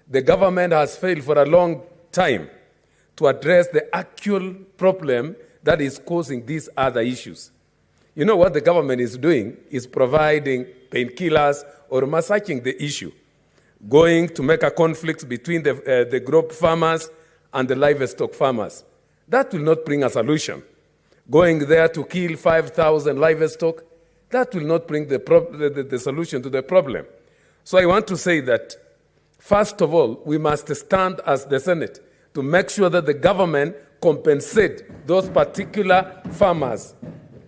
the government has failed for a long time to address the actual problem that is causing these other issues. What the government is doing is providing painkillers or massaging the issue, going to make a conflict between the crop farmers and the livestock farmers. That will not bring a solution. Going there to kill 5,000 livestock, that will not bring the solution to the problem. So I want to say that, first of all, we must stand as the Senate to make sure that the government compensate those particular farmers.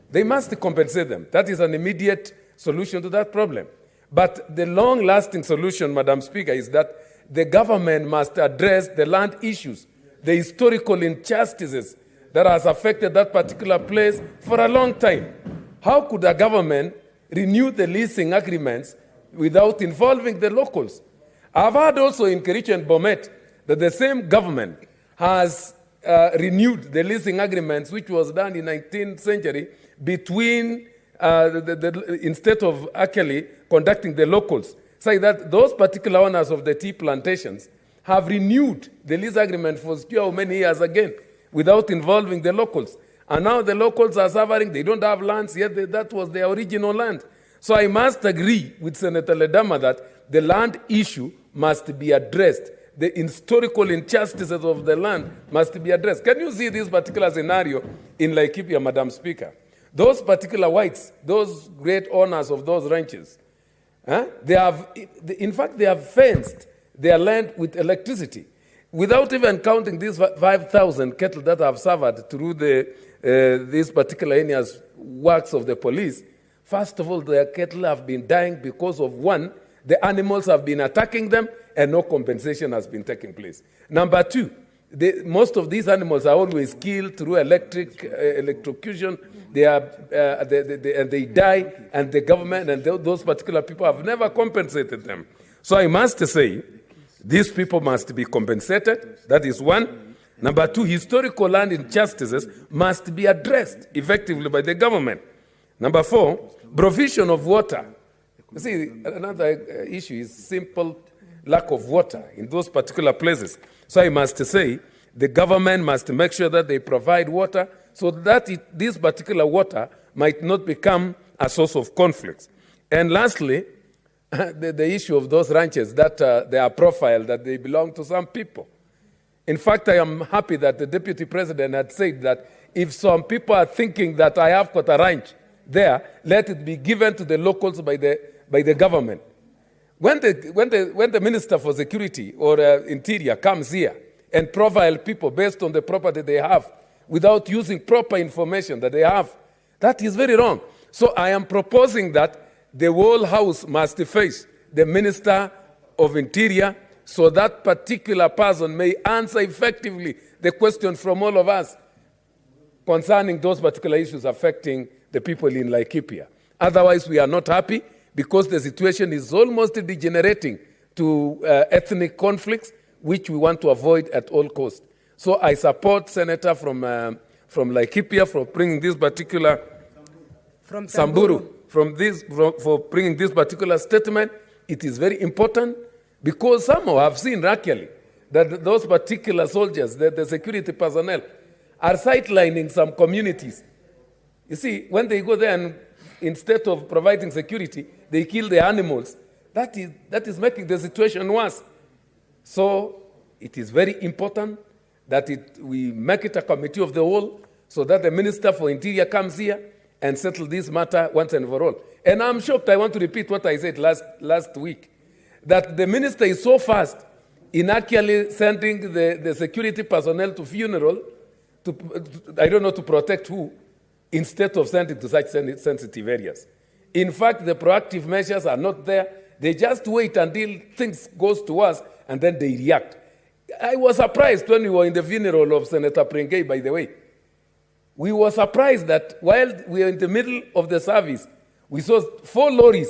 They must compensate them. That is an immediate solution to that problem. But the long-lasting solution, Madam Speaker, is that the government must address the land issues, the historical injustices that has affected that particular place for a long time. How could a government renew the leasing agreements without involving the locals? I've heard also in Kericho and Bomet that the same government has renewed the leasing agreements, which was done in the 19th century, between, instead of actually conducting the locals. Say that those particular owners of the tea plantations have renewed the lease agreement for how many years again without involving the locals. And now the locals are suffering. They don't have lands, yet that was their original land. So I must agree with Senator Ledama that the land issue must be addressed. The historical injustices of the land must be addressed. Can you see this particular scenario in Laikipia, Madam Speaker? Those particular whites, those great owners of those ranches, they have fenced their land with electricity without even counting these 5,000 cattle that have suffered through these particular areas works of the police. First of all, their cattle have been dying because of, one, the animals have been attacking them and no compensation has been taking place. Number two, most of these animals are always killed through electrocution. They die, and the government and those particular people have never compensated them. So I must say, these people must be compensated. That is one. Number two, historical land injustices must be addressed effectively by the government. Number four, provision of water. You see, another issue is simple lack of water in those particular places. So I must say, the government must make sure that they provide water so that this particular water might not become a source of conflicts. And lastly, the issue of those ranches that they are profiled, that they belong to some people. In fact, I am happy that the Deputy President had said that if some people are thinking that I have got a ranch there, let it be given to the locals by the government. When the Minister for Security or Interior comes here and profile people based on the property they have without using proper information that they have, that is very wrong. So I am proposing that the whole House must face the Minister of Interior so that particular person may answer effectively the question from all of us concerning those particular issues affecting the people in Laikipia. Otherwise, we are not happy because the situation is almost degenerating to ethnic conflicts, which we want to avoid at all costs. So I support Senator from Laikipia for bringing this particular from Samburu for bringing this particular statement. It is very important because somehow I've seen actually that those particular soldiers, the security personnel, are sidelining some communities. You see, when they go there and instead of providing security, they kill the animals. That is making the situation worse. So it is very important that we make it a committee of the whole so that the Minister for Interior comes here and settle this matter once and for all. And I'm shocked, I want to repeat what I said last week, that the minister is so fast in actually sending the security personnel to funeral, to protect who, instead of sending to such sensitive areas. In fact, the proactive measures are not there. They just wait until things goes to us and then they react. I was surprised when we were in the funeral of Senator Prengei, by the way. We were surprised that while we were in the middle of the service, we saw 4 lorries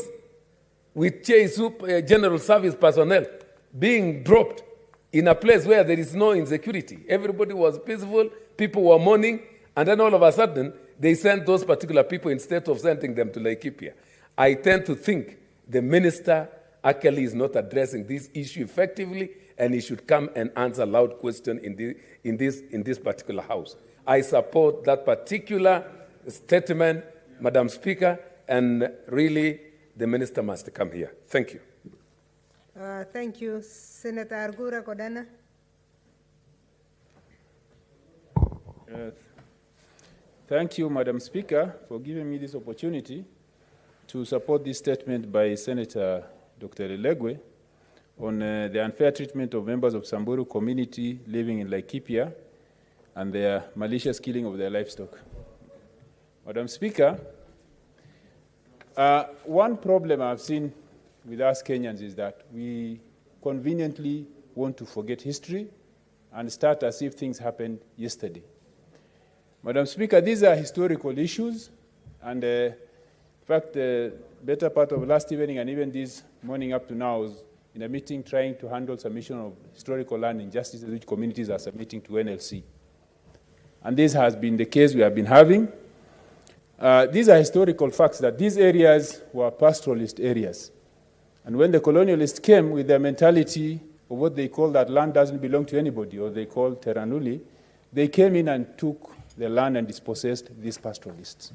with general service personnel being dropped in a place where there is no insecurity. Everybody was peaceful, people were mourning, and then all of a sudden, They send those particular people instead of sending them to Laikipia. I tend to think the minister actually is not addressing this issue effectively, and he should come and answer loud question in this particular house. I support that particular statement, Madam Speaker, and really the minister must come here. Thank you. Thank you. Senator Argura Kodana. Thank you, Madam Speaker, for giving me this opportunity to support this statement by Senator Dr. Elegwe on the unfair treatment of members of Samburu community living in Laikipia and their malicious killing of their livestock. Madam Speaker, one problem I've seen with us Kenyans is that we conveniently want to forget history and start as if things happened yesterday. Madam Speaker, these are historical issues, and in fact, the better part of last evening and even this morning up to now was in a meeting trying to handle submission of historical land injustices which communities are submitting to NLC. And this has been the case we have been having. These are historical facts that these areas were pastoralist areas. And when the colonialists came with their mentality of what they call that land doesn't belong to anybody, or they call Terranuli, they came in and took the land and dispossessed these pastoralists.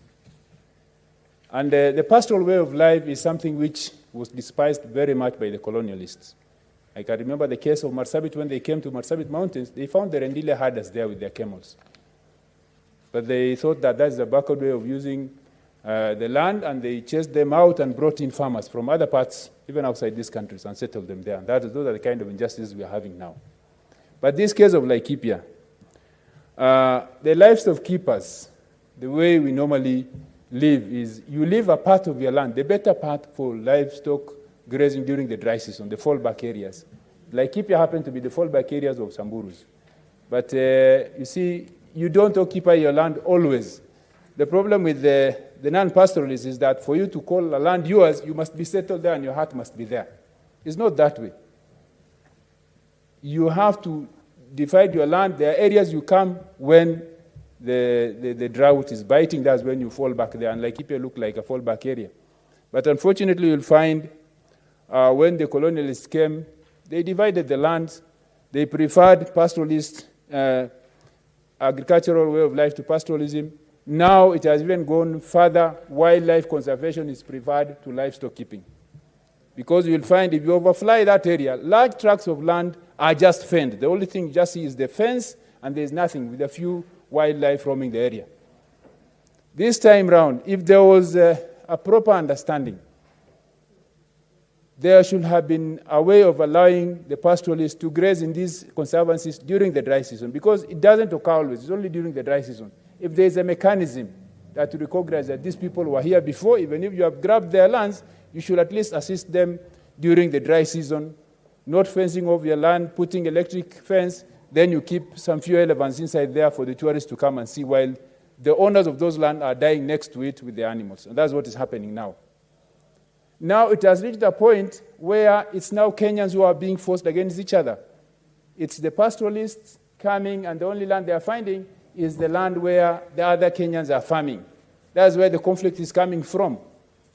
And the pastoral way of life is something which was despised very much by the colonialists. I can remember the case of Marsabit. When they came to Marsabit Mountains, they found the Rendile herders there with their camels. But they thought that that's a backward way of using the land, and they chased them out and brought in farmers from other parts, even outside these countries, and settled them there. And those are the kind of injustices we are having now. But this case of Laikipia, the livestock keepers, the way we normally live is you leave a part of your land, the better part for livestock grazing during the dry season, the fallback areas. Laikipia happen to be the fallback areas of Samburus. But you see, you don't occupy your land always. The problem with the non-pastoralists is that for you to call a land yours, you must be settled there and your heart must be there. It's not that way. You have to divide your land. There are areas you come when the drought is biting. That's when you fall back there. And Laikipia look like a fallback area. But unfortunately, you'll find when the colonialists came, they divided the lands. They preferred pastoralist agricultural way of life to pastoralism. Now it has even gone further. Wildlife conservation is preferred to livestock keeping. Because you'll find if you overfly that area, large tracts of land are just fenced. The only thing you just see is the fence, and there's nothing with a few wildlife roaming the area. This time round, if there was a proper understanding, there should have been a way of allowing the pastoralists to graze in these conservancies during the dry season, because it doesn't occur always. It's only during the dry season. If there's a mechanism that recognizes that these people were here before, even if you have grabbed their lands, you should at least assist them during the dry season, not fencing off your land, putting electric fence, then you keep some few elephants inside there for the tourists to come and see, while the owners of those land are dying next to it with the animals. And that's what is happening now. Now it has reached a point where it's now Kenyans who are being forced against each other. It's the pastoralists coming, and the only land they are finding is the land where the other Kenyans are farming. That's where the conflict is coming from.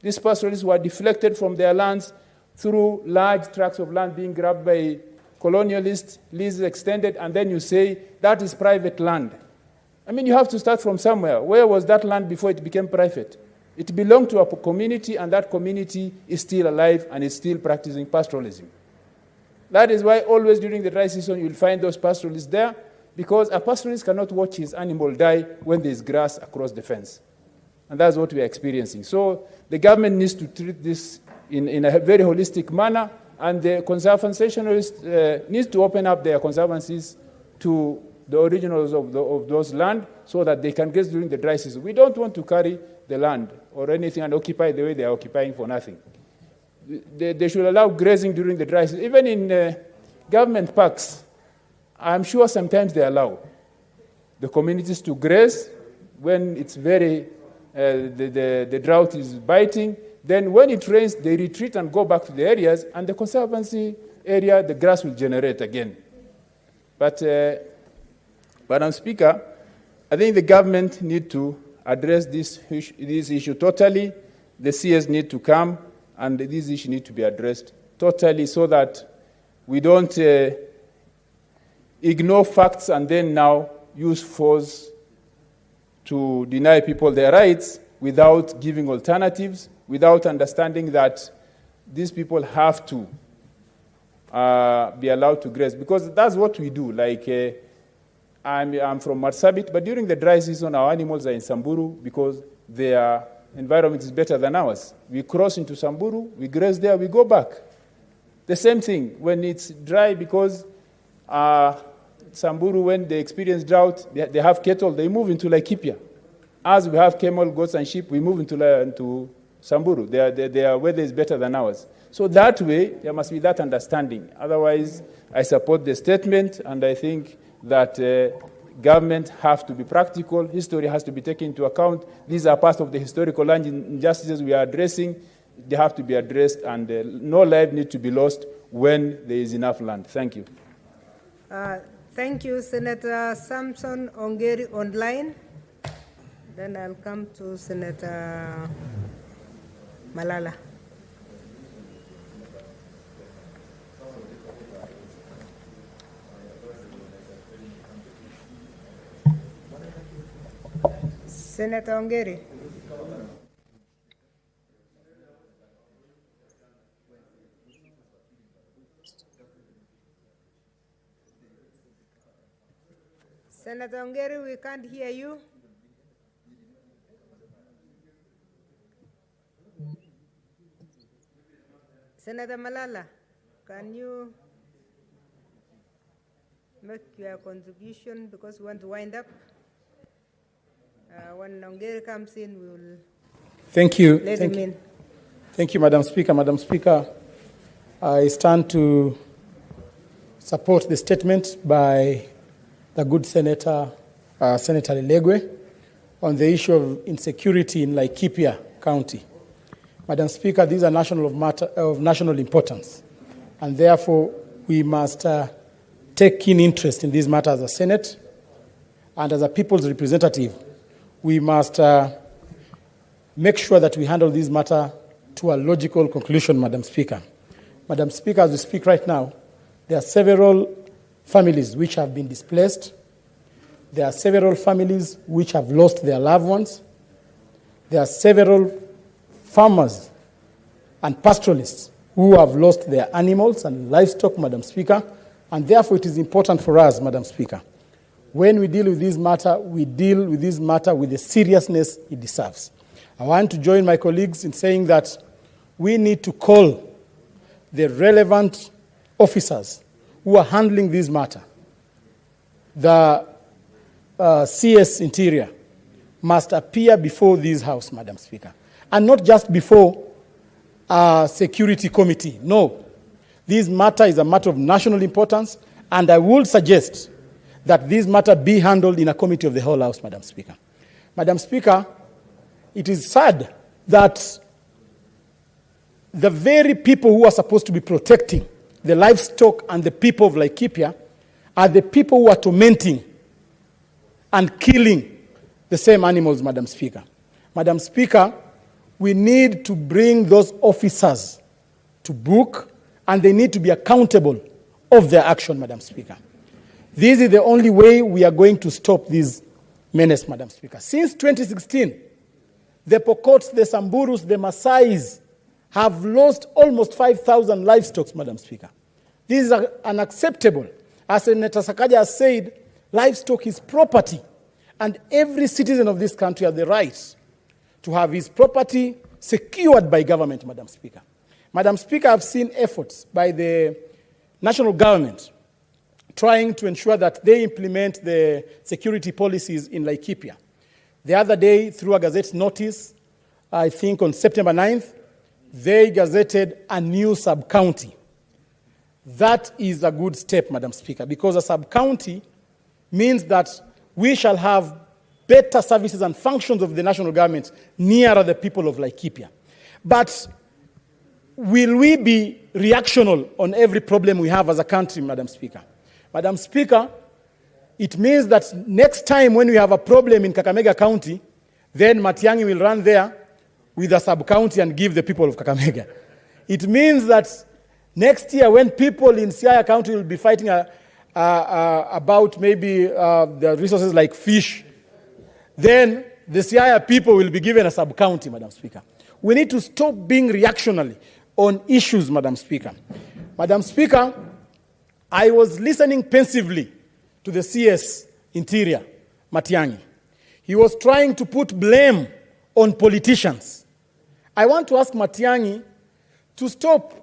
These pastoralists were deflected from their lands through large tracts of land being grabbed by colonialists, leases extended, and then you say that is private land. I mean, you have to start from somewhere. Where was that land before it became private? It belonged to a community, and that community is still alive and is still practicing pastoralism. That is why always during the dry season you'll find those pastoralists there, because a pastoralist cannot watch his animal die when there's grass across the fence. And that's what we are experiencing. So the government needs to treat this in a very holistic manner, and the conservationists need to open up their conservancies to the originals of those land so that they can graze during the dry season. We don't want to carry the land or anything and occupy the way they are occupying for nothing. They should allow grazing during the dry season. Even in government parks, I'm sure sometimes they allow the communities to graze when it's very, the drought is biting. Then when it rains, they retreat and go back to the areas, and the conservancy area, the grass will generate again. But, Madam Speaker, I think the government need to address this issue totally. The CS need to come, and this issue need to be addressed totally so that we don't ignore facts and then now use force to deny people their rights without giving alternatives, without understanding that these people have to be allowed to graze, because that's what we do. Like, I'm from Marsabit, but during the dry season, our animals are in Samburu because their environment is better than ours. We cross into Samburu, we graze there, we go back. The same thing when it's dry, because Samburu, when they experience drought, they have cattle, they move into Laikipia. As we have camel, goats, and sheep, we move into Samburu. Their weather is better than ours. So that way, there must be that understanding. Otherwise, I support the statement, and I think that government have to be practical. History has to be taken into account. These are part of the historical land injustices we are addressing. They have to be addressed, and no life needs to be lost when there is enough land. Thank you. Thank you, Senator Samson Ongeri online. Then I'll come to Senator Malala. Senator Ongeri. Senator Ongeri, we can't hear you. Senator Malala, can you make your contribution, because we want to wind up? When Ongeri comes in, we will Thank you. let him in. Thank you, Madam Speaker. Madam Speaker, I stand to support the statement by the good Senator, Senator Legwe, on the issue of insecurity in Laikipia County. Madam Speaker, these are of national importance, and therefore we must take keen interest in these matters as a Senate, and as a people's representative, we must make sure that we handle this matter to a logical conclusion, Madam Speaker. Madam Speaker, as we speak right now, there are several families which have been displaced. There are several families which have lost their loved ones. There are several farmers and pastoralists who have lost their animals and livestock, Madam Speaker, and therefore it is important for us, Madam Speaker, when we deal with this matter, we deal with this matter with the seriousness it deserves. I want to join my colleagues in saying that we need to call the relevant officers who are handling this matter. The CS Interior must appear before this House, Madam Speaker, and not just before a security committee. No, this matter is a matter of national importance, and I would suggest that this matter be handled in a committee of the whole House, Madam Speaker. Madam Speaker, it is sad that the very people who are supposed to be protecting the livestock and the people of Laikipia are the people who are tormenting and killing the same animals, Madam Speaker. Madam Speaker, we need to bring those officers to book, and they need to be accountable of their action, Madam Speaker. This is the only way we are going to stop this menace, Madam Speaker. Since 2016, the Pokots, the Samburus, the Maasais have lost almost 5,000 livestock, Madam Speaker. This is unacceptable. As Senator Sakaja has said, livestock is property, and every citizen of this country has the right to have his property secured by government, Madam Speaker. Madam Speaker, I've seen efforts by the national government trying to ensure that they implement the security policies in Laikipia. The other day, through a Gazette notice, I think on September 9th, they gazetted a new sub-county. That is a good step, Madam Speaker, because a sub-county means that we shall have better services and functions of the national government nearer the people of Laikipia. But will we be reactional on every problem we have as a country, Madam Speaker? Madam Speaker, it means that next time when we have a problem in Kakamega County, then Matiang'i will run there with a sub-county and give the people of Kakamega. It means that next year, when people in Siaya County will be fighting about maybe the resources like fish, then the Siaya people will be given a sub-county, Madam Speaker. We need to stop being reactionary on issues, Madam Speaker. Madam Speaker, I was listening pensively to the CS Interior, Matiang'i. He was trying to put blame on politicians. I want to ask Matiang'i to stop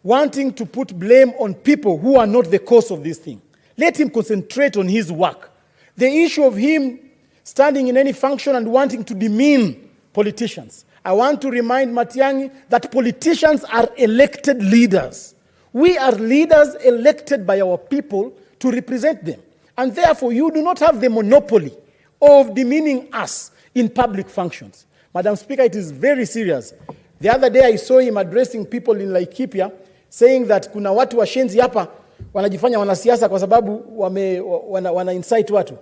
wanting to put blame on people who are not the cause of this thing. Let him concentrate on his work. The issue of him standing in any function and wanting to demean politicians. I want to remind Matiang'i that politicians are elected leaders. We are leaders elected by our people to represent them. And therefore, you do not have the monopoly of demeaning us in public functions. Madam Speaker, it is very serious. The other day I saw him addressing people in Laikipia, saying that kuna watu washenzi hapa wanajifanya wanasiasa kwa sababu wana incite watu.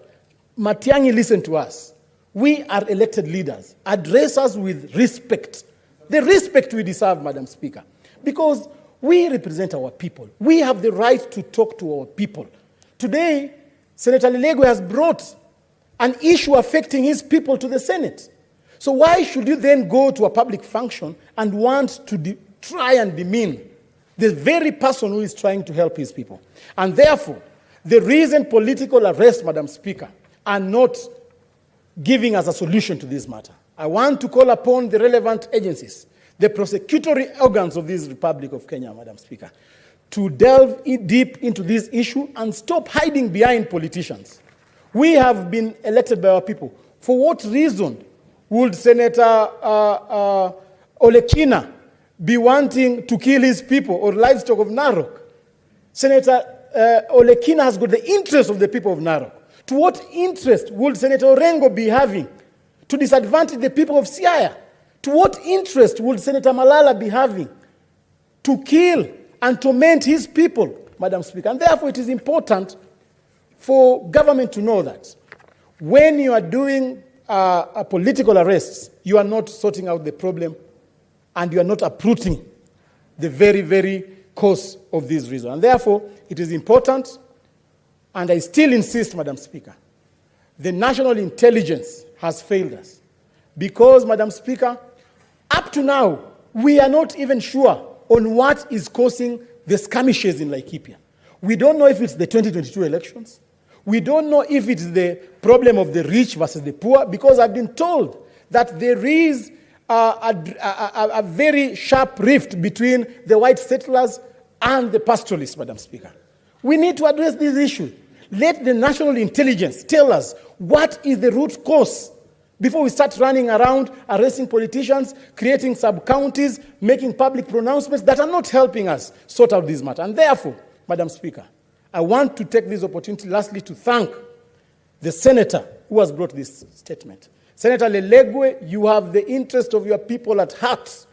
Matiang'i, listen to us. We are elected leaders. Address us with respect. The respect we deserve, Madam Speaker. Because we represent our people. We have the right to talk to our people. Today, Senator Lilegwe has brought an issue affecting his people to the Senate. So why should you then go to a public function and want to try and demean the very person who is trying to help his people? And therefore, the reason political arrests, Madam Speaker, are not giving us a solution to this matter. I want to call upon the relevant agencies, the prosecutory organs of this Republic of Kenya, Madam Speaker, to delve deep into this issue and stop hiding behind politicians. We have been elected by our people. For what reason would Senator Olekina be wanting to kill his people or livestock of Narok? Senator Olekina has got the interest of the people of Narok. To what interest would Senator Orengo be having to disadvantage the people of Siaya? To what interest would Senator Malala be having to kill and torment his people, Madam Speaker? And therefore, it is important for government to know that when you are doing a political arrests, you are not sorting out the problem and you are not uprooting the very, very cause of this reason. And therefore, it is important, and I still insist, Madam Speaker, the national intelligence has failed us. Because, Madam Speaker, up to now, we are not even sure on what is causing the skirmishes in Laikipia. We don't know if it's the 2022 elections. We don't know if it's the problem of the rich versus the poor, because I've been told that there is a very sharp rift between the white settlers and the pastoralists, Madam Speaker. We need to address this issue. Let the national intelligence tell us what is the root cause before we start running around, arresting politicians, creating sub-counties, making public pronouncements that are not helping us sort out this matter. And therefore, Madam Speaker, I want to take this opportunity lastly to thank the senator who has brought this statement. Senator Lilegwe, you have the interest of your people at heart.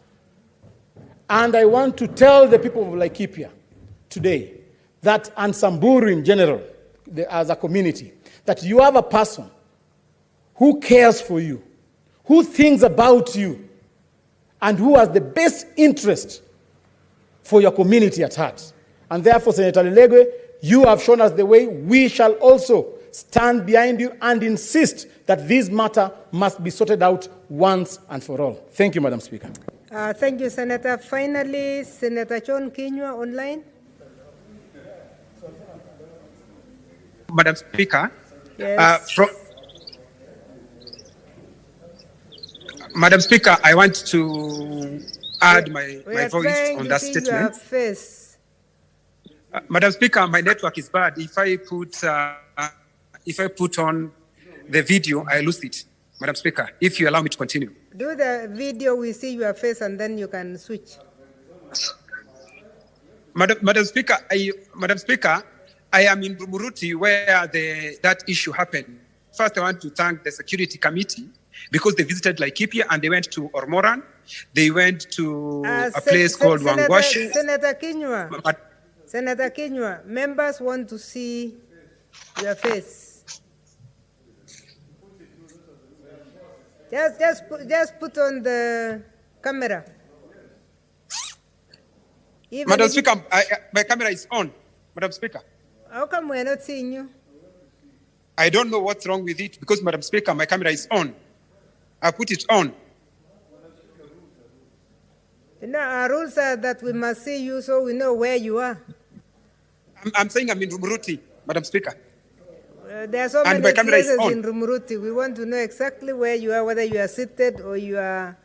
And I want to tell the people of Laikipia today that, and Samburu in general, as a community, that you have a person who cares for you, who thinks about you, and who has the best interest for your community at heart. And therefore, Senator Lilegwe, you have shown us the way. We shall also stand behind you and insist that this matter must be sorted out once and for all. Thank you, Madam Speaker. Thank you, Senator. Finally, Senator John Kinyua online. Madam Speaker, yes. Madam Speaker, I want to add my voice on that statement. Madam Speaker, my network is bad. If I put on the video, I lose it. Madam Speaker, if you allow me to continue. Do the video, we see your face, and then you can switch. Madam Speaker, I am in Buruti where that issue happened. First, I want to thank the Security Committee because they visited Laikipia and they went to Ormoran. They went to a place called Wangwashi. Senator Kinyua, members want to see your face. Just put on the camera. Even Madam if- Speaker, my camera is on. Madam Speaker, How come we're not seeing you? I don't know what's wrong with it because, Madam Speaker, my camera is on. I put it on. You know, our rules are that we must see you so we know where you are. I'm saying I'm in Rumuruti, Madam Speaker. There are so And many my camera is places on. in Rumuruti. We want to know exactly where you are, whether you are seated or you are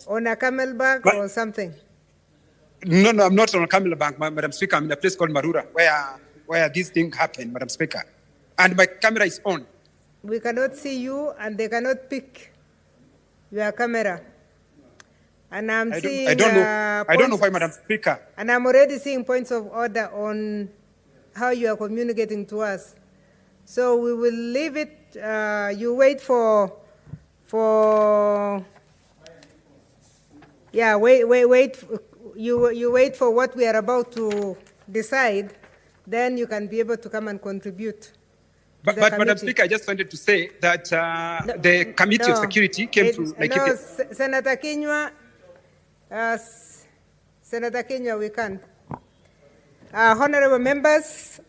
on a camelback or something. No, I'm not on a Camelback, Madam Speaker. I'm in a place called Marura, where this thing happened, Madam Speaker. And my camera is on. We cannot see you, and they cannot pick your camera. And I'm seeing. I don't know why, Madam Speaker. And I'm already seeing points of order on how you are communicating to us. So we will leave it. You wait for. Yeah, wait. You wait for what we are about to decide. Then you can be able to come and contribute. But Madam Speaker, I just wanted to say that the Committee of Security came to Laikipia. No, Senator Kinyua, we can. Honorable members,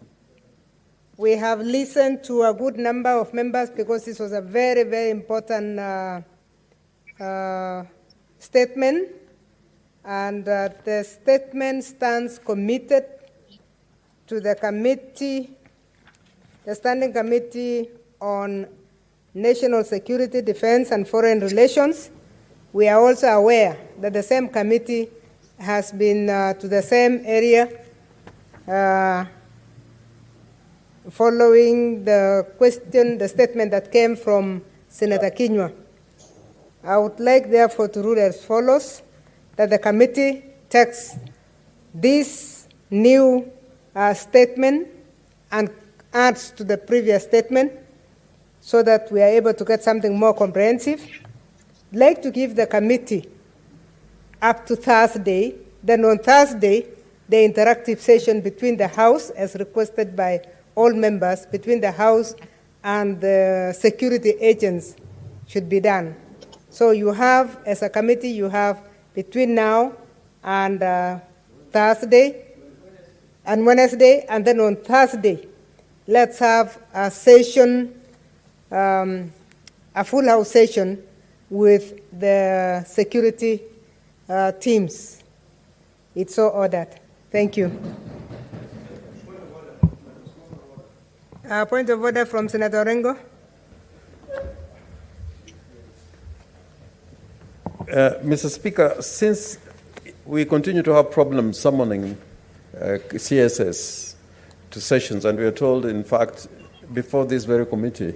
we have listened to a good number of members because this was a very, very important statement. And the statement stands committed to the committee, the Standing Committee on National Security, Defense, and Foreign Relations. We are also aware that the same committee has been to the same area following the statement that came from Senator Kinyua. I would like, therefore, to rule as follows, that the committee takes this new statement and adds to the previous statement so that we are able to get something more comprehensive. I'd like to give the committee up to Thursday, then on Thursday, the interactive session between the House, as requested by all members, between the House and the security agents should be done. So you have, as a committee, you have between now and Thursday and Wednesday, and then on Thursday, let's have a session, a full house session with the security teams. It's so ordered. Thank you. Point of order from Senator Orengo. Mr. Speaker, since we continue to have problems summoning CSS to sessions, and we are told, in fact, before this very committee,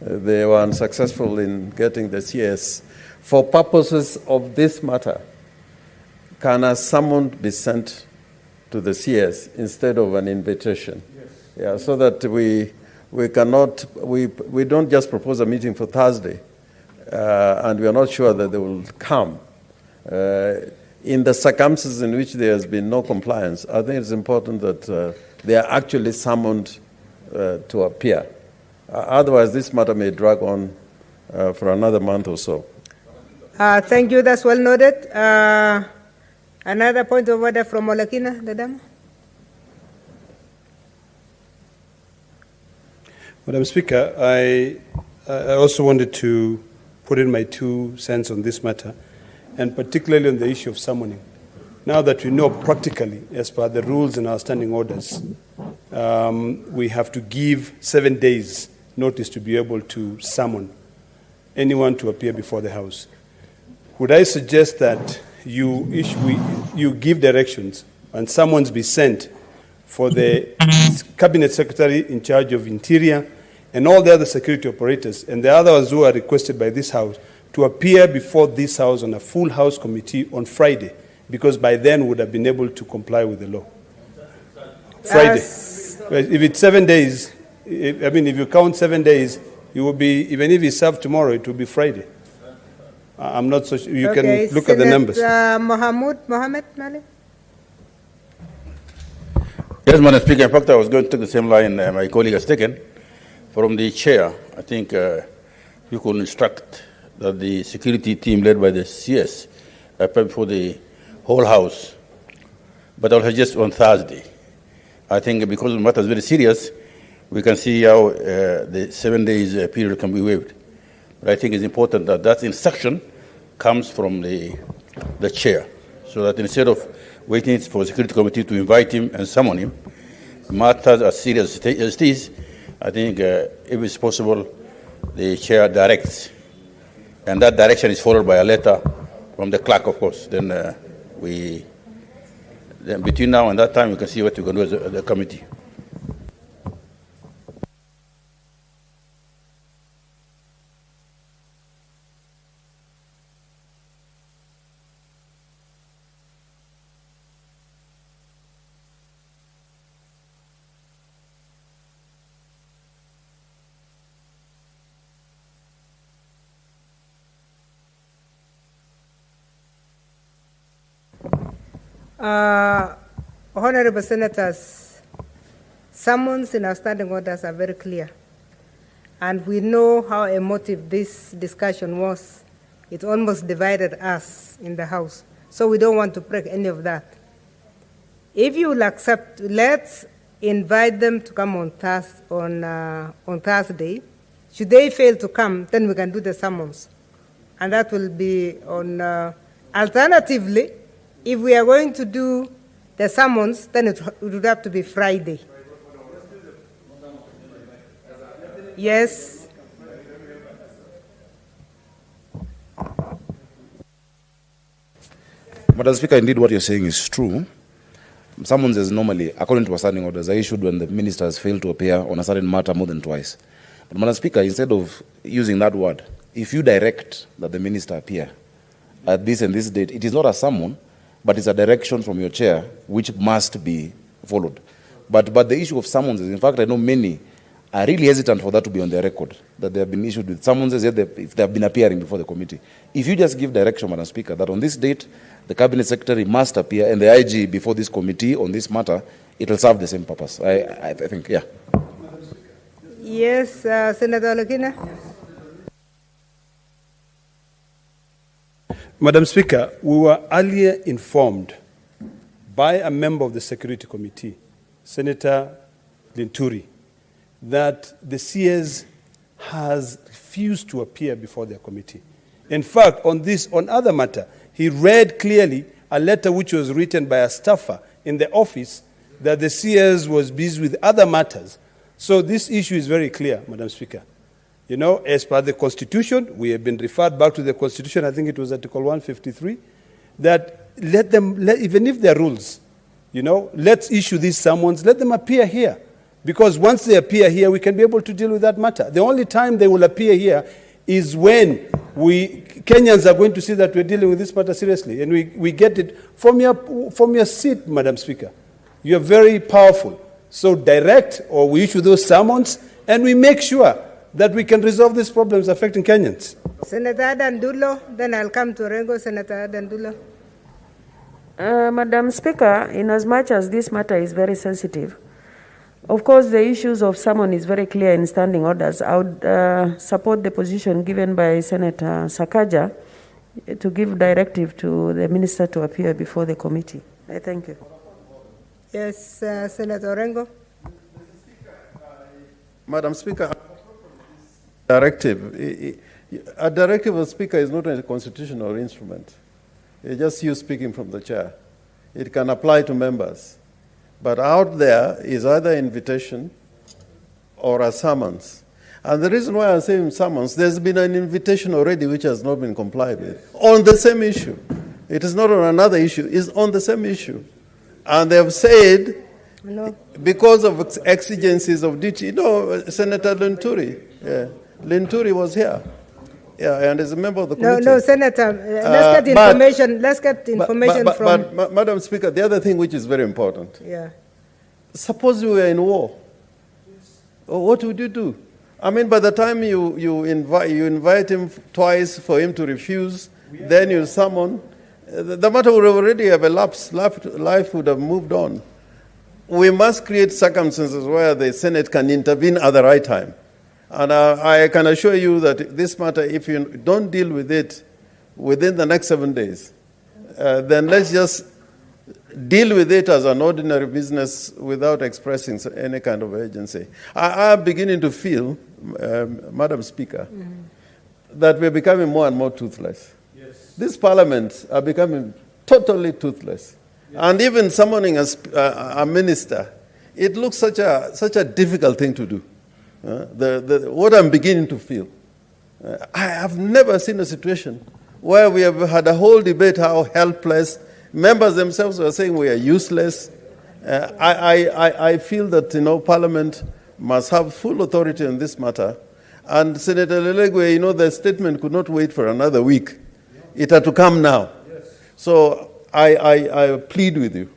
they were unsuccessful in getting the CS. For purposes of this matter, can a summon be sent to the CS instead of an invitation? Yes. Yeah, so that we don't just propose a meeting for Thursday, and we are not sure that they will come. In the circumstances in which there has been no compliance, I think it's important that they are actually summoned to appear. Otherwise, this matter may drag on for another month or so. Thank you. That's well noted. Another point of order from Olakina, Dadam. Madam Speaker, I also wanted to put in my 2 cents on this matter, and particularly on the issue of summoning. Now that we know practically, as per the rules and our standing orders, we have to give 7 days notice to be able to summon anyone to appear before the House. Would I suggest that you give directions and summons be sent for the Cabinet Secretary in charge of Interior and all the other security operators and the others who are requested by this House to appear before this House on a full House committee on Friday, because by then would have been able to comply with the law. Friday. If it's 7 days, if you count 7 days, it will be, even if you serve tomorrow, it will be Friday. I'm not so sure. You can look at the numbers. Mohammed Mali. Yes, Madam Speaker. In fact, I was going to take the same line my colleague has taken from the chair. I think you could instruct that the security team led by the CS appear before the whole House, but also just on Thursday. I think because the matter is very serious, we can see how the 7 days period can be waived. But I think it's important that that instruction comes from the chair, so that instead of waiting for the security committee to invite him and summon him, matters as serious as it is, I think if it's possible, the chair directs, and that direction is followed by a letter from the clerk, of course. Then then between now and that time, we can see what we can do as a committee. Honorable Senators, summons in our standing orders are very clear. And we know how emotive this discussion was. It almost divided us in the House. So we don't want to break any of that. If you will accept, let's invite them to come on Thursday. Should they fail to come, then we can do the summons. And that will be on, alternatively, if we are going to do the summons, then it would have to be Friday. Yes. Madam Speaker, indeed what you're saying is true. Summonses normally, according to our standing orders, are issued when the ministers fail to appear on a certain matter more than twice. But Madam Speaker, instead of using that word, if you direct that the minister appear at this and this date, it is not a summon, but it's a direction from your chair which must be followed. But the issue of summonses, in fact, I know many are really hesitant for that to be on their record, that they have been issued with summonses, yet if they have been appearing before the committee. If you just give direction, Madam Speaker, that on this date, the Cabinet Secretary must appear and the IG before this committee on this matter, it will serve the same purpose. I think, yeah. Yes, Senator Olekina. Madam Speaker, we were earlier informed by a member of the Security Committee, Senator Linturi, that the CS has refused to appear before their committee. In fact, on other matter, he read clearly a letter which was written by a staffer in the office that the CS was busy with other matters. So this issue is very clear, Madam Speaker. You know, as per the Constitution, we have been referred back to the Constitution, I think it was Article 153, that even if there are rules, you know, let's issue these summons, let them appear here. Because once they appear here, we can be able to deal with that matter. The only time they will appear here is when Kenyans are going to see that we're dealing with this matter seriously. And we get it from your seat, Madam Speaker. You're very powerful. So direct, or we issue those summons, and we make sure that we can resolve these problems affecting Kenyans. Senator Dandulo, then I'll come to Rengo. Senator Dandulo. Madam Speaker, in as much as this matter is very sensitive, of course the issues of summon is very clear in standing orders. I would support the position given by Senator Sakaja to give directive to the minister to appear before the committee. I thank you. Yes, Senator Rengo. Madam Speaker, a directive of Speaker is not a constitutional instrument. It's just you speaking from the chair. It can apply to members. But out there is either invitation or a summons. And the reason why I'm saying summons, there's been an invitation already which has not been complied with on the same issue. It is not on another issue, it's on the same issue. And they have said, because of exigencies of duty, you know, Senator Linturi, Linturi was here. Yeah, and is a member of the committee. No, Senator, let's get information from... But, Madam Speaker, the other thing which is very important. Yeah. Suppose you were in war. What would you do? I mean, by the time you invite him twice for him to refuse, then you summon, the matter would already have elapsed, life would have moved on. We must create circumstances where the Senate can intervene at the right time. And I can assure you that this matter, if you don't deal with it within the next 7 days, then let's just deal with it as an ordinary business without expressing any kind of urgency. I'm beginning to feel, Madam Speaker, that we're becoming more and more toothless. Yes. These parliaments are becoming totally toothless. Yes. And even summoning a minister, it looks such a difficult thing to do. What I'm beginning to feel. I have never seen a situation where we have had a whole debate how helpless members themselves were saying we are useless. I feel that Parliament must have full authority on this matter. And Senator Lelegwe, the statement could not wait for another week. It had to come now. Yes. So I plead with you,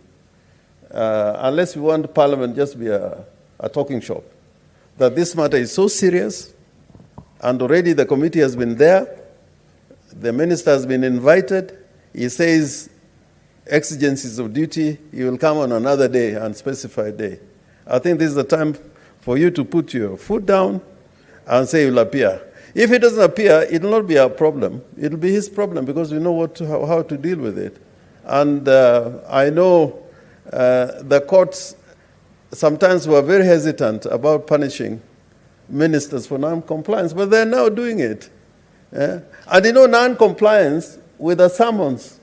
unless we want Parliament just be a talking shop, that this matter is so serious, and already the committee has been there, the minister has been invited, he says exigencies of duty, he will come on another day, unspecified day. I think this is the time for you to put your foot down and say he will appear. If he doesn't appear, it will not be our problem. It will be his problem because we know how to deal with it. And I know the courts sometimes were very hesitant about punishing ministers for non-compliance, but they're now doing it. And non-compliance with a summons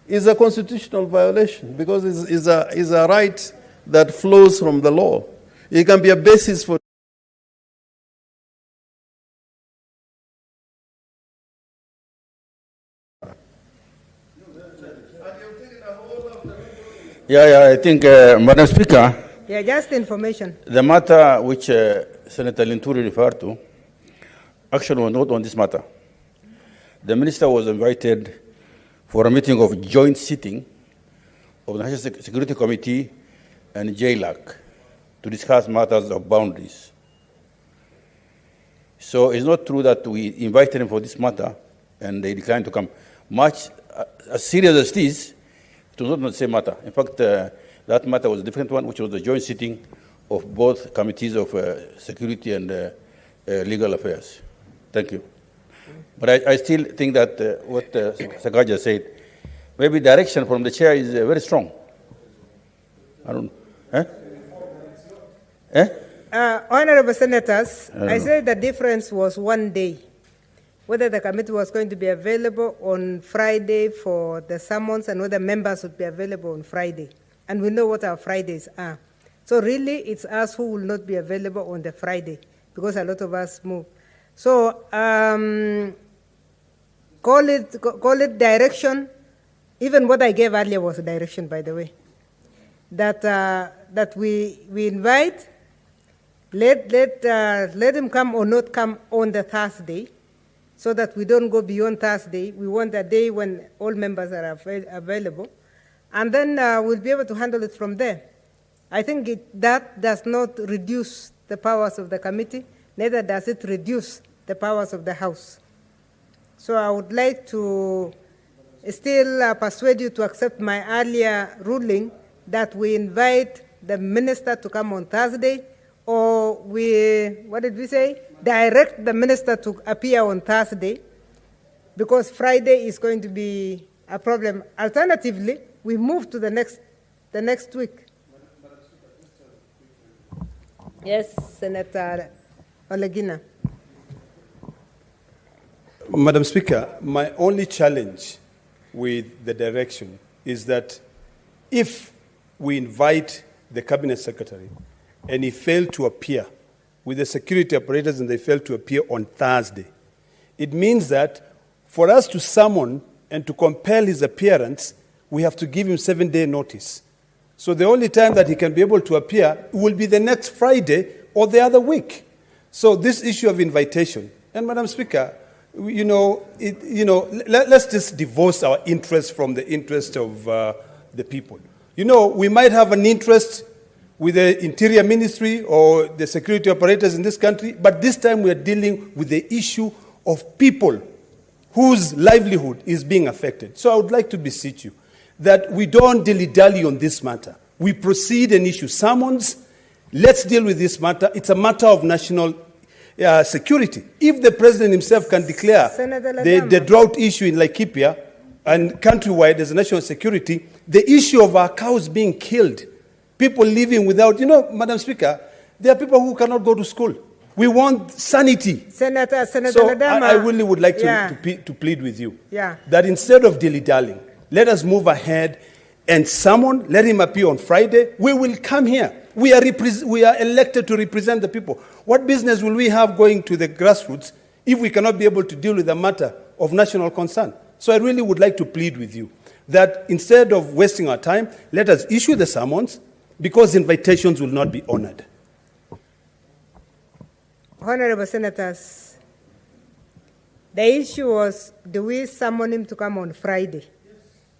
is a constitutional violation because it's a right that flows from the law. It can be a basis for I think, Madam Speaker. Yeah, just information. The matter which Senator Linturi referred to actually was not on this matter. The minister was invited for a meeting of joint sitting of the National Security Committee and JLAC to discuss matters of boundaries. So it's not true that we invited him for this matter and they declined to come. Much as serious as it is, it was not the same matter. In fact, that matter was a different one, which was the joint sitting of both committees of security and legal affairs. Thank you. But I still think that what Sakaja said, maybe direction from the chair is very strong. I don't know. Honorable Senators, I said the difference was 1 day. Whether the committee was going to be available on Friday for the summons and whether members would be available on Friday. And we know what our Fridays are. So really, it's us who will not be available on the Friday because a lot of us move. So call it direction. Even what I gave earlier was a direction, by the way. That we invite, let him come or not come on the Thursday, so that we don't go beyond Thursday. We want a day when all members are available. And then we'll be able to handle it from there. I think that does not reduce the powers of the committee, neither does it reduce the powers of the House. So I would like to still persuade you to accept my earlier ruling that we invite the minister to come on Thursday, or what did we say? Direct the minister to appear on Thursday, because Friday is going to be a problem. Alternatively, we move to the next week. Yes, Senator Olegina. Madam Speaker, my only challenge with the direction is that if we invite the Cabinet Secretary and he failed to appear with the security operators and they failed to appear on Thursday, it means that for us to summon and to compel his appearance, we have to give him 7-day notice. So the only time that he can be able to appear will be the next Friday or the other week. So this issue of invitation, and Madam Speaker, let's just divorce our interest from the interest of the people. We might have an interest with the Interior Ministry or the security operators in this country, but this time we are dealing with the issue of people whose livelihood is being affected. So I would like to beseech you that we don't dilly-dally on this matter. We proceed and issue summons. Let's deal with this matter. It's a matter of national security. If the president himself can declare the drought issue in Laikipia and countrywide as a national security, the issue of our cows being killed, people living without, Madam Speaker, there are people who cannot go to school. We want sanity. Senator So Ladama. I really would like to plead with you that instead of dilly-dallying, let us move ahead and let him appear on Friday. We will come here. We are elected to represent the people. What business will we have going to the grassroots if we cannot be able to deal with a matter of national concern? So I really would like to plead with you that instead of wasting our time, let us issue the summons because invitations will not be honored. Honorable Senators, the issue was, do we summon him to come on Friday?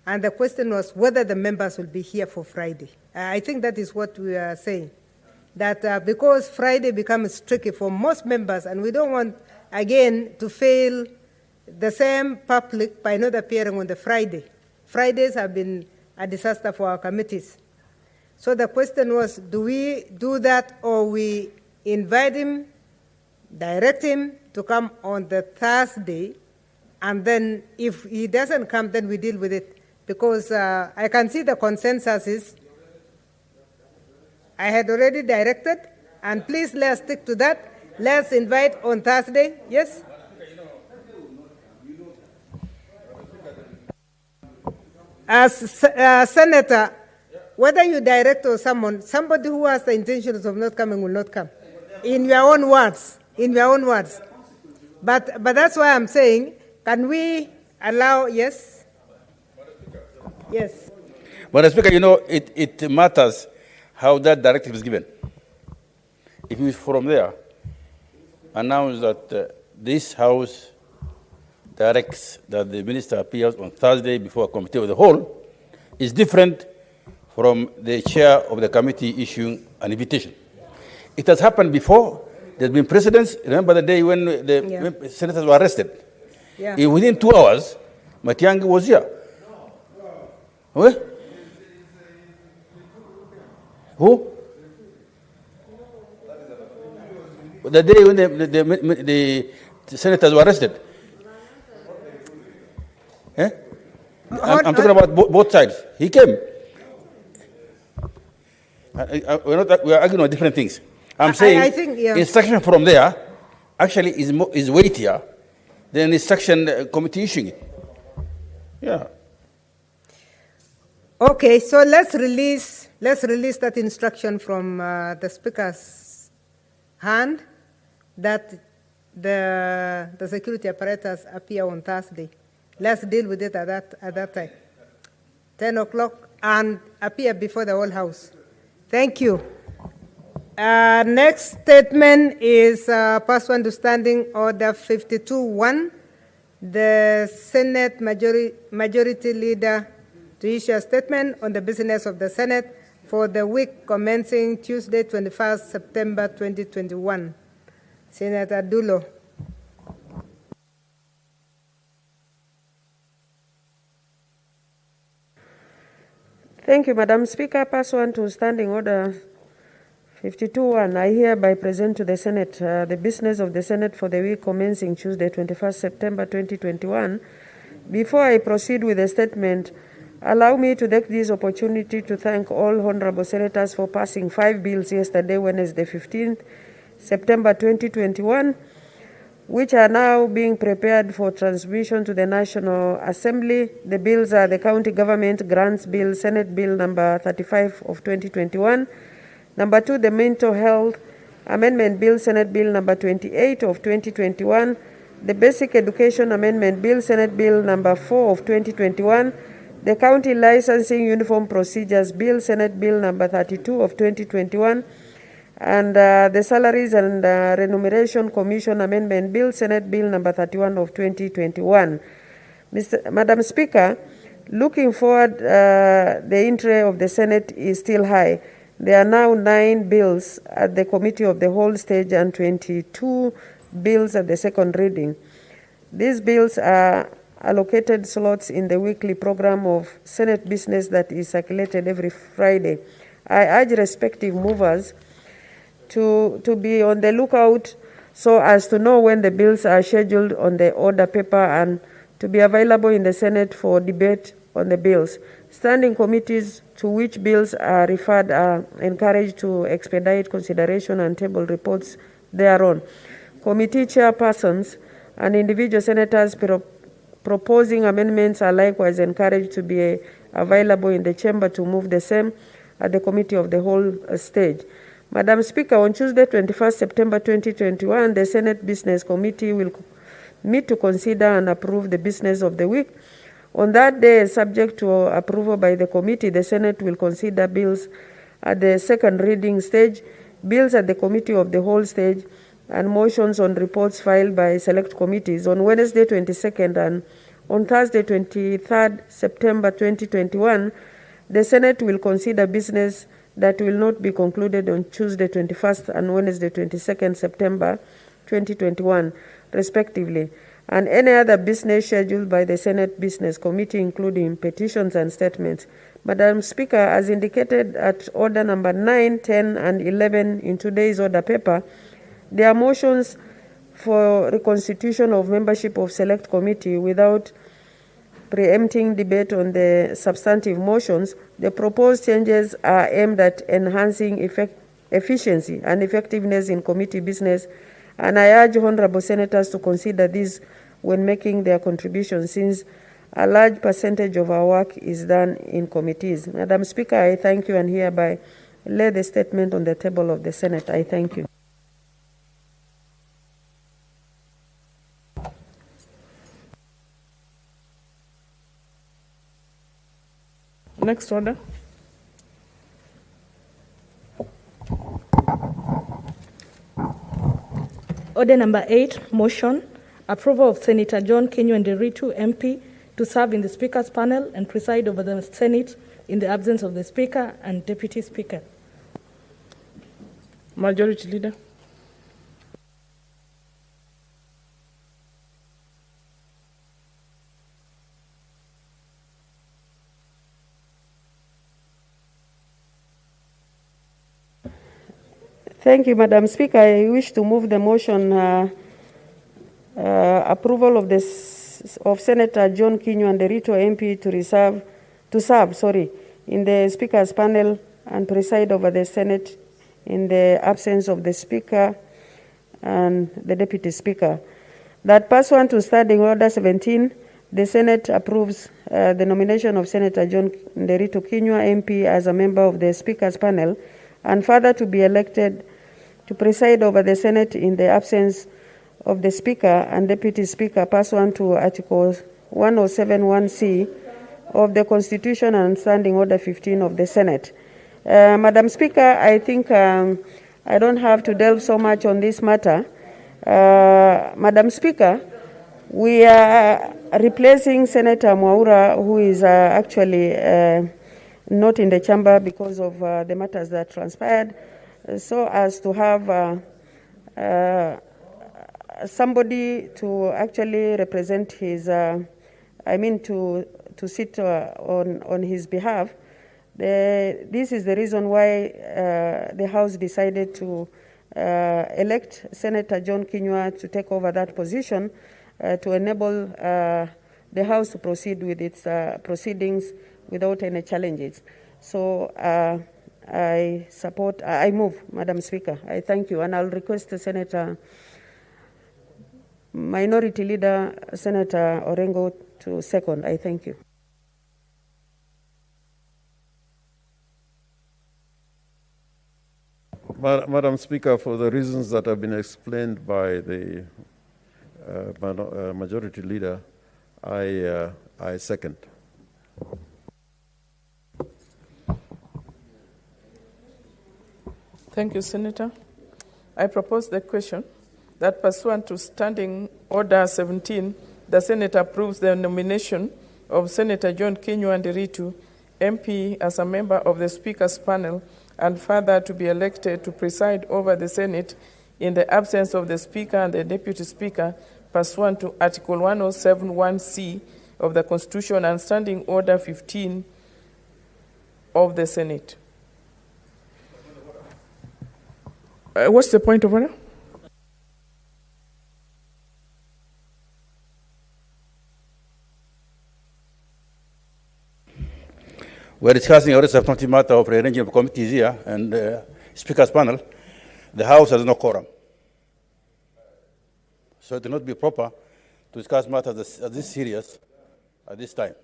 And the question was whether the members will be here for Friday. I think that is what we are saying, that because Friday becomes tricky for most members, and we don't want, again, to fail the same public by not appearing on the Friday. Fridays have been a disaster for our committees. So the question was, do we do that, or we invite him, direct him to come on the Thursday, and then if he doesn't come, then we deal with it? Because I can see the consensus is, I had already directed, and please let's stick to that. Let's invite on Thursday, yes? As Senator, whether you direct or somebody who has the intentions of not coming will not come. In your own words, But that's why I'm saying, can we allow, yes? Yes. Madam Speaker, it matters how that directive is given. If you from there announce that this House directs that the minister appears on Thursday before a committee of the whole, is different from the chair of the committee issuing an invitation. It has happened before. There's been precedents. Remember the day when the senators were arrested? Yeah. Within 2 hours, Matiang'i was here. What? Who? The day when the senators were arrested. Eh? I'm talking about both sides. He came. We are arguing on different things. I'm saying I think, instruction from there actually is weightier than instruction committee issuing it. Yeah. Okay, so let's release that instruction from the Speaker's hand that the security apparatus appear on Thursday. Let's deal with it at that time, 10 o'clock, and appear before the whole House. Thank you. Next statement is pursuant to Standing Order 52-1, the Senate Majority Leader to issue a statement on the business of the Senate for the week commencing Tuesday, 21st September 2021. Senator Dulo. Thank you, Madam Speaker. Pursuant to Standing Order 52-1, I hereby present to the Senate the business of the Senate for the week commencing Tuesday, 21st September 2021. Before I proceed with the statement, allow me to take this opportunity to thank all honorable senators for passing 5 bills yesterday, Wednesday, 15th September 2021, which are now being prepared for transmission to the National Assembly. The bills are the County Government Grants Bill, Senate Bill number 35 of 2021. Number 2, the Mental Health Amendment Bill, Senate Bill number 28 of 2021. The Basic Education Amendment Bill, Senate Bill number 4 of 2021. The County Licensing Uniform Procedures Bill, Senate Bill number 32 of 2021. And the Salaries and Remuneration Commission Amendment Bill, Senate Bill number 31 of 2021. Madam Speaker, looking forward, the interest of the Senate is still high. There are now 9 bills at the Committee of the Whole stage and 22 bills at the second reading. These bills are allocated slots in the weekly program of Senate business that is circulated every Friday. I urge respective movers to be on the lookout so as to know when the bills are scheduled on the order paper and to be available in the Senate for debate on the bills. Standing committees to which bills are referred are encouraged to expedite consideration and table reports thereon. Committee chairpersons and individual senators proposing amendments are likewise encouraged to be available in the chamber to move the same at the committee of the whole stage. Madam Speaker, on Tuesday, 21st September 2021, the Senate Business Committee will meet to consider and approve the business of the week. On that day, subject to approval by the committee, the Senate will consider bills at the second reading stage, bills at the committee of the whole stage, and motions on reports filed by select committees. On Wednesday, 22nd, and on Thursday, 23rd September 2021, the Senate will consider business that will not be concluded on Tuesday, 21st, and Wednesday, 22nd September 2021, respectively, and any other business scheduled by the Senate Business Committee, including petitions and statements. Madam Speaker, as indicated at order number 9, 10, and 11 in today's order paper, there are motions for reconstitution of membership of Select Committee without preempting debate on the substantive motions. The proposed changes are aimed at enhancing efficiency and effectiveness in committee business, and I urge honorable senators to consider these when making their contributions, since a large percentage of our work is done in committees. Madam Speaker, I thank you and hereby lay the statement on the table of the Senate. I thank you. Next order. Order number 8, motion, approval of Senator John Kenyatta MP to serve in the Speaker's panel and preside over the Senate in the absence of the Speaker and Deputy Speaker. Majority Leader. Thank you, Madam Speaker. I wish to move the motion approval of Senator John Kenyatta MP to serve in the Speaker's panel and preside over the Senate in the absence of the Speaker and the Deputy Speaker. That pursuant to Standing Order 17, the Senate approves the nomination of Senator John Kenyatta MP as a member of the Speaker's panel, and further to be elected to preside over the Senate in the absence of the Speaker and Deputy Speaker pursuant to Article 1071C of the Constitution and Standing Order 15 of the Senate. Madam Speaker, I think I don't have to delve so much on this matter. Madam Speaker, we are replacing Senator Mwaura, who is actually not in the chamber because of the matters that transpired, so as to have somebody to actually represent his, to sit on his behalf. This is the reason why the House decided to elect Senator John Kenyatta to take over that position to enable the House to proceed with its proceedings without any challenges. So I move, Madam Speaker. I thank you, and I'll request the Senator, Minority Leader, Senator Orengo to second. I thank you. Madam Speaker, for the reasons that have been explained by the Majority Leader, I second. Thank you, Senator. I propose the question that pursuant to Standing Order 17, the Senate approves the nomination of Senator John Kenyatta MP as a member of the Speaker's panel and further to be elected to preside over the Senate in the absence of the Speaker and the Deputy Speaker pursuant to Article 1071C of the Constitution and Standing Order 15 of the Senate. What's the point of order? We're discussing a substantive matter of rearranging of committees here, and Speaker's panel. The House has no quorum. So it will not be proper to discuss matters as this serious at this time.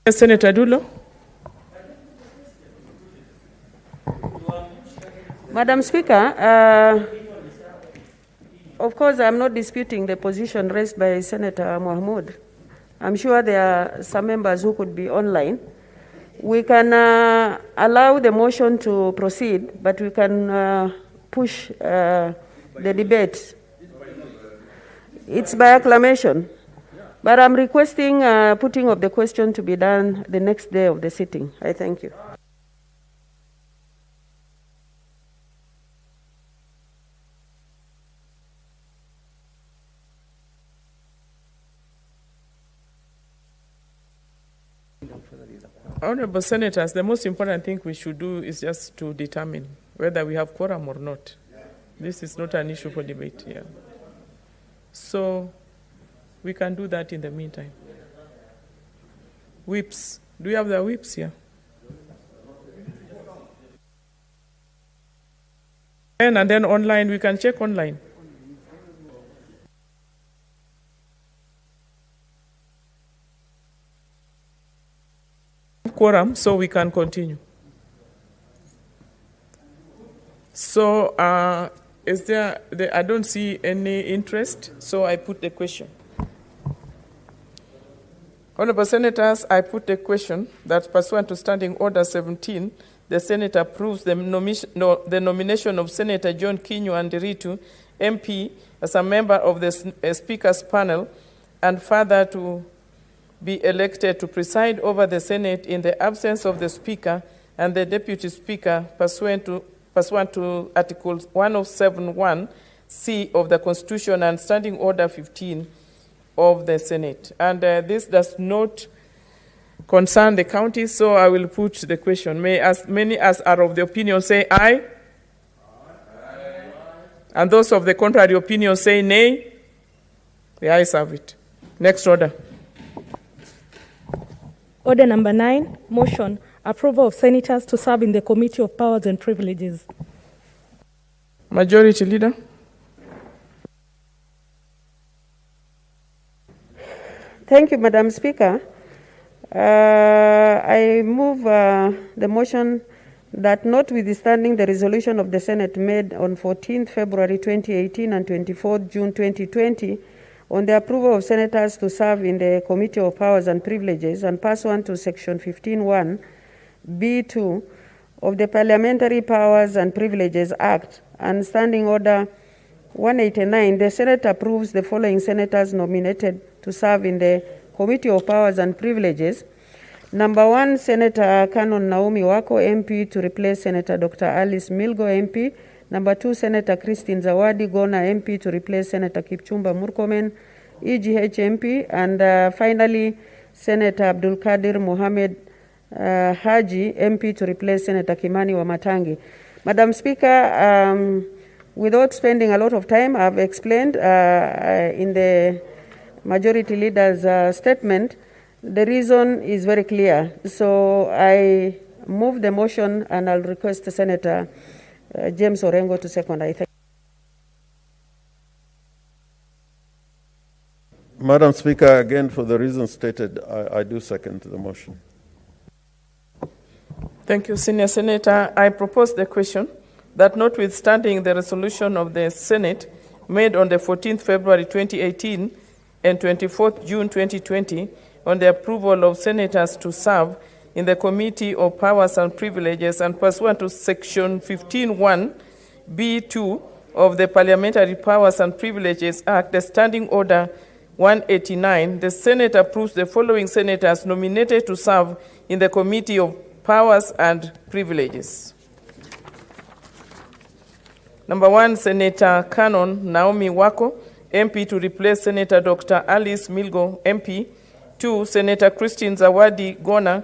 Senator Dulo. Madam Speaker, of course, I'm not disputing the position raised by Senator Mahmood. I'm sure there are some members who could be online. We can allow the motion to proceed, but we can push the debate. It's by acclamation. But I'm requesting putting of the question to be done the next day of the sitting. I thank you. Honorable Senators, the most important thing we should do is just to determine whether we have quorum or not. This is not an issue for debate here. So we can do that in the meantime. Whips. Do you have the whips here? And then online, we can check online. Quorum, so we can continue. So, is there, I don't see any interest, so I put the question. Honorable Senators, I put the question that pursuant to Standing Order 17, the Senate approves the nomination of Senator John Kinyua Nderitu, MP, as a member of the Speaker's panel, and further to be elected to preside over the Senate in the absence of the Speaker and the Deputy Speaker pursuant to Article 107(1)(c) of the Constitution and Standing Order 15 of the Senate. And this does not concern the county, so I will put the question. May as many as are of the opinion say aye. Aye. And those of the contrary opinion say nay. The ayes have it. Next order. Order number 9, motion, approval of senators to serve in the Committee of Powers and Privileges. Majority Leader. Thank you, Madam Speaker. I move the motion that notwithstanding the resolution of the Senate made on 14th February 2018 and 24th June 2020 on the approval of senators to serve in the Committee of Powers and Privileges and pursuant to Section 15(1)(b)(2) of the Parliamentary Powers and Privileges Act and Standing Order 189, the Senate approves the following senators nominated to serve in the Committee of Powers and Privileges. Number 1, Senator Canon Naomi Wako, MP, to replace Senator Dr. Alice Milgo, MP. Number 2, Senator Christine Zawadi Gona, MP, to replace Senator Kipchumba Murkomen, EGH MP. And finally, Senator Abdul Kadir Mohamed Haji, MP, to replace Senator Kimani Wamatangi. Madam Speaker, without spending a lot of time, I've explained in the Majority Leader's statement. The reason is very clear. So I move the motion and I'll request Senator James Orengo to second. I thank. Madam Speaker, again, for the reasons stated, I do second the motion. Thank you, Senior Senator. I propose the question that notwithstanding the resolution of the Senate made on the 14th February 2018 and 24th June 2020 on the approval of senators to serve in the Committee of Powers and Privileges and pursuant to Section 15(1)(b)(2) of the Parliamentary Powers and Privileges Act, the Standing Order 189, the Senate approves the following senators nominated to serve in the Committee of Powers and Privileges. Number 1, Senator Canon Naomi Wako, MP, to replace Senator Dr. Alice Milgo, MP. 2, Senator Christine Zawadi Gona,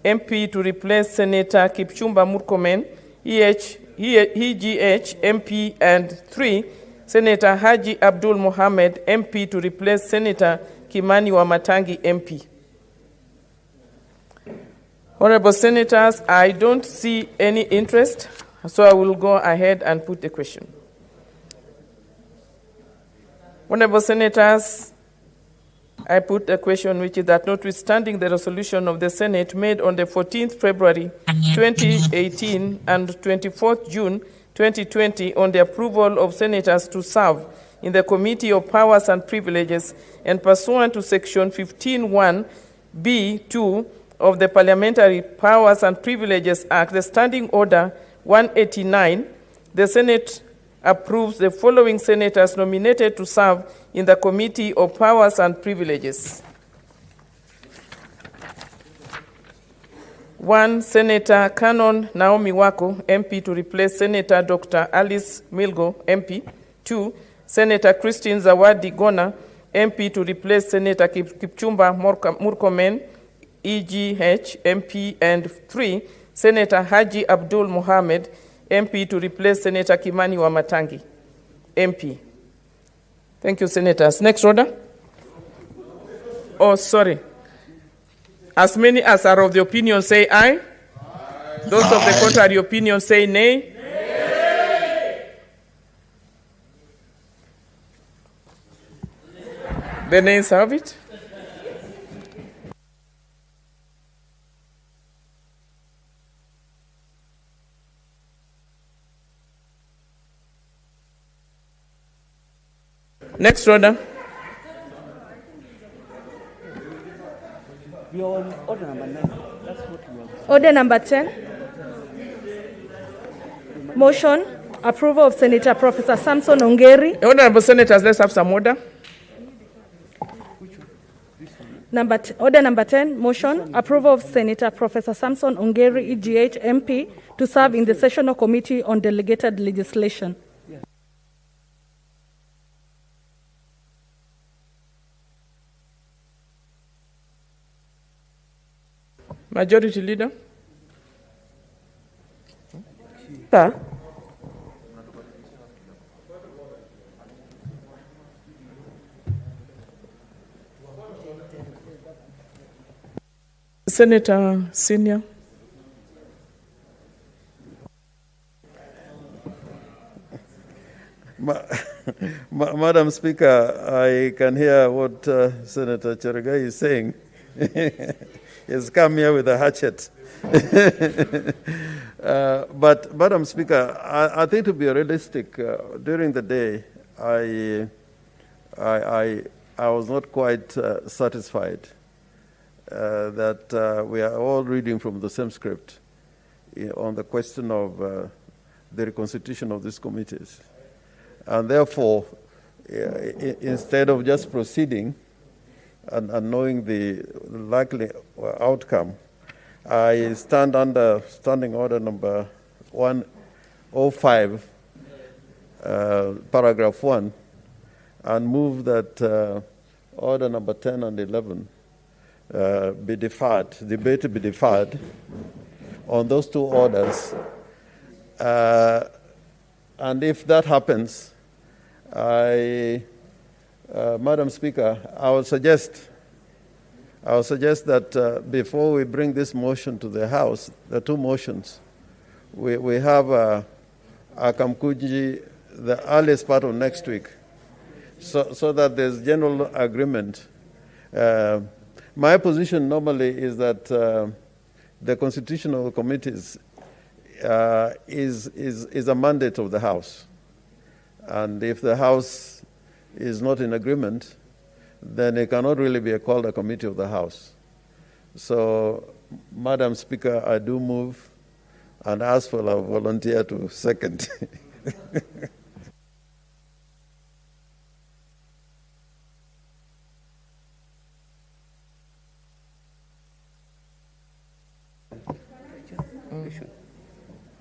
MP, to replace Senator Kipchumba Murkomen, EGH, MP, and 3, Senator Haji Abdul Mohamed, MP, to replace Senator Kimani Wamatangi, MP. Honorable Senators, I don't see any interest, so I will go ahead and put the question. Honorable Senators, I put a question which is that notwithstanding the resolution of the Senate made on the 14th February 2018 and 24th June 2020 on the approval of senators to serve in the Committee of Powers and Privileges and pursuant to Section 15(1)(b)(2) of the Parliamentary Powers and Privileges Act, the Standing Order 189, the Senate approves the following senators nominated to serve in the Committee of Powers and Privileges. 1, Senator Canon Naomi Wako, MP, to replace Senator Dr. Alice Milgo, MP. 2, Senator Christine Zawadi Gona, MP, to replace Senator Kipchumba Murkomen, EGH, MP. And 3, Senator Haji Abdul Mohamed, MP, to replace Senator Kimani Wamatangi, MP. Thank you, Senators. Next order. Oh, sorry. As many as are of the opinion say aye. Aye. Those of the contrary opinion say nay. Nay. The nays have it. Next order. We are on order number 9. That's what we are. Order number 10. Motion, approval of Senator Professor Samson Ongeri. Honorable Senators, let's have some order. Order number 10, motion, approval of Senator Professor Samson Ongeri, EGH, MP, to serve in the Sessional Committee on Delegated Legislation. Majority Leader. Sir. Senator Senior. Madam Speaker, I can hear what Senator Cherargei is saying. He's come here with a hatchet. But, Madam Speaker, I think to be realistic, during the day, I was not quite satisfied that we are all reading from the same script on the question of the reconstitution of these committees. And therefore, instead of just proceeding and knowing the likely outcome, I stand under Standing Order number 105, paragraph 1, and move that order number 10 and 11 be deferred, debate to be deferred on those two orders. And if that happens, Madam Speaker, I will suggest that before we bring this motion to the House, the two motions, we have a Kamkuji the earliest part of next week, so that there's general agreement. My position normally is that the constitutional committees is a mandate of the House. And if the House is not in agreement, then it cannot really be called a committee of the House. So, Madam Speaker, I do move and ask for a volunteer to second.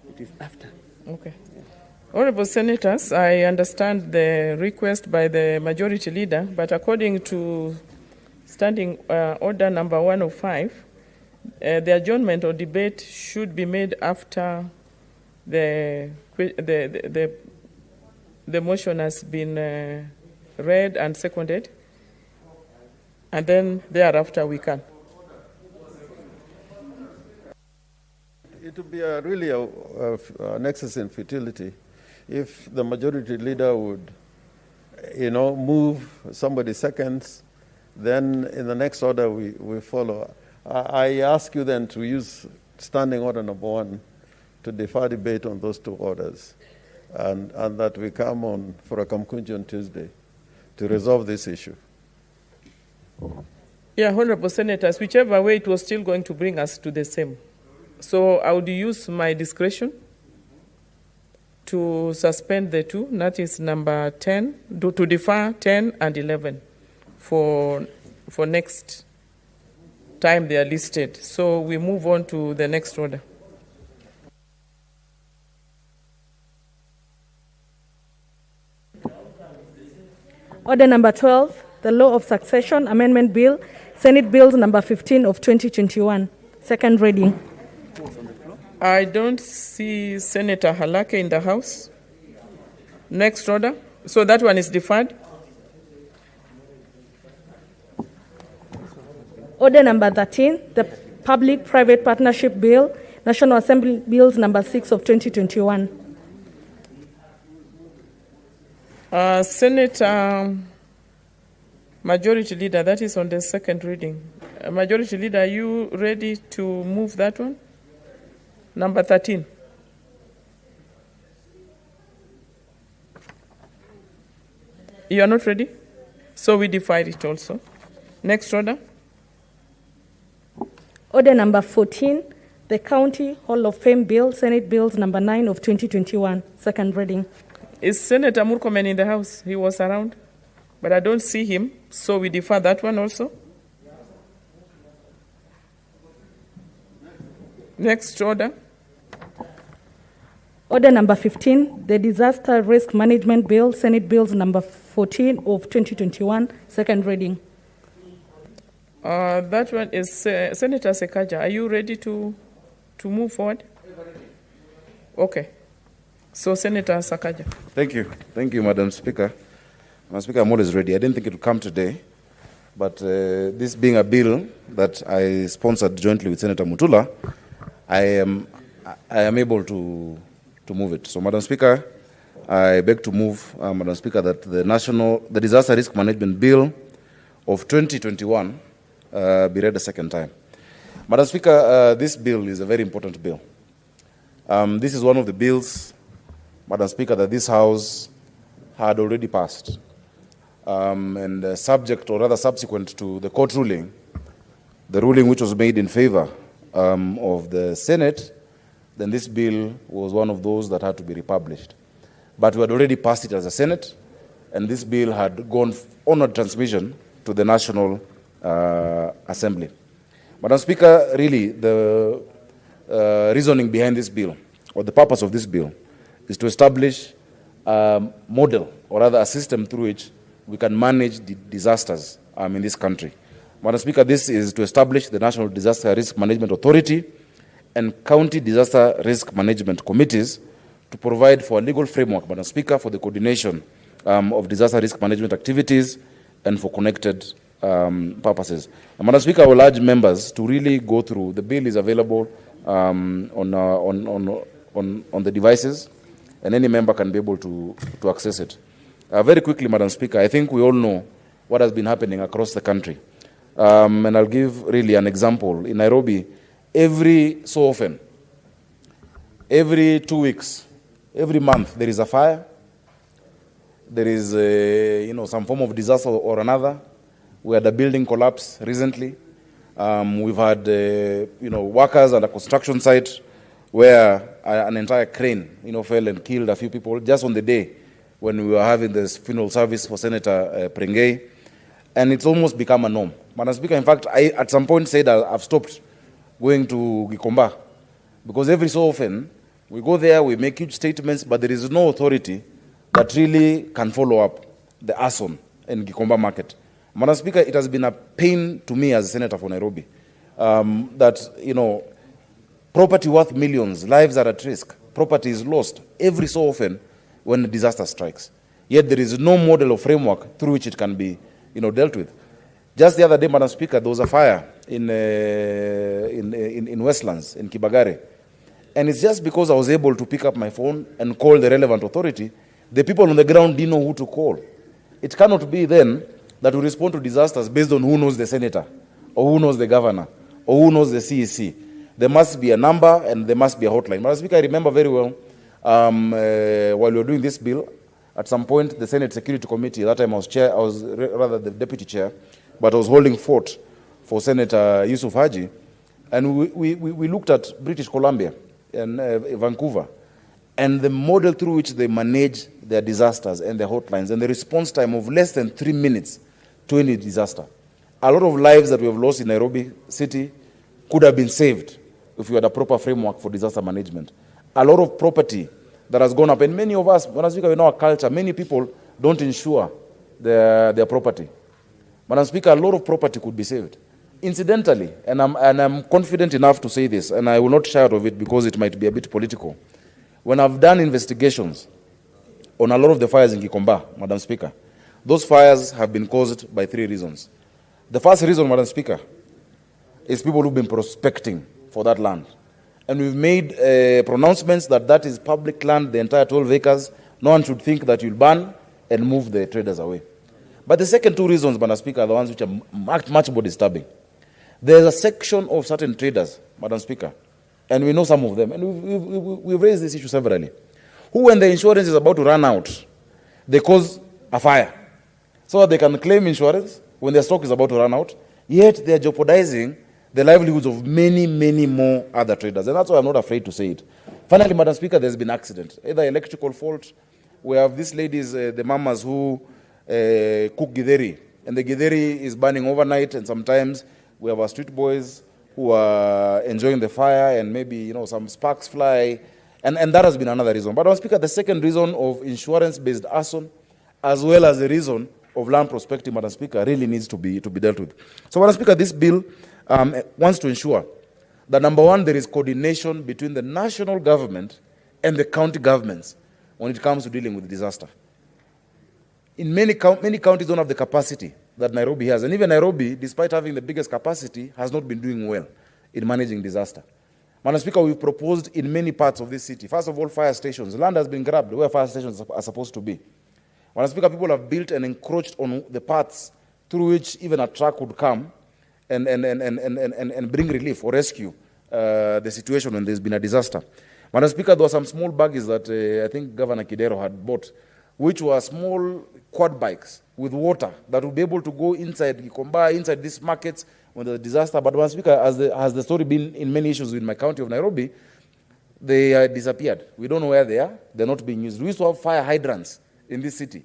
It is after. Okay. Honorable Senators, I understand the request by the Majority Leader, but according to Standing Order number 105, the adjournment or debate should be made after the motion has been read and seconded, and then thereafter we can. It would be really an excess in futility if the majority leader would, move somebody seconds, then in the next order we follow. I ask you then to use standing order number 1 to defer debate on those 2 orders, and that we come on for a kumekucha on Tuesday to resolve this issue. Yeah, Honorable Senators, whichever way it was still going to bring us to the same. So I would use my discretion to suspend the 2, that is number 10, to defer 10 and 11 for next time they are listed. So we move on to the next order. Order number 12, the Law of Succession Amendment Bill, Senate Bills number 15 of 2021, second reading. I don't see Senator Halake in the House. Next order. So that one is deferred. Order number 13, the Public-Private Partnership Bill, National Assembly Bills number 6 of 2021. Senator Majority Leader, that is on the second reading. Majority Leader, are you ready to move that one? Number 13. You are not ready? So we deferred it also. Next order. Order number 14, the County Hall of Fame Bill, Senate Bills number 9 of 2021, second reading. Is Senator Murkomen in the House? He was around, but I don't see him, so we defer that one also. Next order. Order number 15, the Disaster Risk Management Bill, Senate Bills number 14 of 2021, second reading. That one is Senator Sakaja. Are you ready to move forward? Okay. So Senator Sakaja. Thank you, Madam Speaker. Madam Speaker, I'm always ready. I didn't think it would come today, but this being a bill that I sponsored jointly with Senator Mutula, I am able to move it. So, Madam Speaker, I beg to move, Madam Speaker, that the Disaster Risk Management Bill of 2021 be read a second time. Madam Speaker, this bill is a very important bill. This is one of the bills, Madam Speaker, that this House had already passed. And subject, or rather subsequent to the court ruling, the ruling which was made in favor of the Senate, then this bill was one of those that had to be republished. But we had already passed it as a Senate, and this bill had gone on transmission to the National Assembly. Madam Speaker, really the reasoning behind this bill, or the purpose of this bill, is to establish a model, or rather a system through which we can manage the disasters in this country. Madam Speaker, this is to establish the National Disaster Risk Management Authority and County Disaster Risk Management Committees to provide for a legal framework, Madam Speaker, for the coordination of disaster risk management activities and for connected purposes. And Madam Speaker, I will urge members to really go through. The bill is available on the devices, and any member can be able to access it. Very quickly, Madam Speaker, I think we all know what has been happening across the country. And I'll give really an example. In Nairobi, every so often, every 2 weeks, every month, there is a fire. There is some form of disaster or another. We had a building collapse recently. We've had workers at a construction site where an entire crane fell and killed a few people just on the day when we were having this funeral service for Senator Prengei. And it's almost become a norm. Madam Speaker, in fact, I at some point said I've stopped going to Gikomba, because every so often we go there, we make huge statements, but there is no authority that really can follow up the arson in Gikomba market. Madam Speaker, it has been a pain to me as a senator for Nairobi that, property worth millions, lives are at risk, property is lost every so often when a disaster strikes. Yet there is no model or framework through which it can be, dealt with. Just the other day, Madam Speaker, there was a fire in Westlands, in Kibagare. And it's just because I was able to pick up my phone and call the relevant authority, the people on the ground didn't know who to call. It cannot be then that we respond to disasters based on who knows the senator, or who knows the governor, or who knows the CEC. There must be a number and there must be a hotline. Madam Speaker, I remember very well, while we were doing this bill, at some point, the Senate Security Committee, at that time I was rather the deputy chair, but I was holding fort for Senator Yusuf Haji, and we looked at British Columbia and Vancouver, and the model through which they manage their disasters and their hotlines, and the response time of less than 3 minutes to any disaster. A lot of lives that we have lost in Nairobi City could have been saved if we had a proper framework for disaster management. A lot of property that has gone up, and many of us, Madam Speaker, in our culture, many people don't insure their property. Madam Speaker, a lot of property could be saved. Incidentally, and I'm confident enough to say this, and I will not shy out of it because it might be a bit political. When I've done investigations on a lot of the fires in Gikomba, Madam Speaker, those fires have been caused by 3 reasons. The first reason, Madam Speaker, is people who've been prospecting for that land. And we've made pronouncements that that is public land, the entire 12 acres. No one should think that you'll ban and move the traders away. But the second 2 reasons, Madam Speaker, are the ones which are much more disturbing. There's a section of certain traders, Madam Speaker, and we know some of them, and we've raised this issue severally, who, when the insurance is about to run out, they cause a fire so that they can claim insurance when their stock is about to run out, yet they are jeopardizing the livelihoods of many more other traders. And that's why I'm not afraid to say it. Finally, Madam Speaker, there's been accident, either electrical fault. We have these ladies, the mamas who cook githeri, and the githeri is burning overnight, and sometimes we have our street boys who are enjoying the fire, and maybe some sparks fly, and that has been another reason. But Madam Speaker, the second reason of insurance-based arson, as well as the reason of land prospecting, Madam Speaker, really needs to be dealt with. So, Madam Speaker, this bill wants to ensure that, number one, there is coordination between the national government and the county governments when it comes to dealing with disaster. In many counties don't have the capacity that Nairobi has. And even Nairobi, despite having the biggest capacity, has not been doing well in managing disaster. Madam Speaker, we've proposed in many parts of this city, first of all, fire stations. Land has been grabbed where fire stations are supposed to be. Madam Speaker, people have built and encroached on the paths through which even a truck would come and bring relief or rescue the situation when there's been a disaster. Madam Speaker, there were some small buggies that I think Governor Kidero had bought, which were small quad bikes with water that would be able to go inside Gikomba, inside these markets when there's a disaster. But Madam Speaker, as the story been in many issues in my county of Nairobi, they disappeared. We don't know where they are. They're not being used. We used to have fire hydrants in this city.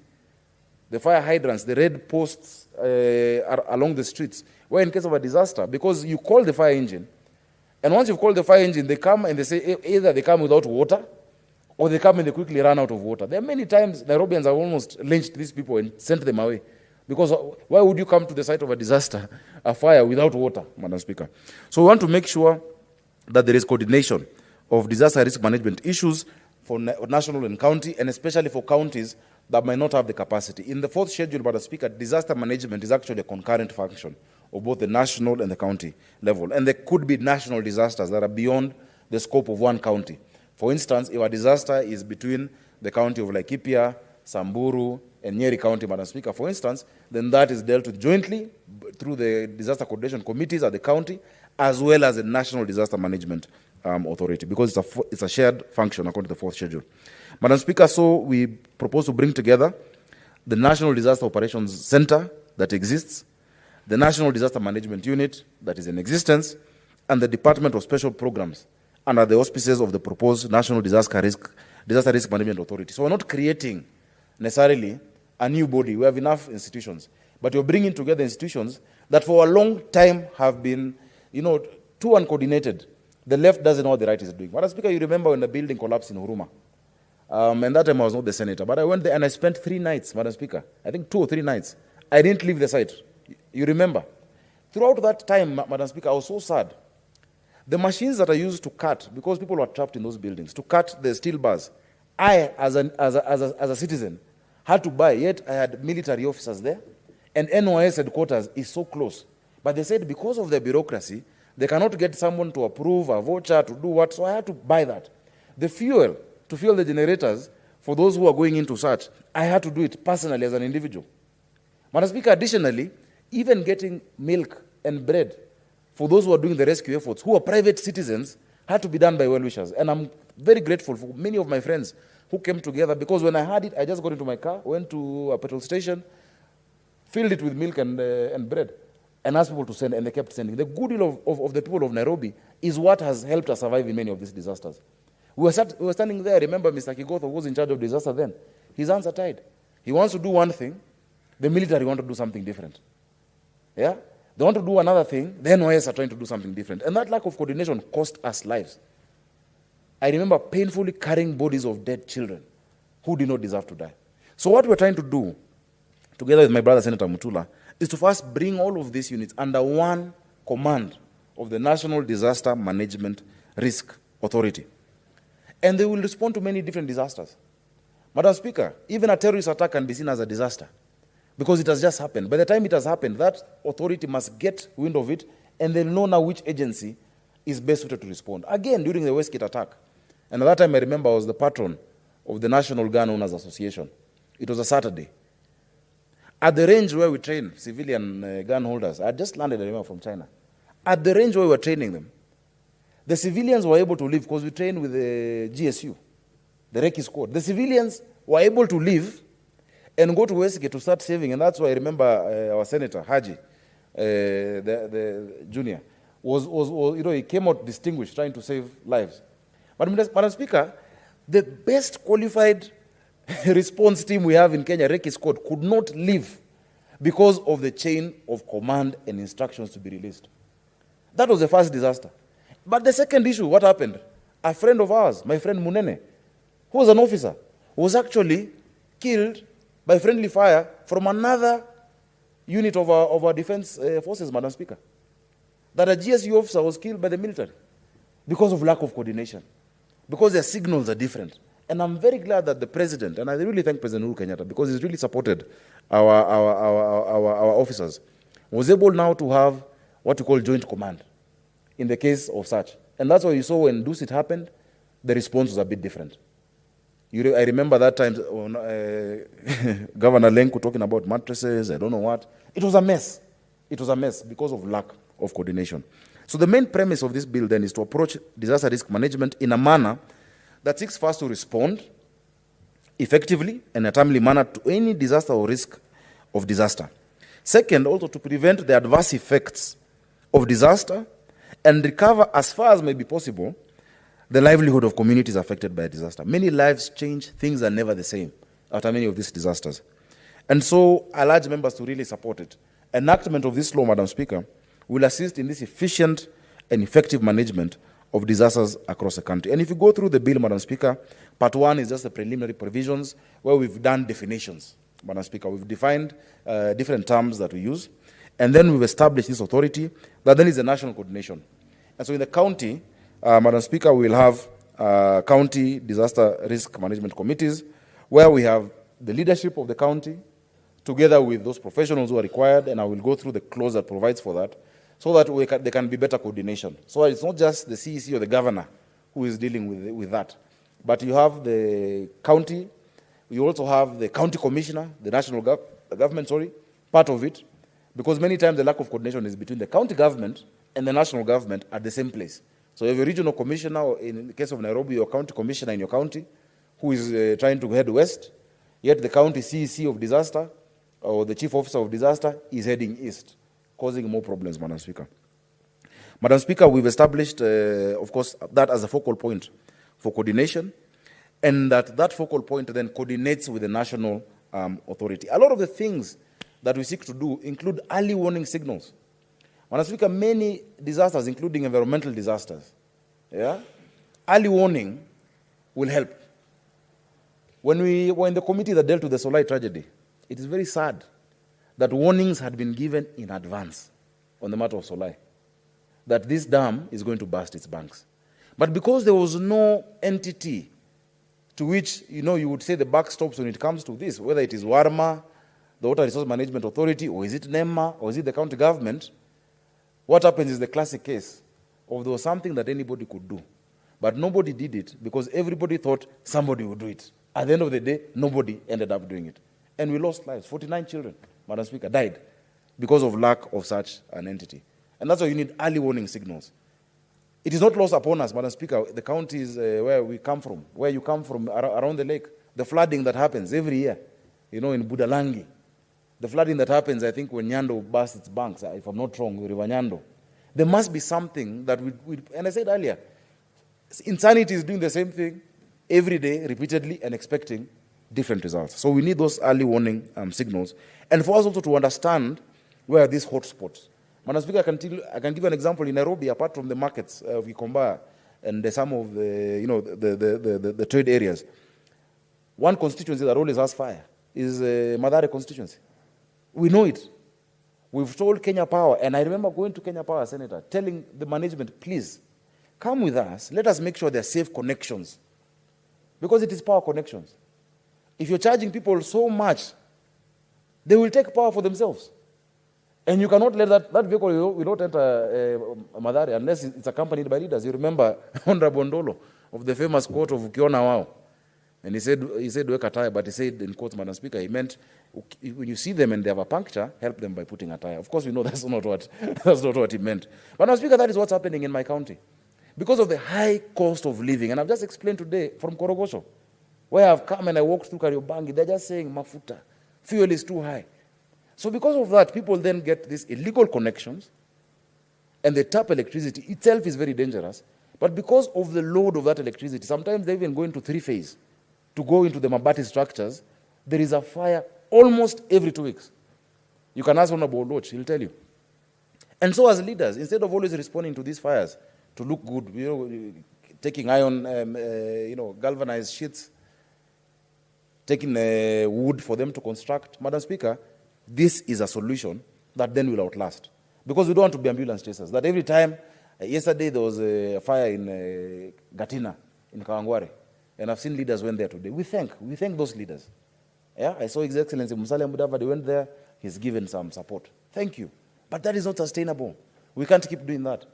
The fire hydrants, the red posts are along the streets, where in case of a disaster, because you call the fire engine, and once you've called the fire engine, they come and they say either they come without water, or they come and they quickly run out of water. There are many times Nairobians have almost lynched these people and sent them away. Because why would you come to the site of a disaster, a fire, without water, Madam Speaker? So we want to make sure that there is coordination of disaster risk management issues for national and county, and especially for counties that might not have the capacity. In the 4th schedule, Madam Speaker, disaster management is actually a concurrent function of both the national and the county level. And there could be national disasters that are beyond the scope of one county. For instance, if a disaster is between the county of Laikipia, Samburu, and Nyeri County, Madam Speaker, for instance, then that is dealt with jointly through the disaster coordination committees at the county, as well as the National Disaster Management Authority, because it's a shared function according to the 4th schedule. Madam Speaker, so we propose to bring together the National Disaster Operations Center that exists, the National Disaster Management Unit that is in existence, and the Department of Special Programs under the auspices of the proposed National Disaster Risk Management Authority. So we're not creating necessarily a new body. We have enough institutions. But you're bringing together institutions that for a long time have been, too uncoordinated. The left doesn't know what the right is doing. Madam Speaker, you remember when the building collapsed in Huruma. And that time I was not the senator. But I went there and I spent 3 nights, Madam Speaker. I think 2 or 3 nights. I didn't leave the site. You remember? Throughout that time, Madam Speaker, I was so sad. The machines that I used to cut, because people were trapped in those buildings, to cut the steel bars, I, as a citizen, had to buy, yet I had military officers there, and NYS headquarters is so close. But they said because of the bureaucracy, they cannot get someone to approve a voucher to do what, so I had to buy that. The fuel, to fuel the generators, for those who are going into search, I had to do it personally as an individual. Madam Speaker, additionally, even getting milk and bread for those who are doing the rescue efforts, who are private citizens, had to be done by well-wishers. And I'm very grateful for many of my friends who came together, because when I had it, I just got into my car, went to a petrol station, filled it with milk and bread, and asked people to send, and they kept sending. The goodwill of the people of Nairobi is what has helped us survive in many of these disasters. We were standing there. I remember Mr. Kigotho, who was in charge of disaster then. His hands are tied. He wants to do one thing. The military want to do something different. Yeah? They want to do another thing. The NYS are trying to do something different. And that lack of coordination cost us lives. I remember painfully carrying bodies of dead children who did not deserve to die. So what we're trying to do, together with my brother Senator Mutula, is to first bring all of these units under one command of the National Disaster Management Risk Authority. And they will respond to many different disasters. Madam Speaker, even a terrorist attack can be seen as a disaster because it has just happened. By the time it has happened, that authority must get wind of it, and they'll know now which agency is best suited to respond. Again, during the Westgate attack, and at that time I remember I was the patron of the National Gun Owners Association. It was a Saturday. At the range where we train civilian gun holders, I had just landed, I remember, from China. At the range where we were training them, the civilians were able to leave because we trained with the GSU, the Recce squad. The civilians were able to leave and go to Westgate to start saving, and that's why I remember our Senator, Haji, the junior, he came out distinguished trying to save lives. But Madam Speaker, the best qualified response team we have in Kenya, Recce squad, could not leave because of the chain of command and instructions to be released. That was the first disaster. But the second issue, what happened? A friend of ours, my friend Munene, who was an officer, was actually killed by friendly fire from another unit of our defense forces, Madam Speaker. That a GSU officer was killed by the military because of lack of coordination, because their signals are different. And I'm very glad that the president, and I really thank President Uhuru Kenyatta, because he's really supported our officers, was able now to have what we call joint command in the case of such. And that's why you saw when Dusit happened, the response was a bit different. I remember that time Governor Lenku talking about mattresses, I don't know what. It was a mess. It was a mess because of lack of coordination. So the main premise of this bill then is to approach disaster risk management in a manner that seeks first to respond effectively and in a timely manner to any disaster or risk of disaster. Second, also to prevent the adverse effects of disaster and recover as far as may be possible the livelihood of communities affected by a disaster. Many lives change, things are never the same after many of these disasters. And so I urge members to really support it. Enactment of this law, Madam Speaker, will assist in this efficient and effective management of disasters across the country. And if you go through the bill, Madam Speaker, part 1 is just the preliminary provisions where we've done definitions, Madam Speaker. We've defined different terms that we use, and then we've established this authority that then is a national coordination. And so in the county, Madam Speaker, we will have county disaster risk management committees where we have the leadership of the county together with those professionals who are required, and I will go through the clause that provides for that, so that there can be better coordination. So it's not just the CEC or the governor who is dealing with that, but you have the county, you also have the county commissioner, the national government, part of it, because many times the lack of coordination is between the county government and the national government at the same place. So you have a regional commissioner, or in the case of Nairobi, your county commissioner in your county, who is trying to head west, yet the county CEC of disaster, or the chief officer of disaster, is heading east, causing more problems, Madam Speaker. Madam Speaker, we've established, of course, that as a focal point for coordination, and that focal point then coordinates with the national authority. A lot of the things that we seek to do include early warning signals. Madam Speaker, many disasters, including environmental disasters, early warning will help. When we were in the committee that dealt with the Solai tragedy, it is very sad that warnings had been given in advance on the matter of Solai, that this dam is going to burst its banks. But because there was no entity to which, you would say the backstops when it comes to this, whether it is Warma, the Water Resource Management Authority, or is it NEMA, or is it the county government, what happens is the classic case of there was something that anybody could do. But nobody did it because everybody thought somebody would do it. At the end of the day, nobody ended up doing it. And we lost lives. 49 children, Madam Speaker, died because of lack of such an entity. And that's why you need early warning signals. It is not lost upon us, Madam Speaker, the counties where we come from, where you come from, around the lake, the flooding that happens every year, in Budalangi, the flooding that happens, I think, when Nyando bursts its banks, if I'm not wrong, River Nyando. There must be something that and I said earlier, insanity is doing the same thing every day, repeatedly, and expecting different results. So we need those early warning signals. And for us also to understand where are these hotspots. Madam Speaker, I can give an example in Nairobi, apart from the markets of Gikomba and some of the trade areas. One constituency that always has fire is Mathare constituency. We know it. We've told Kenya Power, and I remember going to Kenya Power, Senator, telling the management, please, come with us. Let us make sure there are safe connections. Because it is power connections. If you're charging people so much, they will take power for themselves. And you cannot let that vehicle will not enter Mathare unless it's accompanied by leaders. You remember Honorable Ndolo of the famous quote of Ukiona Wao. And he said weka tire, but he said in quotes, Madam Speaker, he meant when you see them and they have a puncture, help them by putting a tire. Of course, we know that's not what he meant. But Madam Speaker, that is what's happening in my county. Because of the high cost of living, and I've just explained today from Korogosho, where I've come and I walked through Kariobangi, they're just saying, mafuta, fuel is too high. So because of that, people then get these illegal connections, and the tap electricity itself is very dangerous. But because of the load of that electricity, sometimes they even go into three-phase to go into the Mabati structures. There is a fire almost every 2 weeks. You can ask Honorable Loch, he'll tell you. And so as leaders, instead of always responding to these fires to look good, taking iron, galvanized sheets, taking wood for them to construct, Madam Speaker, this is a solution that then will outlast. Because we don't want to be ambulance chasers. That every time, yesterday there was a fire in Gatina, in Kawangware, and I've seen leaders went there today. We thank those leaders. Yeah, I saw His Excellency Musalia Mudavadi went there, he's given some support. Thank you. But that is not sustainable. We can't keep doing that.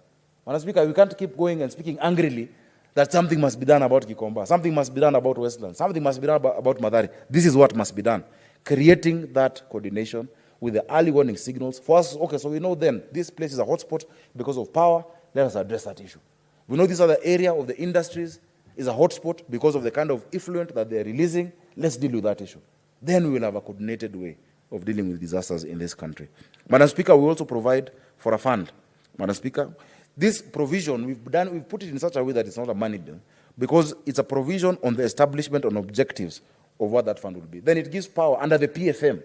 Madam Speaker, we can't keep going and speaking angrily that something must be done about Gikomba, something must be done about Westland, something must be done about Mathare. This is what must be done. Creating that coordination with the early warning signals. For us, okay, so we know then this place is a hotspot because of power. Let us address that issue. We know this other area of the industries is a hotspot because of the kind of effluent that they're releasing. Let's deal with that issue. Then we will have a coordinated way of dealing with disasters in this country. Madam Speaker, we also provide for a fund. Madam Speaker, this provision, we've put it in such a way that it's not a money bill, because it's a provision on the establishment on objectives of what that fund will be. Then it gives power under the PFM,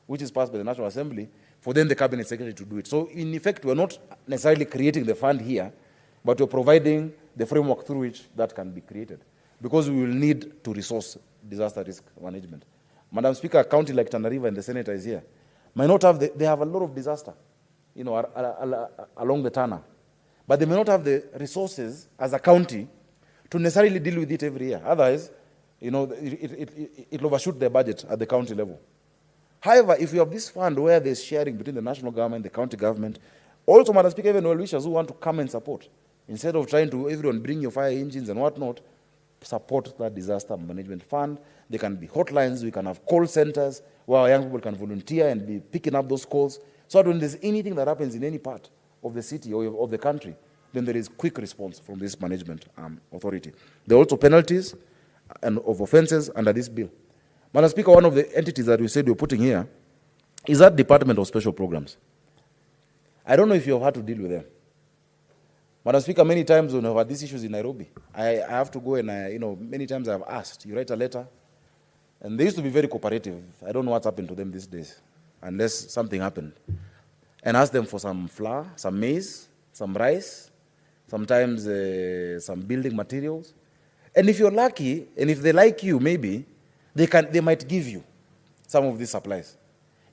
which is passed by the National Assembly, for then the Cabinet Secretary to do it. So in effect, we're not necessarily creating the fund here, but we're providing the framework through which that can be created, because we will need to resource disaster risk management. Madam Speaker, a county like Tana River, and the Senator is here, might not have, they have a lot of disaster, along the Tana, but they may not have the resources as a county to necessarily deal with it every year. Otherwise, it'll overshoot their budget at the county level. However, if you have this fund where there's sharing between the national government, the county government, also, Madam Speaker, even well-wishers who want to come and support, instead of trying to everyone bring your fire engines and whatnot, support that disaster management fund. There can be hotlines, we can have call centers where our young people can volunteer and be picking up those calls. So that when there's anything that happens in any part of the city or of the country, then there is quick response from this management authority. There are also penalties and of offenses under this bill. Madam Speaker, one of the entities that we said we're putting here is that Department of Special Programs. I don't know if you've had to deal with them. Madam Speaker, many times when I've had these issues in Nairobi, I have to go and, many times I've asked, you write a letter, and they used to be very cooperative. I don't know what's happened to them these days, unless something happened. And ask them for some flour, some maize, some rice, sometimes some building materials. And if you're lucky, and if they like you, maybe, they might give you some of these supplies.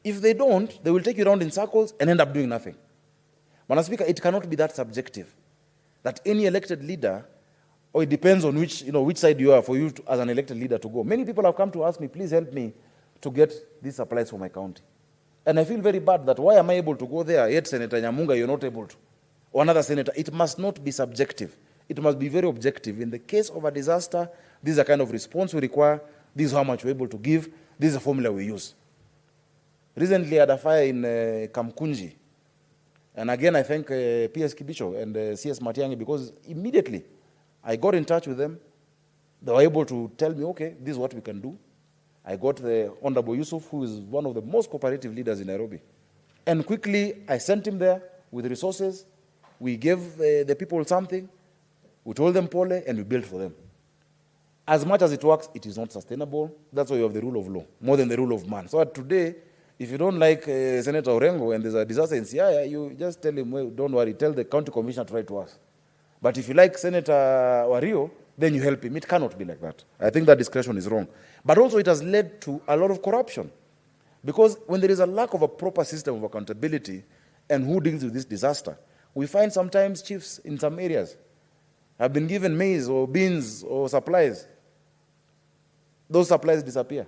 If they don't, they will take you around in circles and end up doing nothing. Madam Speaker, it cannot be that subjective that any elected leader, or it depends on which side you are for you as an elected leader to go. Many people have come to ask me, please help me to get these supplies for my county. And I feel very bad that why am I able to go there, yet Senator Nyamunga, you're not able to. Or another senator. It must not be subjective. It must be very objective. In the case of a disaster, this is the kind of response we require. This is how much we're able to give. This is the formula we use. Recently, I had a fire in Kamkunji. And again, I thank PS Kibicho and CS Matiang'i, because immediately I got in touch with them. They were able to tell me, okay, this is what we can do. I got the Honorable Yusuf, who is one of the most cooperative leaders in Nairobi. And quickly, I sent him there with resources. We gave the people something. We told them pole, and we built for them. As much as it works, it is not sustainable. That's why you have the rule of law, more than the rule of man. So today, if you don't like Senator Orengo and there's a disaster in Siaya, you just tell him, well, don't worry, tell the county commissioner to write to us. But if you like Senator Wario, then you help him. It cannot be like that. I think that discretion is wrong. But also it has led to a lot of corruption. Because when there is a lack of a proper system of accountability and who deals with this disaster, we find sometimes chiefs in some areas have been given maize or beans or supplies. Those supplies disappear.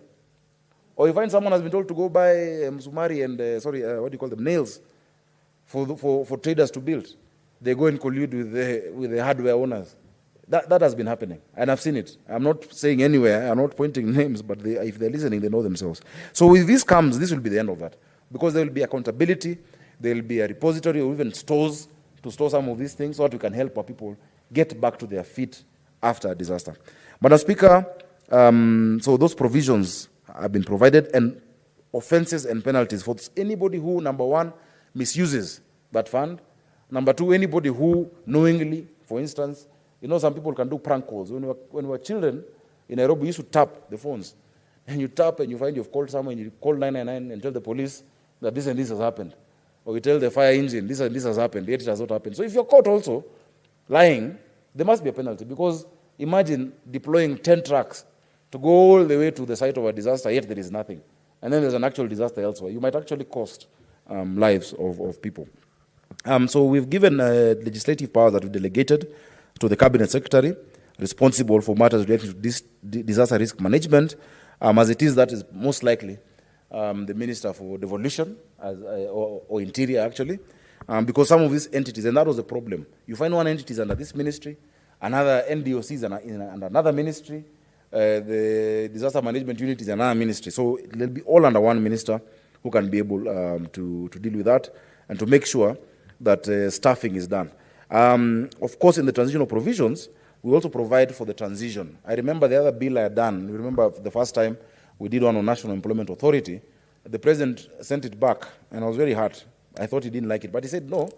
Or you find someone has been told to go buy msumari and, what do you call them, nails for traders to build. They go and collude with the hardware owners. That has been happening, and I've seen it. I'm not saying anywhere, I'm not pointing names, but if they're listening, they know themselves. So with this comes, this will be the end of that, because there will be accountability, there will be a repository or even stores to store some of these things so that we can help our people get back to their feet after a disaster. Madam Speaker, so those provisions have been provided, and offenses and penalties for anybody who, number one, misuses that fund. Number two, anybody who knowingly, for instance, some people can do prank calls. When we were children in Nairobi, we used to tap the phones. And you tap and you find you've called someone, you call 999 and tell the police that this and this has happened. Or you tell the fire engine, this and this has happened, yet it has not happened. So if you're caught also lying, there must be a penalty. Because imagine deploying 10 trucks to go all the way to the site of a disaster, yet there is nothing. And then there's an actual disaster elsewhere. You might actually cost lives of people. So we've given legislative powers that we delegated to the Cabinet Secretary responsible for matters related to this disaster risk management, as it is that is most likely the Minister for Devolution or Interior, actually, because some of these entities, and that was the problem. You find one entity is under this ministry, another NDOC is under another ministry, the disaster management unit is another ministry. So they'll be all under one minister who can be able to deal with that and to make sure that staffing is done. Of course, in the transitional provisions, we also provide for the transition. I remember the other bill I had done. You remember the first time we did one on National Employment Authority. The president sent it back, and I was very hurt. I thought he didn't like it. But he said, no,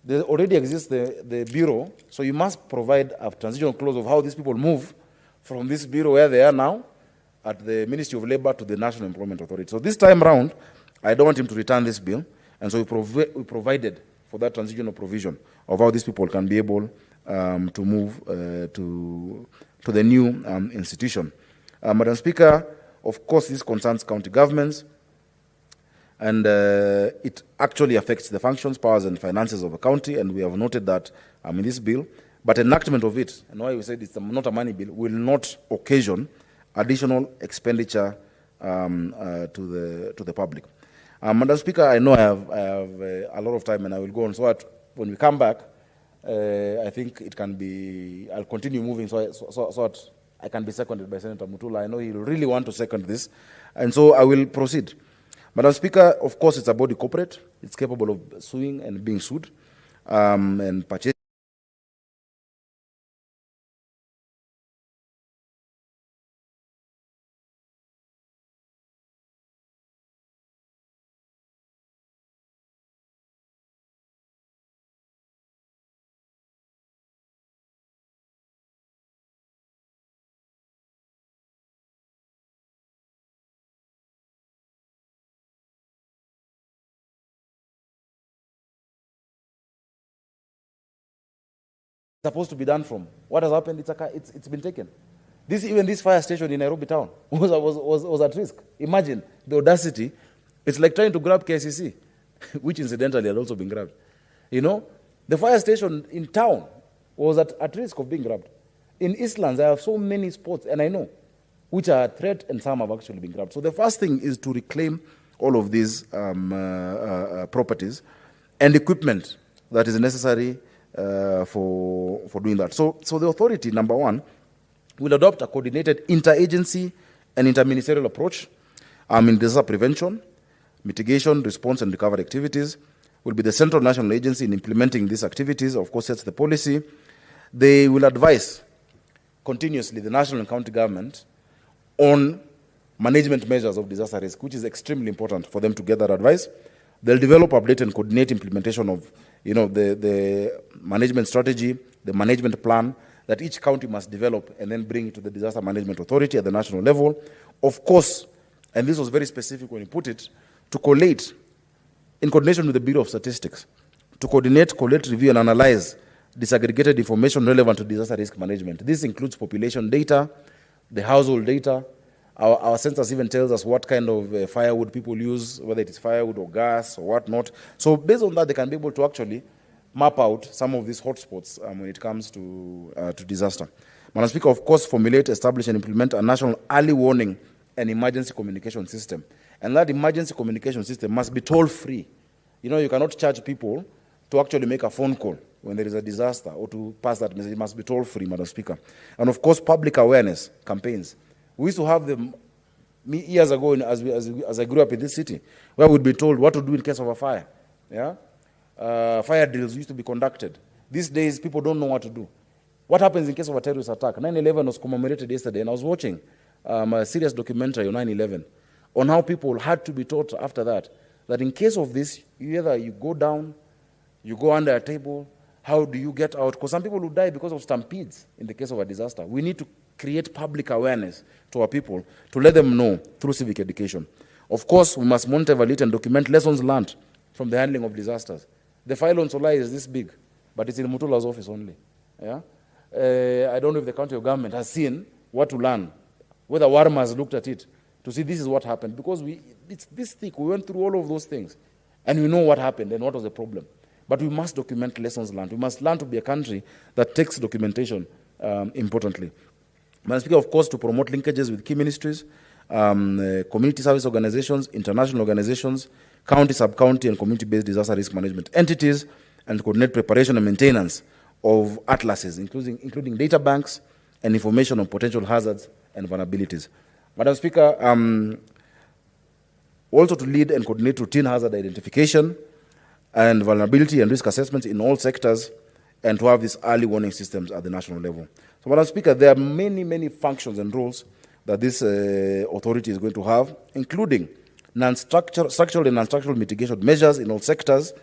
there already exists the bureau, so you must provide a transitional clause of how these people move from this bureau where they are now at the Ministry of Labor to the National Employment Authority. So this time round, I don't want him to return this bill, and so we provided for that transitional provision of how these people can be able to move to the new institution. Madam Speaker, of course, this concerns county governments, and it actually affects the functions, powers, and finances of a county, and we have noted that in this bill. But enactment of it, and why we said it's not a money bill, will not occasion additional expenditure to the public. Madam Speaker, I know I have a lot of time and I will go on, so that when we come back, I think it can be, I'll continue moving so that I can be seconded by Senator Mutula. I know he'll really want to second this, and so I will proceed. Madam Speaker, of course, it's a body corporate. It's capable of suing and being sued and purchasing. Supposed to be done from. What has happened? It's been taken. Even this fire station in Nairobi town was at risk. Imagine the audacity It's like trying to grab KCC, which incidentally had also been grabbed. You know, the fire station in town was at risk of being grabbed. In Eastlands, I have so many spots, and I know, which are a threat, and some have actually been grabbed. So the first thing is to reclaim all of these properties and equipment that is necessary for doing that. So the authority, number one, will adopt a coordinated interagency and interministerial approach in disaster prevention, mitigation, response, and recovery activities. Will be the central national agency in implementing these activities, of course, sets the policy. They will advise continuously the national and county government on management measures of disaster risk, which is extremely important for them to get that advice. They'll develop, update, and coordinate implementation of the management strategy, the management plan that each county must develop and then bring it to the disaster management authority at the national level. Of course, and this was very specific when you put it, to collate in coordination with the Bureau of Statistics, to coordinate, collect, review, and analyze disaggregated information relevant to disaster risk management. This includes population data, the household data. Our census even tells us what kind of firewood people use, whether it is firewood or gas or whatnot. So based on that, they can be able to actually map out some of these hotspots when it comes to disaster. Madam Speaker, of course, formulate, establish, and implement a national early warning and emergency communication system. And that emergency communication system must be toll-free. You know, you cannot charge people to actually make a phone call when there is a disaster or to pass that message. It must be toll-free, Madam Speaker. And of course, public awareness campaigns. We used to have them years ago as I grew up in this city, where we'd be told what to do in case of a fire. Yeah? Fire drills used to be conducted. These days, people don't know what to do. What happens in case of a terrorist attack? 9/11 was commemorated yesterday, and I was watching a serious documentary on 9/11 on how people had to be taught after that in case of this, either you go down, you go under a table, how do you get out? Because some people will die because of stampedes in the case of a disaster. We need to create public awareness to our people to let them know through civic education. Of course, we must monitor, evaluate, and document lessons learned from the handling of disasters. The file on Solar is this big, but it's in Mutula's office only. Yeah? I don't know if the county of government has seen what to learn, whether Warma has looked at it to see this is what happened, because it's this thick. We went through all of those things, and we know what happened and what was the problem. But we must document lessons learned. We must learn to be a country that takes documentation importantly. Madam Speaker, of course, to promote linkages with key ministries, community service organizations, international organizations, county, sub-county, and community-based disaster risk management entities, and coordinate preparation and maintenance of atlases, including data banks and information on potential hazards and vulnerabilities. Madam Speaker, also to lead and coordinate routine hazard identification and vulnerability and risk assessments in all sectors, and to have these early warning systems at the national level. So, Madam Speaker, there are many, many functions and roles that this authority is going to have, including structural and non-structural mitigation measures in all sectors.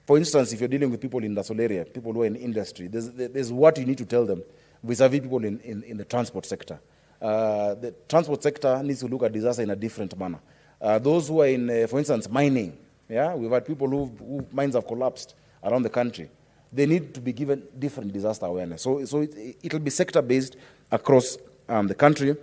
For instance, if you're dealing with people in industrial area, people who are in industry, there's what you need to tell them vis-a-vis people in the transport sector. The transport sector needs to look at disaster in a different manner. Those who are in, for instance, mining, yeah, we've had people who mines have collapsed around the country. They need to be given different disaster awareness. So it'll be sector-based across the country.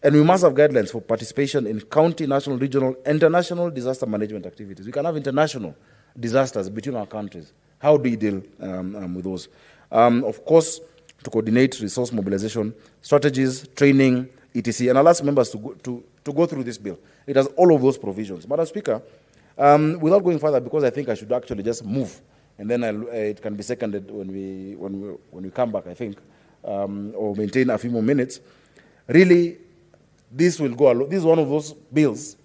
And we must have guidelines for participation in county, national, regional, international disaster management activities. We can have international disasters between our countries. How do we deal with those? Of course, to coordinate resource mobilization, strategies, training, etc. And I'll ask members to go through this bill. It has all of those provisions. Madam Speaker, without going further, because I think I should actually just move, and then it can be seconded when we come back, I think, or maintain a few more minutes. Really, this will go. This is one of those bills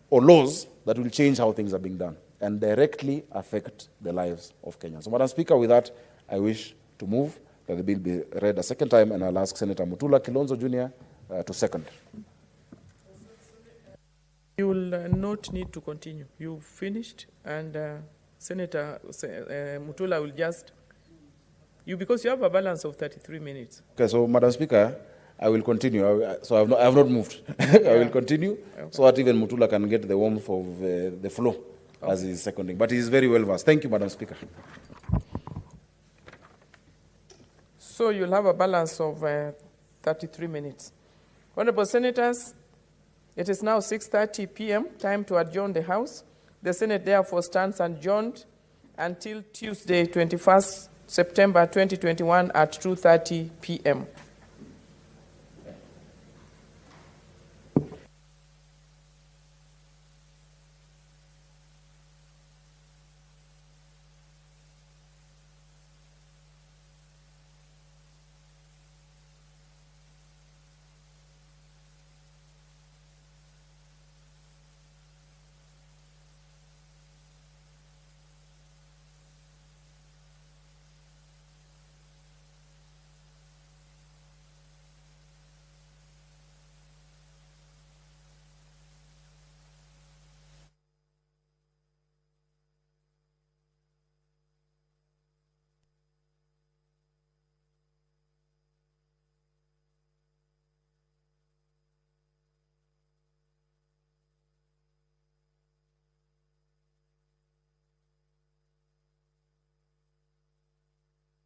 or laws that will change how things are being done and directly affect the lives of Kenyans. So, Madam Speaker, with that, I wish to move that the bill be read a second time, and I'll ask Senator Mutula Kilonzo Jr. To second. You will not need to continue. You've finished, and Senator Mutula will just, because you have a balance of 33 minutes. Okay, so Madam Speaker, I will continue. I have not moved. I will continue, okay, so that even Mutula can get the warmth of the flow, okay, as he's seconding. But he is very well versed. Thank you, Madam Speaker. So you'll have a balance of 33 minutes. Honorable Senators, It is now 6:30 p.m., time to adjourn the House. The Senate therefore stands adjourned until Tuesday, 21st September 2021 at 2:30 p.m.